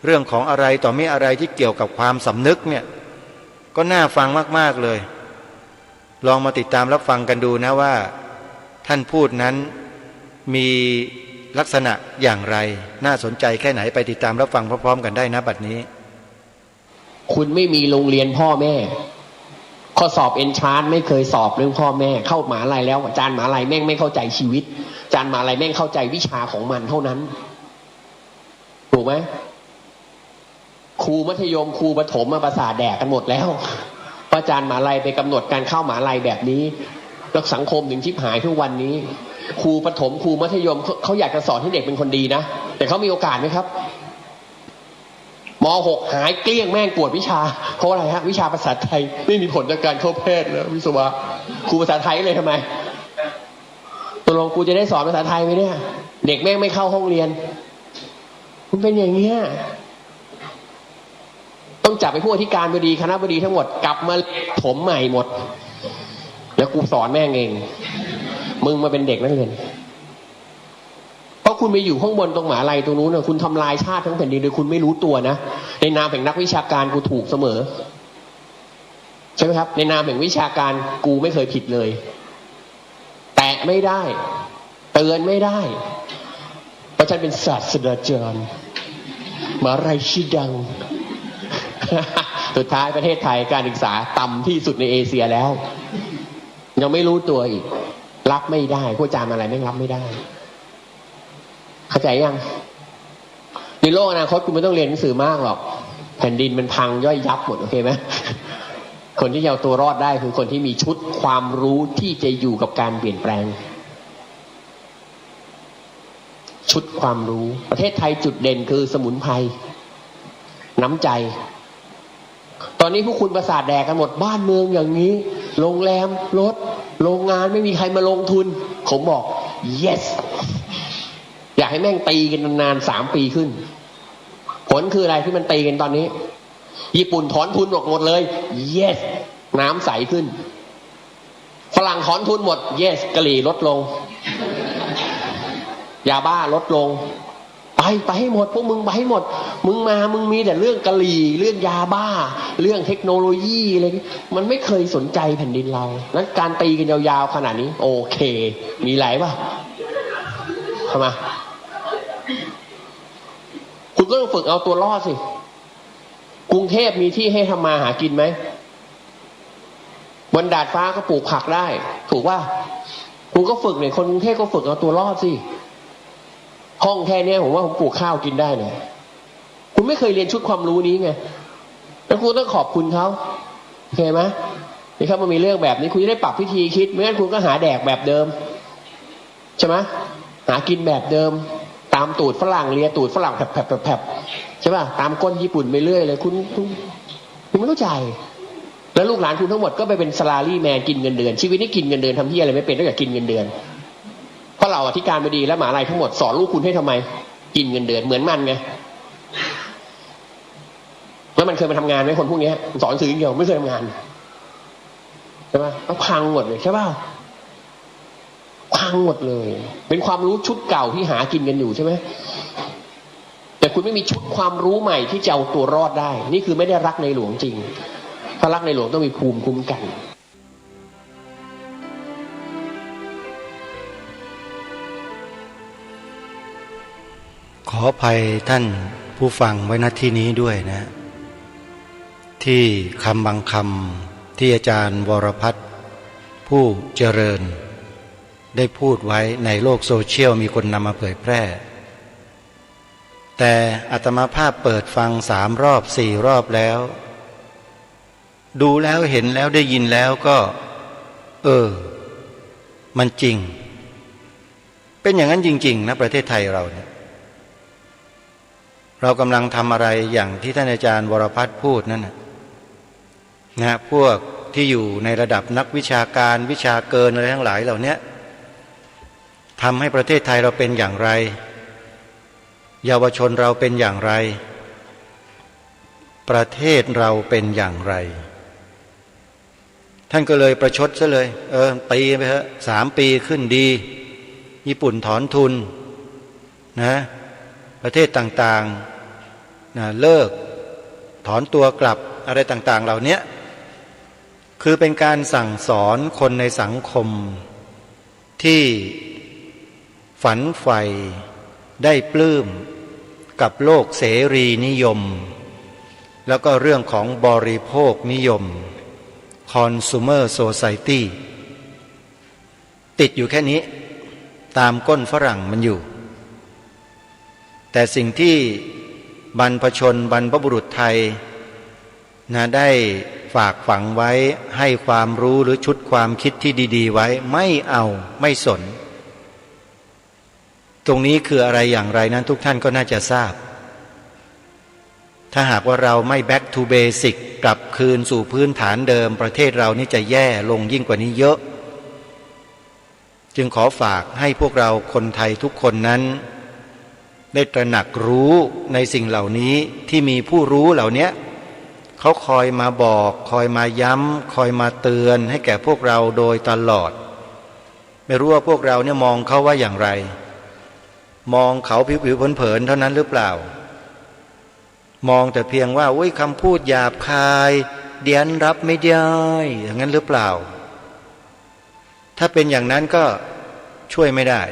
เรื่องของอะไรต่อไม่อะไรที่เกี่ยวกับความสำนึกเนี่ยก็น่าฟังมากๆเลยลองมาติดตามรับฟังกันดูนะว่าท่านพูดนั้นมีลักษณะอย่างไรน่าสนใจแค่ไหนไปติดตามรับฟังพร้อมๆกันได้นะบัดนี้คุณไม่มีโรงเรียนพ่อแม่ข้อสอบเอนทรานซ์ไม่เคยสอบเรื่องพ่อแม่เข้ามหาลัยแล้วอาจารย์มหาลัยแม่งไม่เข้าใจชีวิตอาจารย์มหาลัยแม่งเข้าใจวิชาของมันเท่านั้นถูกไหมครูมัธยมครูประถมมาประสาทแดกกันหมดแล้วอาจารย์มหาลัยไปกำหนดการเข้ามหาลัยแบบนี้แล้วสังคมถึงชิบหายทุกวันนี้ครูประถมครูมัธยมเขาอยากจะสอนให้เด็กเป็นคนดีนะแต่เขามีโอกาสไหมครับม.6 หายเกลี้ยงแม่งปวดวิชาเพราะอะไรฮะวิชาภาษาไทยไม่มีผลต่อการเข้าแพทย์แล้ววิศวะครูภาษาไทยเลยทำไมตกลงกูจะได้สอนภาษาไทยไหมเนี่ยเด็กแม่งไม่เข้าห้องเรียนมันเป็นอย่างเงี้ยต้องจับไปผู้อธิการบดีคณะบดีทั้งหมดกลับมาถมใหม่หมดแล้วกูสอนแม่งเองมึงมาเป็นเด็กนักเรียนเพราะคุณไปอยู่ข้างบนตรงหมหาลัยตรงนู้นนะคุณทำลายชาติทั้งแผ่นดินโดยคุณไม่รู้ตัวนะในนามแห่งนักวิชาการกูถูกเสมอใช่ไหมครับในนามแห่งวิชาการกูไม่เคยผิดเลยแตะไม่ได้เตือนไม่ได้เพราะฉันเป็นศาสตราจารย์มหาลัยชื่อดัง สุดท้ายประเทศไทยการศึกษาต่ำที่สุดในเอเชียแล้วยังไม่รู้ตัวอีกรับไม่ได้ผู้อาจารย์อะไรไม่รับไม่ได้เข้าใจยังในโลกอนาคตคุณไม่ต้องเรียนหนังสือมากหรอกแผ่นดินมันพังย่อยยับหมดโอเคไหมคนที่จะเอาตัวรอดได้คือคนที่มีชุดความรู้ที่จะอยู่กับการเปลี่ยนแปลงชุดความรู้ประเทศไทยจุดเด่นคือสมุนไพรน้ำใจตอนนี้พวกคุณประสาทแดกกันหมดบ้านเมืองอย่างนี้โรงแรมรถโรงงานไม่มีใครมาลงทุนผมบอก yes อยากให้แม่งตีกันนานๆ3 ปีขึ้นผลคืออะไรที่มันตีกันตอนนี้ญี่ปุ่นถอนทุนออกหมดเลย yes น้ำใสขึ้นฝรั่งถอนทุนหมด yes กะหรี่ลดลงยาบ้าลดลงไปให้หมดพวกมึงไปให้หมดมึงมีแต่เรื่องกะหรี่เรื่องยาบ้าเรื่องเทคโนโลยีอะไรมันไม่เคยสนใจแผ่นดินเราแล้วการตีกันยาวๆขนาดนี้โอเคมีไหลป่ะทำไมคุณก็ต้องฝึกเอาตัวรอดสิกรุงเทพมีที่ให้ทำมาหากินไหมบนดาดฟ้าก็ปลูกผักได้ถูกป่ะคุณก็ฝึกเนี่ยคนกรุงเทพก็ฝึกเอาตัวรอดสิห้องแค่นี้ผมว่าผมปลูกข้าวกินได้เนี่ยคุณไม่เคยเรียนชุดความรู้นี้ไงแล้วคุณต้องขอบคุณเขาโอเคไหมนี่ครับมันมีเรื่องแบบนี้คุณจะได้ปรับวิธีคิดไม่งั้นคุณก็หาแดกแบบเดิมใช่ไหมหากินแบบเดิมตามตูดฝรั่งเลียตูดฝรั่งแผลบใช่ป่ะตามก้นญี่ปุ่นไปเรื่อยเลยคุณไม่เข้าใจแล้วลูกหลานคุณทั้งหมดก็ไปเป็นซาลารี่แมนกินเงินเดือนชีวิตนี้กินเงินเดือนทำที่อะไรไม่เป็นนอกจากกินเงินเดือนเพราะเราอธิการบดีและมหาลัยทั้งหมดสอนลูกคุณให้ทำไมกินเงินเดือนเหมือนมันไงแล้วมันเคยมาทำงานไหมคนพวกนี้สอนสื่ออย่างเดียวไม่เคยทำงานใช่ป่ะแล้วพังหมดเลยใช่ป่ะพังหมดเลยเป็นความรู้ชุดเก่าที่หากินกันอยู่ใช่ไหมแต่ แต่คุณไม่มีชุดความรู้ใหม่ที่จะเอาตัวรอดได้นี่คือไม่ได้รักในหลวงจริงถ้ารักในหลวงต้องมีภูมิคุ้มกันขออภัยท่านผู้ฟังไว้ณที่นี้ด้วยนะ ที่คำบางคำที่อาจารย์วรพัฒน์ผู้เจริญได้พูดไว้ในโลกโซเชียลมีคนนำมาเผยแพร่แต่อาตมาภาพเปิดฟัง3 รอบ 4 รอบแล้วดูแล้วเห็นแล้วได้ยินแล้วก็มันจริงเป็นอย่างนั้นจริงๆนะประเทศไทยเราเนี่ยเรากำลังทำอะไรอย่างที่ท่านอาจารย์วรพัฒน์พูดนั่นนะพวกที่อยู่ในระดับนักวิชาการวิชาเกินอะไรทั้งหลายเหล่านี้ทำให้ประเทศไทยเราเป็นอย่างไรเยาวชนเราเป็นอย่างไรประเทศเราเป็นอย่างไรท่านก็เลยประชดซะเลยตีไปเถอะ3 ปีขึ้นดีญี่ปุ่นถอนทุนนะประเทศต่างๆนะเลิกถอนตัวกลับอะไรต่างๆเหล่านี้คือเป็นการสั่งสอนคนในสังคมที่ฝันใฝ่ได้ปลื้มกับโลกเสรีนิยมแล้วก็เรื่องของบริโภคนิยม Consumer Society ติดอยู่แค่นี้ตามก้นฝรั่งมันอยู่แต่สิ่งที่บรรพชนบรรพบุรุษไทยได้ฝากฝังไว้ให้ความรู้หรือชุดความคิดที่ดีๆไว้ไม่เอาไม่สนตรงนี้คืออะไรอย่างไรนั้นทุกท่านก็น่าจะทราบถ้าหากว่าเราไม่ back to basic กลับคืนสู่พื้นฐานเดิมประเทศเรานี่จะแย่ลงยิ่งกว่านี้เยอะจึงขอฝากให้พวกเราคนไทยทุกคนนั้นได้ตระหนักรู้ในสิ่งเหล่านี้ที่มีผู้รู้เหล่านี้เขาคอยมาบอกคอยมาย้ำคอยมาเตือนให้แก่พวกเราโดยตลอดไม่รู้ว่าพวกเราเนี่ยมองเขาว่าอย่างไรมองเขาผิวๆเผินๆเท่านั้นหรือเปล่ามองแต่เพียงว่าอุ้ยคำพูดหยาบคายเดียนรับไม่ได้อย่างนั้นหรือเปล่าถ้าเป็นอย่างนั้นก็ช่วยไม่ได้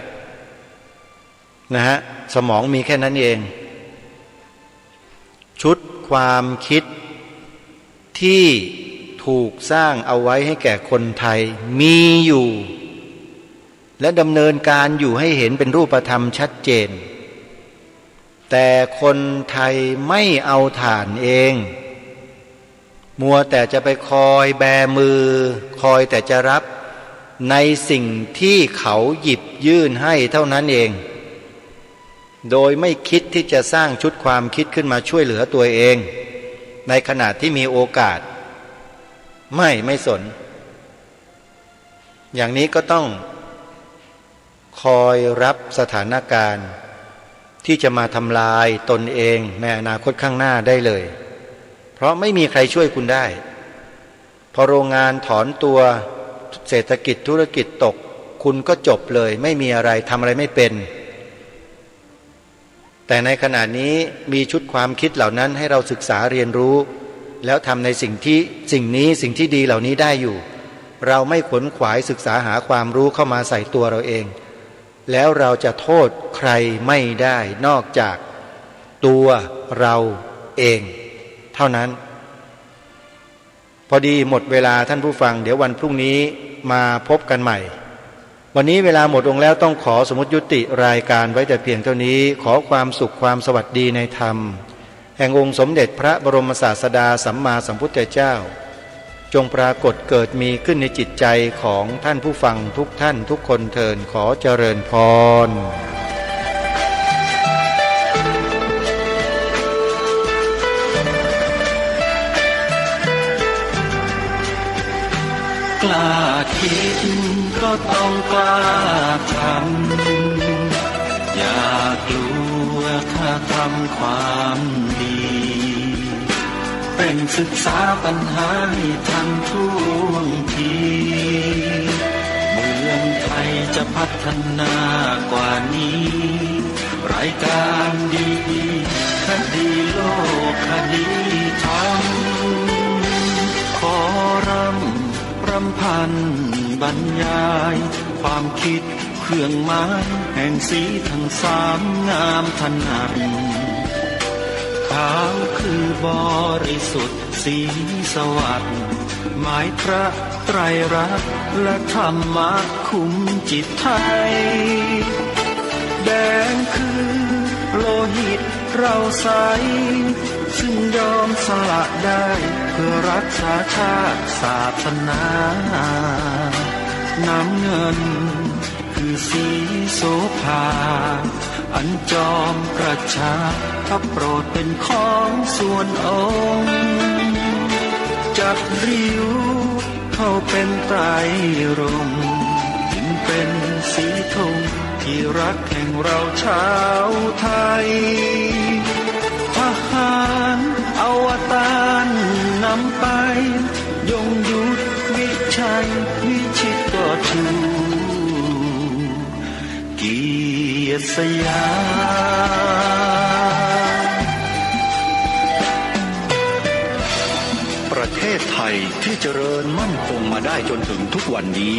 นะฮะสมองมีแค่นั้นเองชุดความคิดที่ถูกสร้างเอาไว้ให้แก่คนไทยมีอยู่และดำเนินการอยู่ให้เห็นเป็นรูปธรรมชัดเจนแต่คนไทยไม่เอาถ่านเองมัวแต่จะไปคอยแบมือคอยแต่จะรับในสิ่งที่เขาหยิบยื่นให้เท่านั้นเองโดยไม่คิดที่จะสร้างชุดความคิดขึ้นมาช่วยเหลือตัวเองในขณะที่มีโอกาสไม่สนอย่างนี้ก็ต้องคอยรับสถานการณ์ที่จะมาทำลายตนเองในอนาคตข้างหน้าได้เลยเพราะไม่มีใครช่วยคุณได้พอโรงงานถอนตัวเศรษฐกิจธุรกิจตกคุณก็จบเลยไม่มีอะไรทำอะไรไม่เป็นแต่ในขณะนี้มีชุดความคิดเหล่านั้นให้เราศึกษาเรียนรู้แล้วทำในสิ่งที่ดีเหล่านี้ได้อยู่เราไม่ขวนขวายศึกษาหาความรู้เข้ามาใส่ตัวเราเองแล้วเราจะโทษใครไม่ได้นอกจากตัวเราเองเท่านั้นพอดีหมดเวลาท่านผู้ฟังเดี๋ยววันพรุ่งนี้มาพบกันใหม่วันนี้เวลาหมดลงแล้วต้องขอสมมุติยุติรายการไว้แต่เพียงเท่านี้ขอความสุขความสวัสดีในธรรมแห่งองค์สมเด็จพระบรมศาสดาสัมมาสัมพุทธเจ้าจงปรากฏเกิดมีขึ้นในจิตใจของท่านผู้ฟังทุกท่านทุกคนเทินขอเจริญพรกล้าคิดก็ต้องกล้าทำอย่ากลัวถ้าทำความดีเป็นศึกษาปัญหาให้ทันท่วงทีเมืองไทยจะพัฒนากว่านี้รายการดี โลกคดีธรรมขอรำพันบรรยายความคิดเครื่องหมายแห่งสีทั้งสามงามถนัดขาวคือบริสุทธิ์สีสวัสดิ์หมายพระไตรรัตน์และธรรมะคุ้มจิตไทยแดงคือโลหิตเราใสซึ่งยอมสละได้เพื่อรักษาชาติศาสนาน้ำเงินคือสีโสภาอันจอมประชาพระโปรดเป็นของส่วนองค์จับริ้วเข้าเป็นไตรรงค์จึงเป็นสีธงที่รักแห่งเราชาวไทยทหารอวตารนำไปยงยุทธวิชัยวิชิตก็ชูเกียรติสยามประเทศไทยที่เจริญมั่นคงมาได้จนถึงทุกวันนี้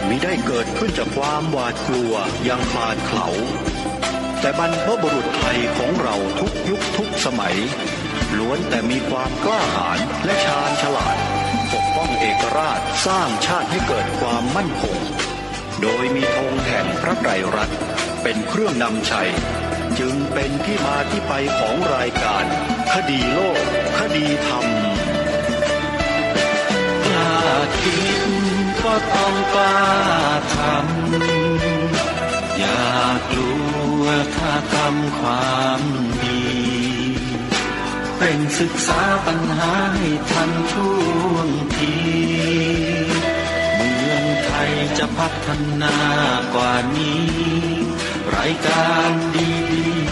มิได้เกิดขึ้นจากความหวาดกลัวอย่างคลาดเขลาแต่บรรพบุรุษไทยของเราทุกยุคทุกสมัยล้วนแต่มีความกล้าหาญและชาญฉลาดปกป้องเอกราชสร้างชาติให้เกิดความมั่นคงโดยมีธงแห่งพระไตรรัตน์เป็นเครื่องนำชัยจึงเป็นที่มาที่ไปของรายการคดีโลกคดีธรรมกล้าคิดก็ต้องกล้าทำอย่ากลัวถ้าทำความดีเร่งศึกษาปัญหาให้ทันท่วงทีเมืองไทยจะพัฒนากว่านี้รายการดี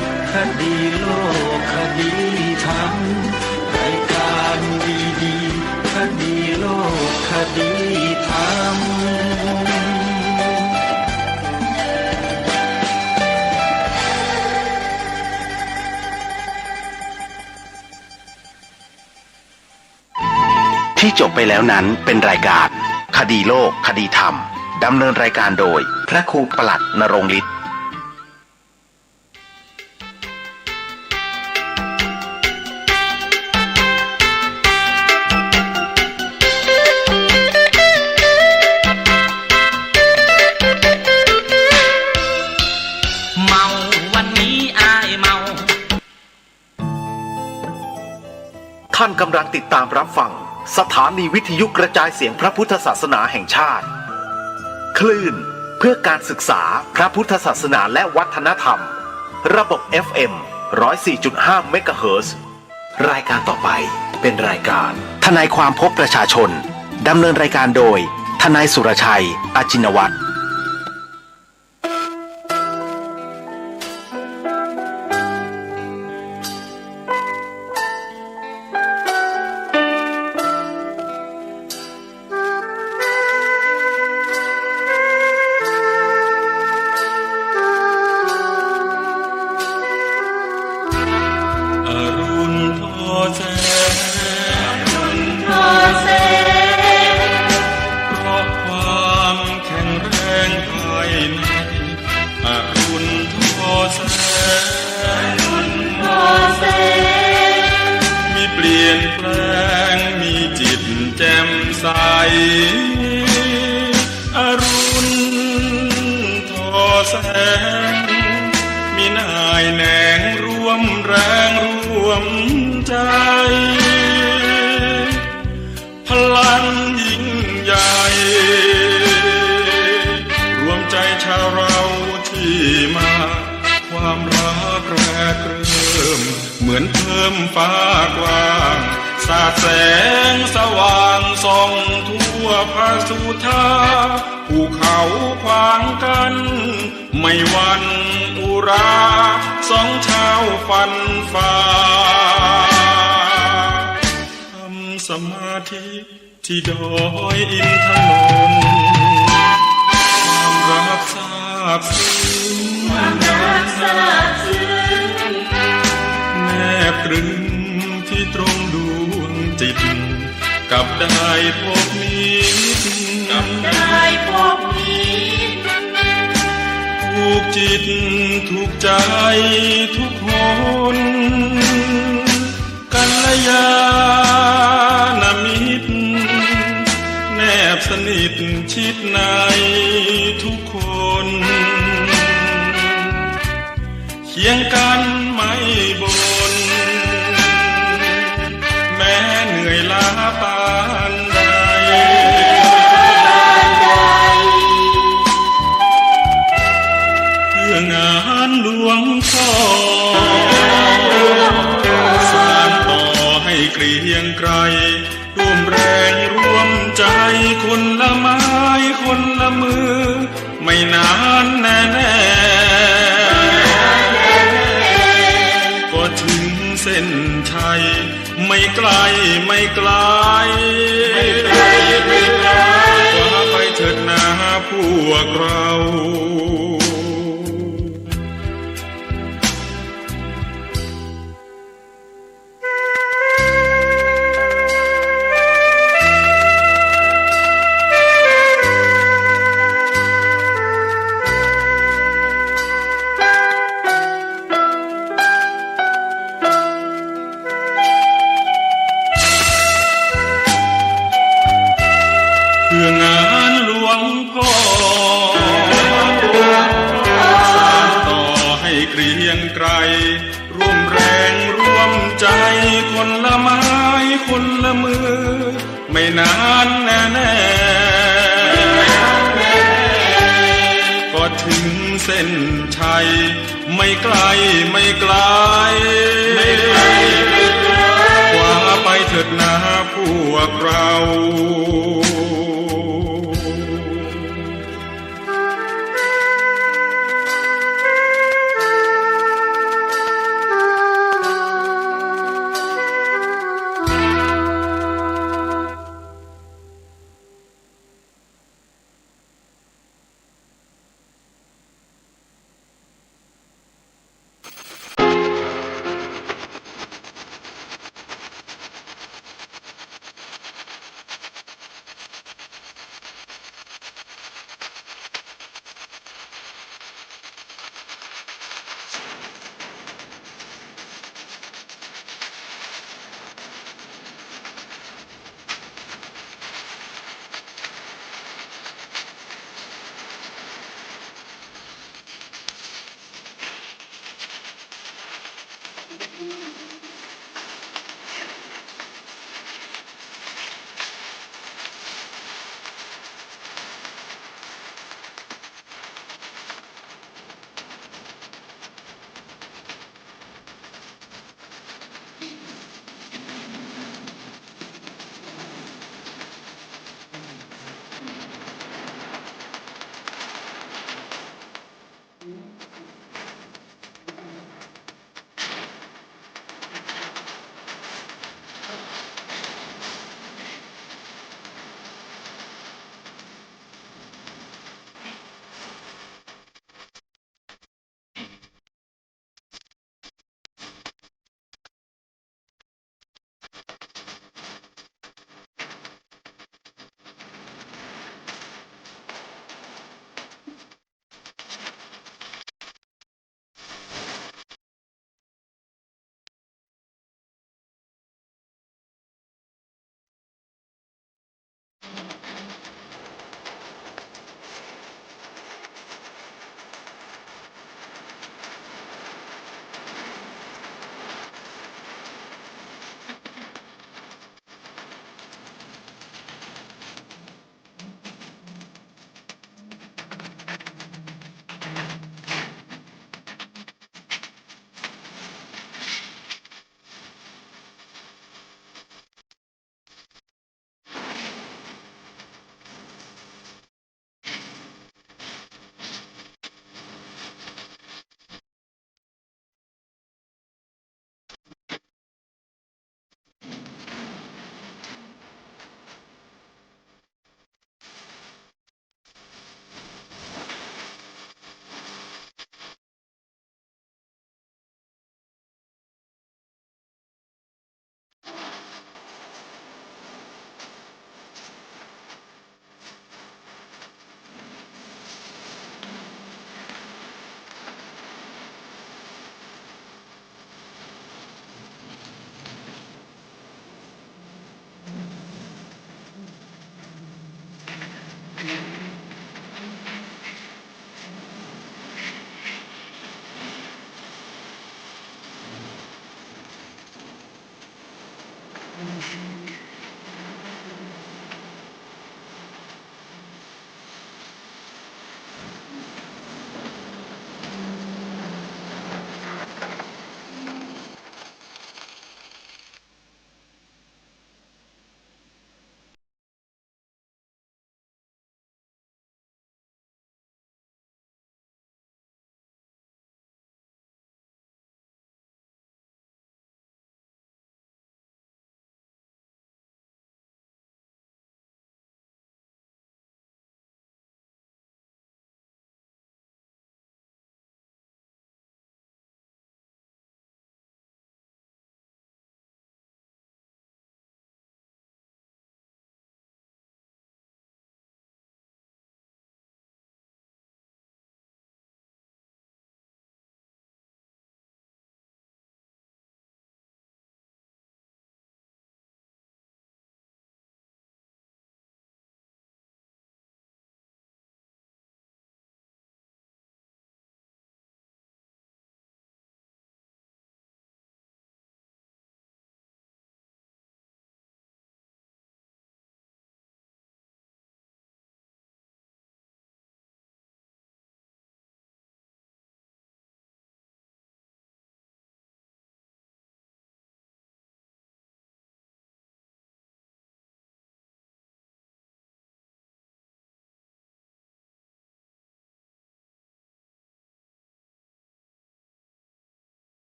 ๆคดีโลกคดีธรรมรายการดีๆคดีโลกคดีธรรมที่จบไปแล้วนั้นเป็นรายการคดีโลกคดีธรรมดำเนินรายการโดยพระครูปลัดณรงค์ฤทธิ์เมาวันนี้อายเมา ท่านกำลังติดตามรับฟังสถานีวิทยุกระจายเสียงพระพุทธศาสนาแห่งชาติคลื่นเพื่อการศึกษาพระพุทธศาสนาและวัฒนธรรมระบบ FM 104.5 เมกะเฮิรตซ์รายการต่อไปเป็นรายการทนายความพบประชาชนดำเนินรายการโดยทนายสุรชัยอาจินวัตรอรุณทอแสงมีนายแหนงร่วมแรงร่วมใจพลังยิ่งใหญ่รวมใจชาวเราที่มาความรักแรกเริ่มเหมือนเพิ่มฟ้ากว้างสาดแสงสว่างส่องทั่วภาสุธาภูเขาขวางกันไม่หวั่นอุราสองชาวฟันฝ่าทำสมาธิที่ดอยอินทนนท์ความรักซาบซึ้งแนบ กับได้พบมิตรถูกจิตถูกใจทุกคนกัลยาณมิตรแนบสนิทชิดในทุกคนเคียงกันไม่บ่นแม้เหนื่อยล้าปานใดเพื่องานหลวงพ่อสานต่อให้เกรียงไกรร่วมแรงร่วมใจคนละไม้คนละมือไม่นานแน่ก็ถึงเส้นชัยไม่ไกลไม่ไกลกว่าไปเถิดนาพวกเราเพื่องานหลวงพ่อสานต่อให้เกรียงไกรร่วมแรงร่วมใจคนละไม้คนละมือไม่นานแน่ก็ถึงเส้นชัยไม่ไกลไม่ไกลกว่าไปเถิดนาพวกเรา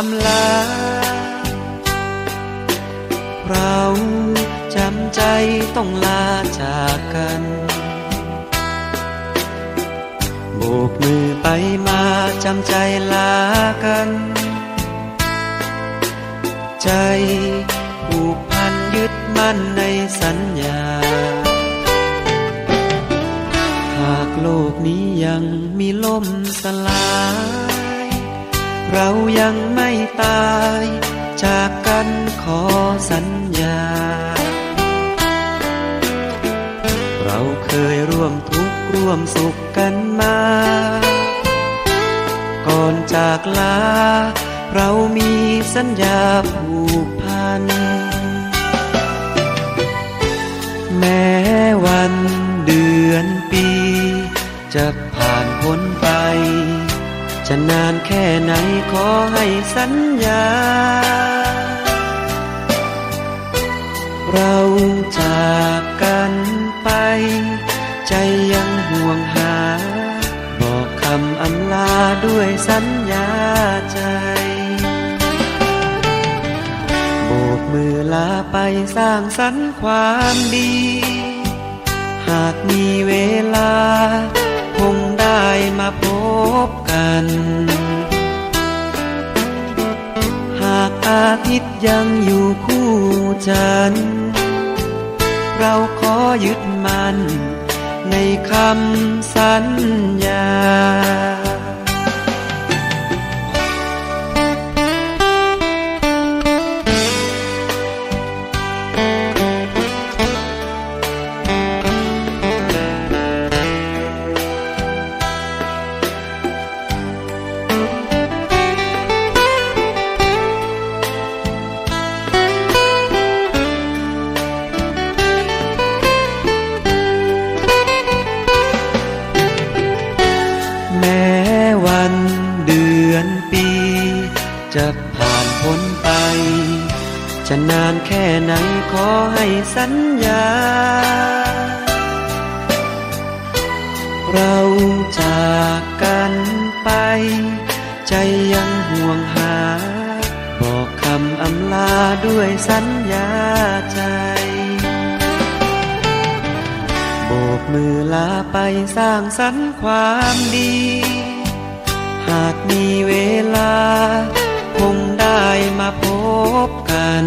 อำลาเราจำใจต้องลาจากกันโบกมือไปมาจำใจลากันใจผูกพันยึดมั่นในสัญญาหากโลกนี้ยังมีลมสลายเรายังไม่ตายจากกันขอสัญญาเราเคยร่วมทุกข์ร่วมสุขกันมาก่อนจากลาเรามีสัญญาผูกพันแม้วันเดือนปีจะผ่านพ้นไปจะนานแค่ไหนขอให้สัญญาเราจากกันไปใจยังห่วงหาบอกคำอำลาด้วยสัญญาใจโบกมือลาไปสร้างสรรค์ความดีหากมีเวลาคงได้มาพบกันหากอาทิตย์ยังอยู่คู่จันทร์เราขอยึดมั่นในคำสัญญาจะผ่านพ้นไปจะนานแค่ไหนขอให้สัญญาเราจากกันไปใจยังห่วงหาบอกคำอำลาด้วยสัญญาใจโบกมือลาไปสร้างสรรค์ความดีหากมีเวลาคงได้มาพบกัน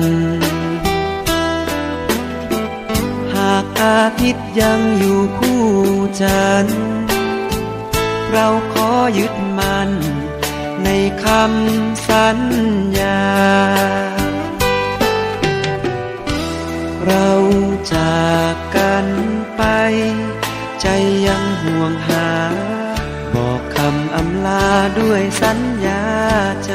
หากอาทิตย์ยังอยู่คู่จันทร์เราขอยึดมั่นในคำสัญญาเราจากกันไปใจยังห่วงหาบอกคำอำลาด้วยสัญญาใจ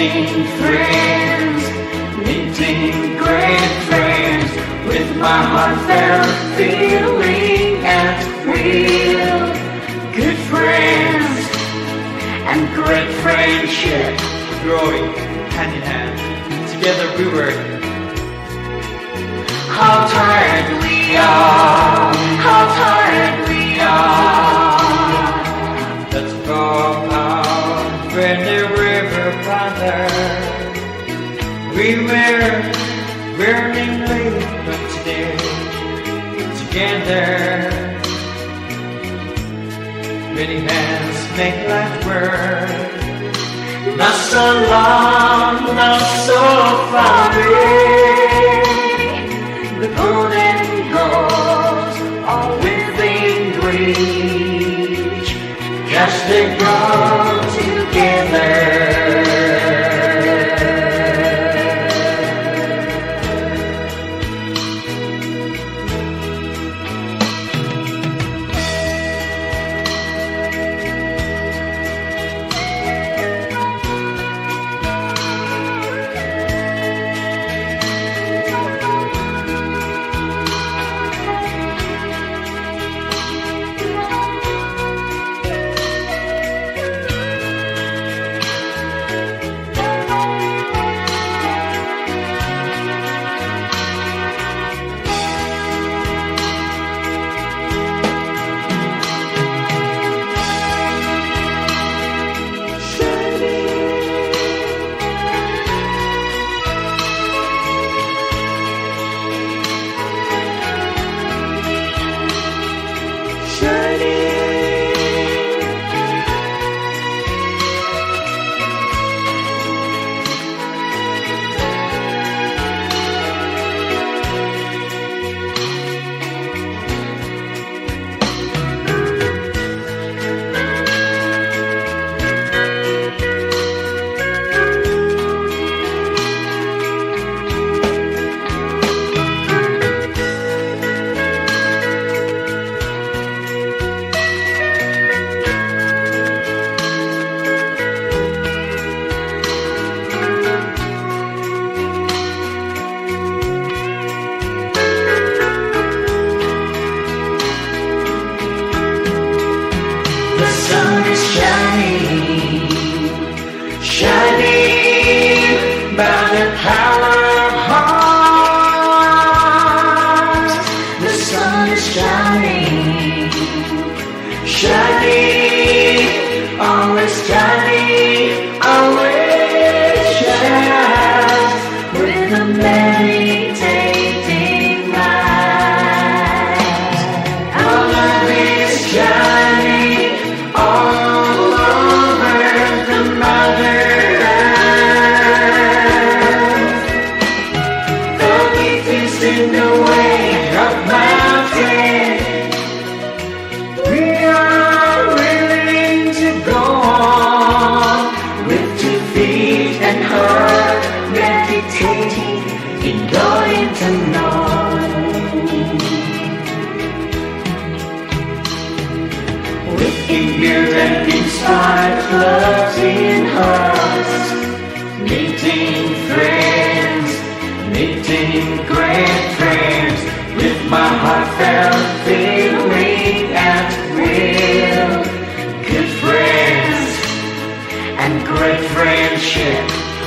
meeting friends, meeting great friends, with my heartfelt feeling and real good friends and great friendship. Growing hand in hand, together we were. How tired we are, how tired we are. Let's go out when the river father. We were burning late, but today together. Many hands make life work. Not so long, not so far away. The golden goals are within reach. Just they go together.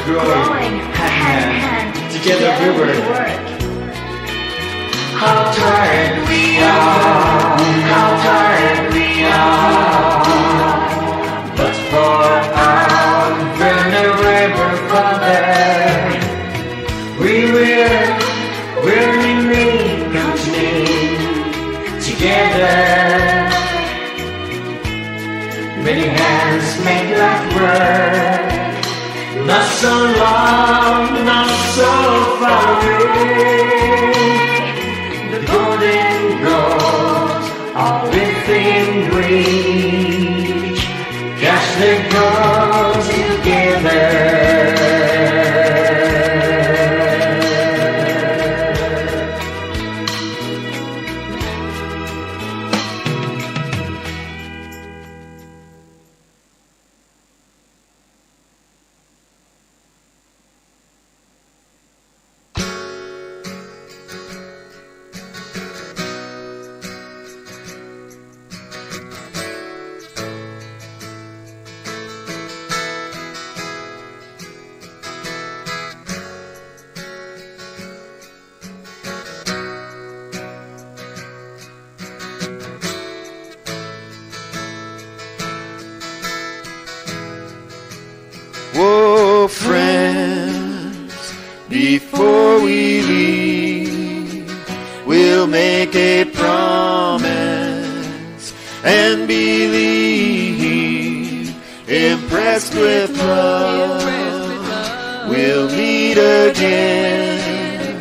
Growing hand in hand, together we work. How tired we are, how tired we are. But for our burning river Father, we will willingly continue together. Many hands make life work. Not so long, not so far away. The golden goals are Oh, friends, before we leave, we'll make a promise and believe, impressed with love, we'll meet again.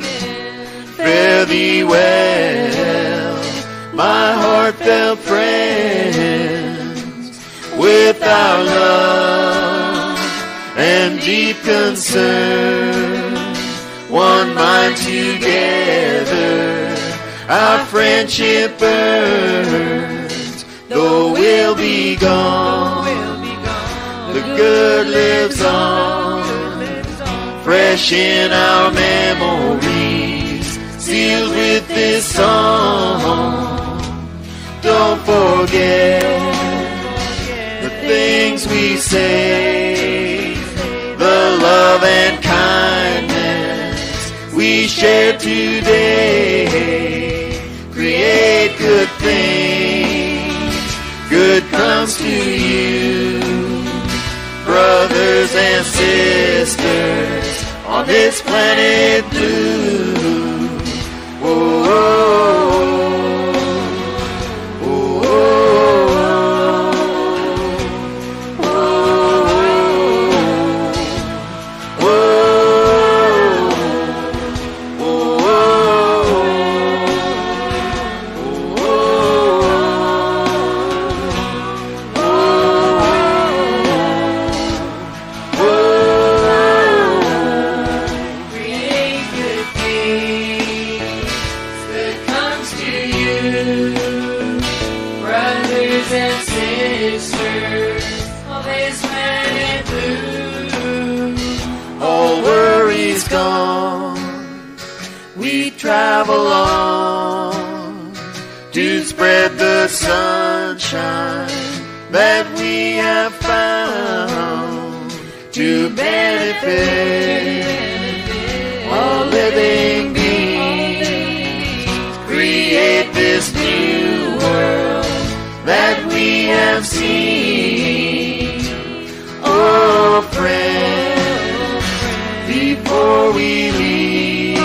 Fare thee well, my heartfelt friends, with our love and deep concern, one mind together, our friendship burns. Though we'll be gone, the good lives on, fresh in our memories, sealed with this song. Don't forget the things we say, the love and kindness we share today. Create good things, good comes to you, brothers and sisters on this planet blue. Whoa. Travel on to spread the sunshine that we have found, to benefit all living beings, create this new world that we have seen. Oh, friends, before we leave,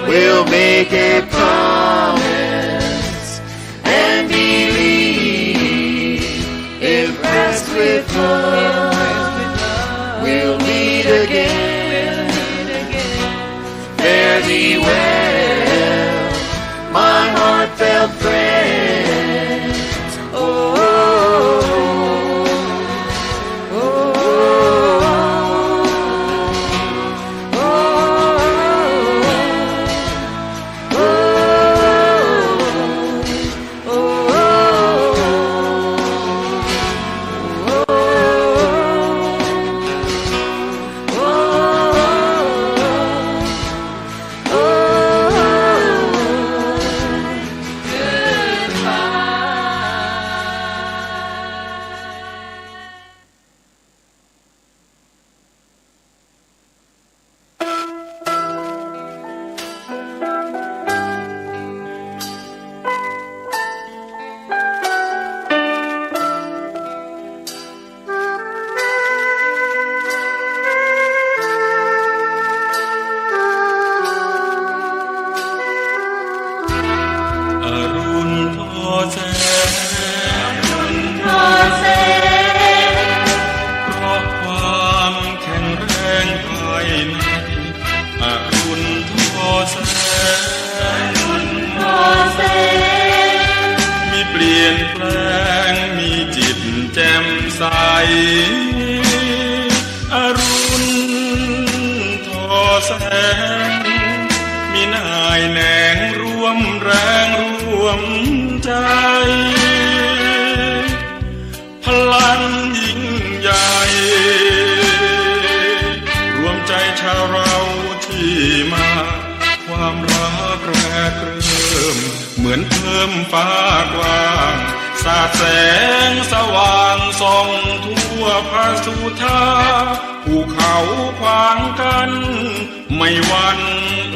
we'll make a promise and believe, impressed with love, we'll meet again. Fare thee well, my heartfelt friends. Oh,อรุณทอแสงมีนายแหนงร่วมแรงร่วมใจพลังยิ่งใหญ่รวมใจชาวเราที่มาความรักแรกเริ่มเหมือนเพิ่มฟ้ากว้างสาดแสงสว่างส่องทั่วพระสุธาภูเขาขวางกันไม่หวั่น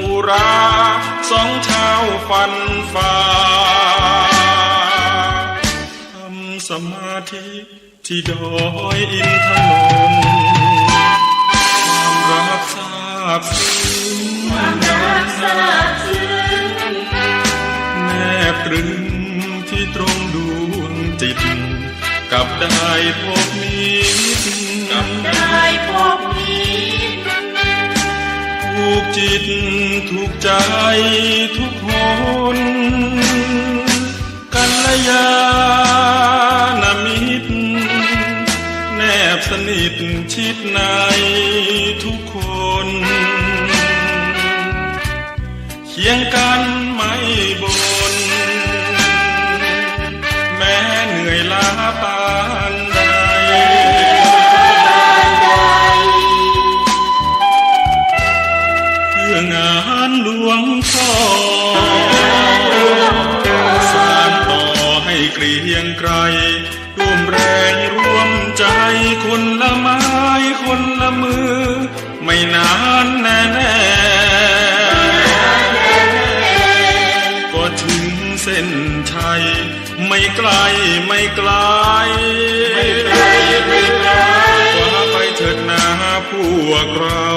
อุราสองชาวฟันฝ่าทำสมาธิที่ดอยอินทนนท์ พบมิตรได้พบมิตรถูกจิตถูกใจทุกคนกัลยาณมิตรแนบสนิทชิดในทุกคนเคียงกันไม่บ่นแม้เหนื่อยล้าปานใดเพื่องานหลวงพ่อสานต่อให้เกรียงไกรร่วมแรงร่วมใจคนละไม้คนละมือไม่นานแน่ก็ถึงเส้นชัยไม่ไกลไม่ไกลกว่าไปเถิดนาพวกเรา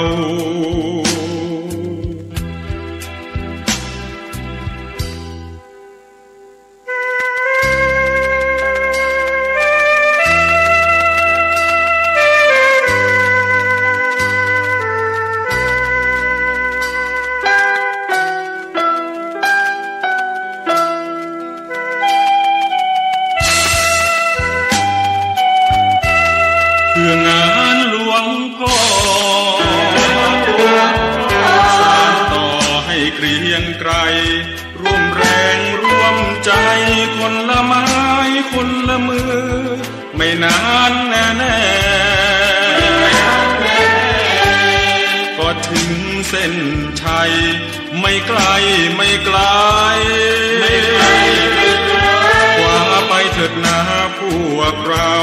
เพื่องานหลวงพ่อสานต่อให้เกรียงไกรร่วมแรงร่วมใจคนละไม้คนละมือไม่นานแน่ก็ถึงเส้นชัยไม่ไกลไม่ไกลกว่าไปเถิดนาพวกเรา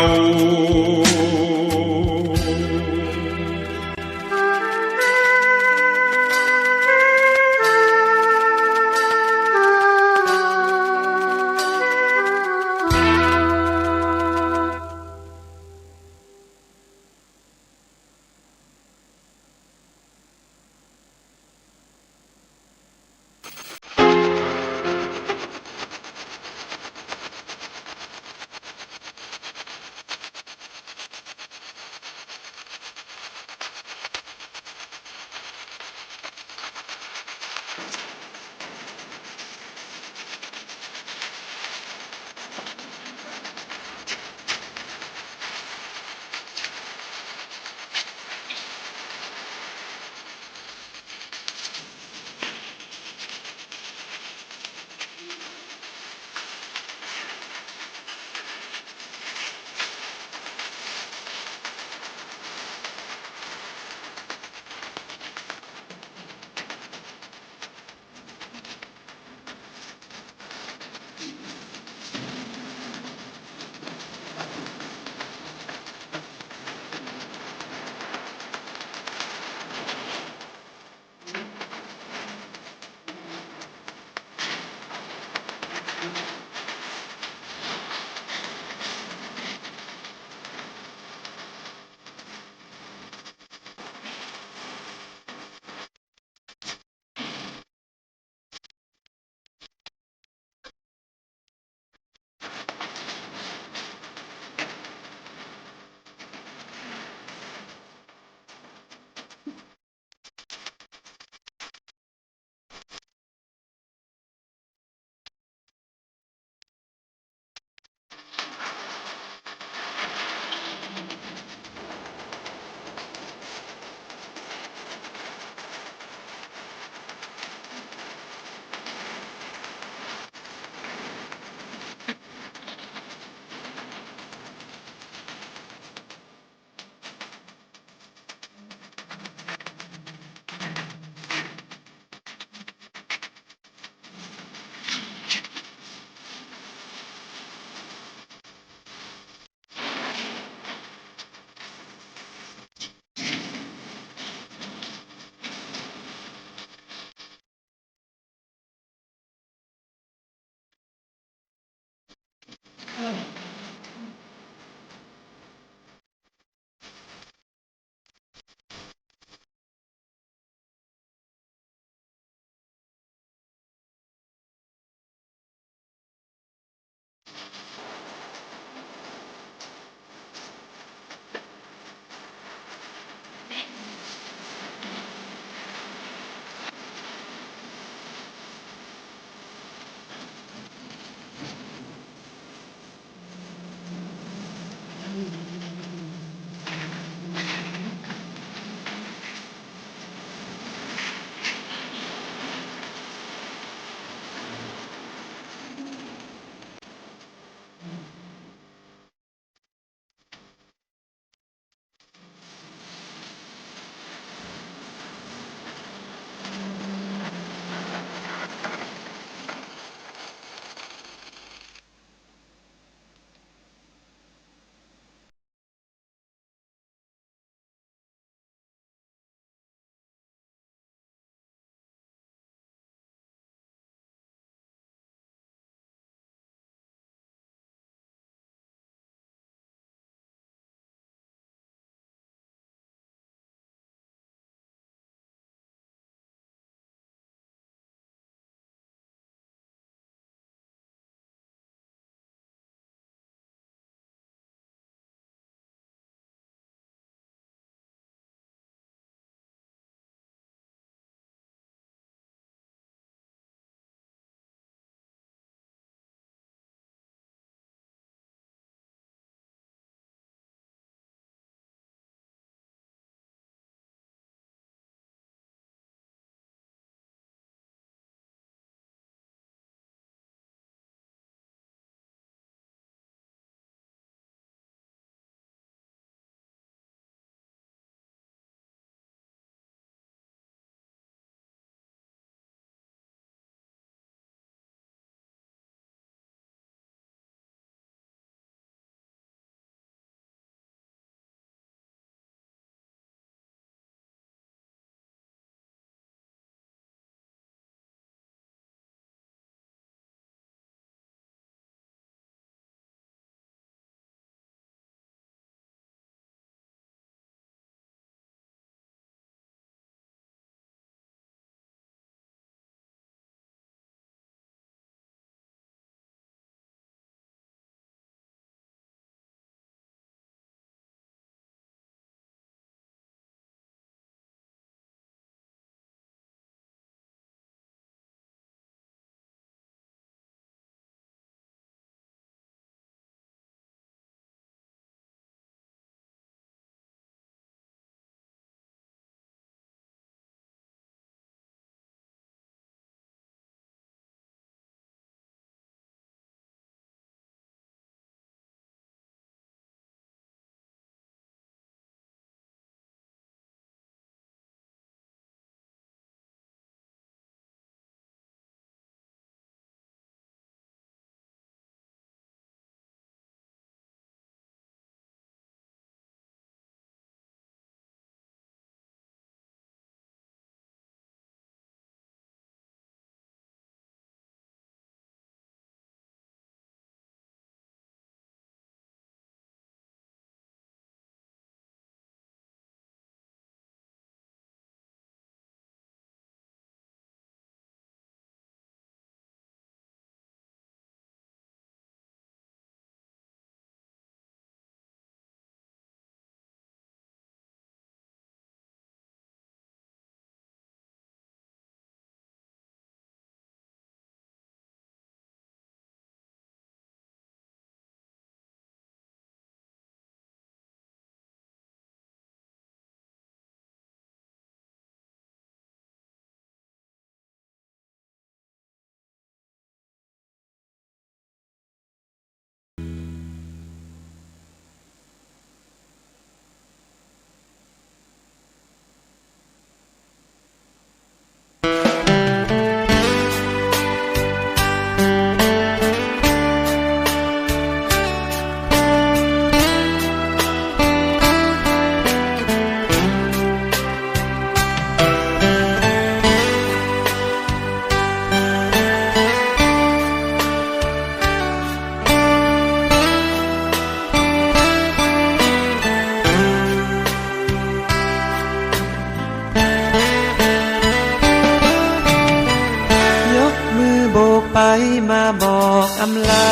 มาบอกอำลา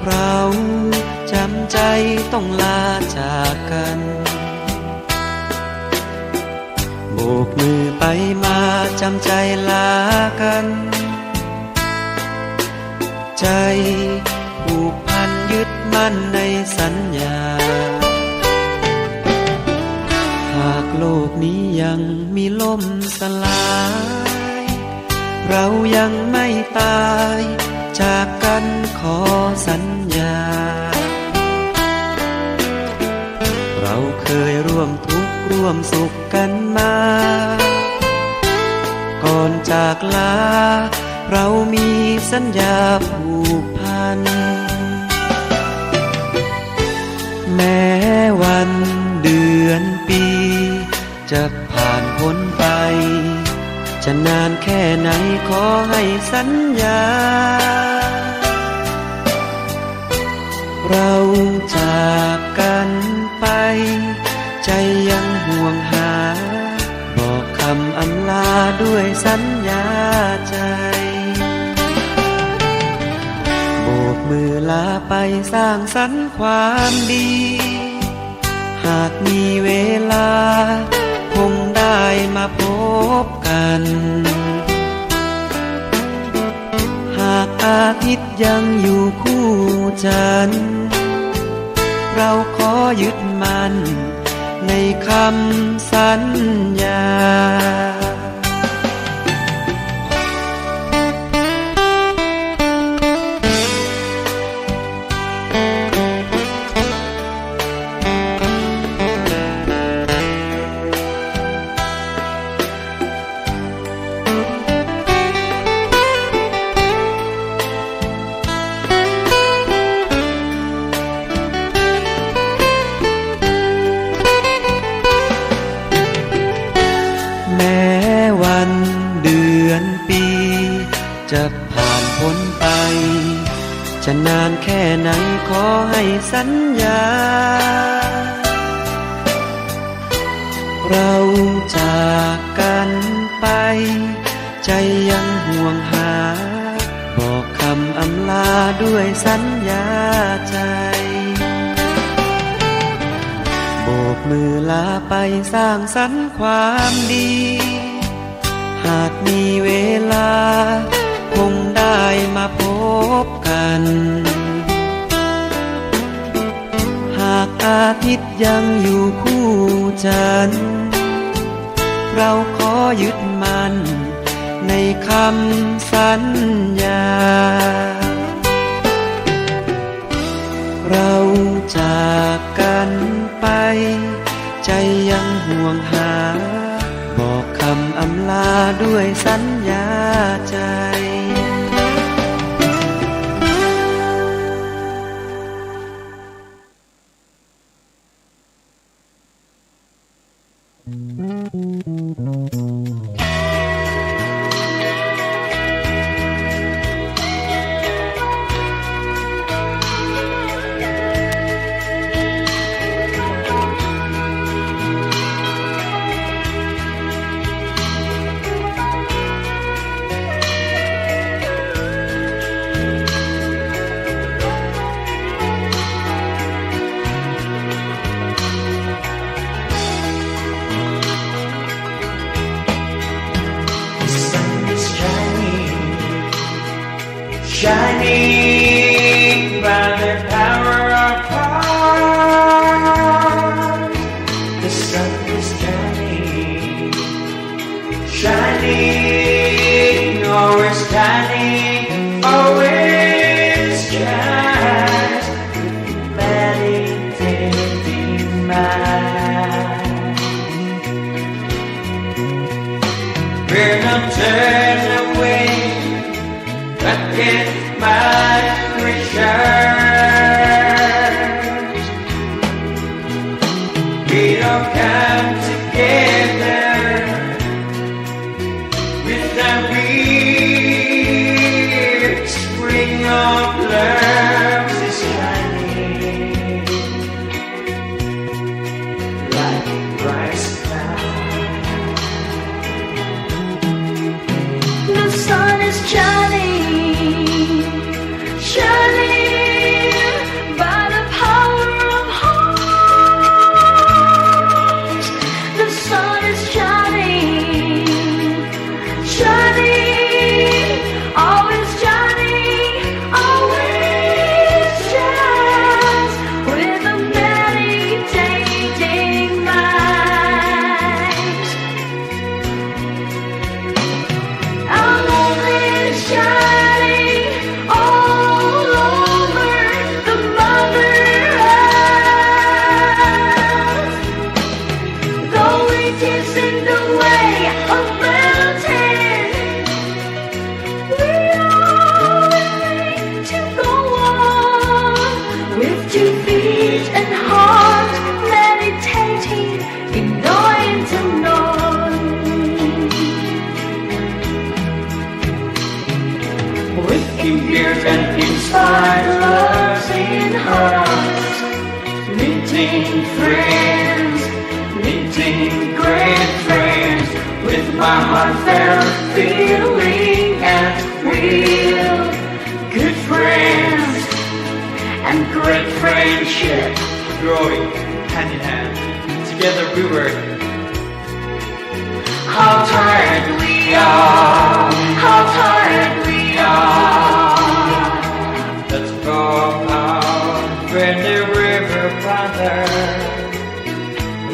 เราจำใจต้องลาจากกันโบกมือไปมาจำใจลากันใจผูกพันยึดมั่นในสัญญาหากโลกนี้ยังมีลมสลายเรายังไม่ตายจากกันขอสัญญาเราเคยร่วมทุกข์ร่วมสุขกันมาก่อนจากลาเรามีสัญญาผูกพันแม้วันเดือนปีจะผ่านพ้นไปจะนานแค่ไหนขอให้สัญญาเราจากกันไปใจยังห่วงหาบอกคำอำลาด้วยสัญญาใจโบกมือลาไปสร้างสรรค์ความดีหากมีเวลาคงได้มาพบกันหากอาทิตย์ยังอยู่คู่จันทร์เราขอยึดมั่นในคำสัญญาจะผ่านพ้นไปจะนานแค่ไหนขอให้สัญญาเราจากกันไปใจยังห่วงหาบอกคำอำลาด้วยสัญญาใจโบกมือลาไปสร้างสรรค์ความดีหากมีเวลาคงได้มาพบกันหากอาทิตย์ยังอยู่คู่จันทร์เราขอยึดมั่นในคำสัญญาเราจากกันไปใจยังห่วงหาบอกคำอำลาด้วยสัญญาใจShining by the power of heart, the sun is shining, shining, always shining, always shines with humanity in mind. We're not turned away, but get my returns. We don't come together with the weird spring of love is shining like a bright sky. meeting friends, meeting great friends, with my heartfelt feeling at will. Good friends and great friendship, growing hand in hand. Together we work. How tired we are, how tired we are. Let's go out when the river brother.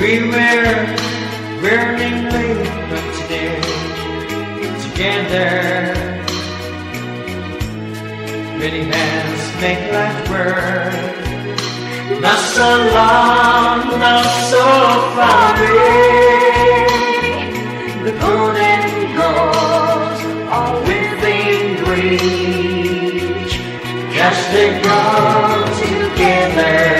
We were burningly but today together. Many hands make life work. Not so long, not so far away. The golden goals are within reach. Cast they grow together.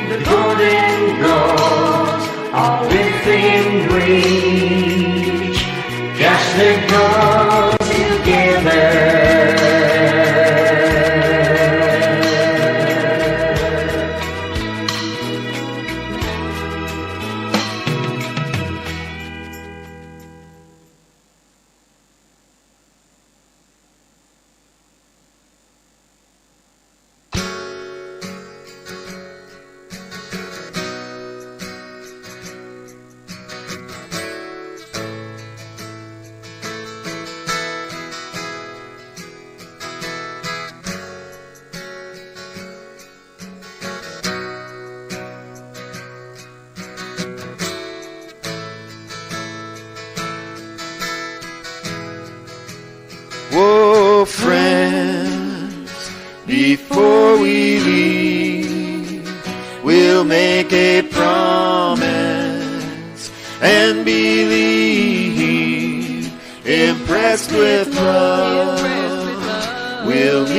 The golden goal before we leave. We'll make a promise and believe, impressed with love. We'll meet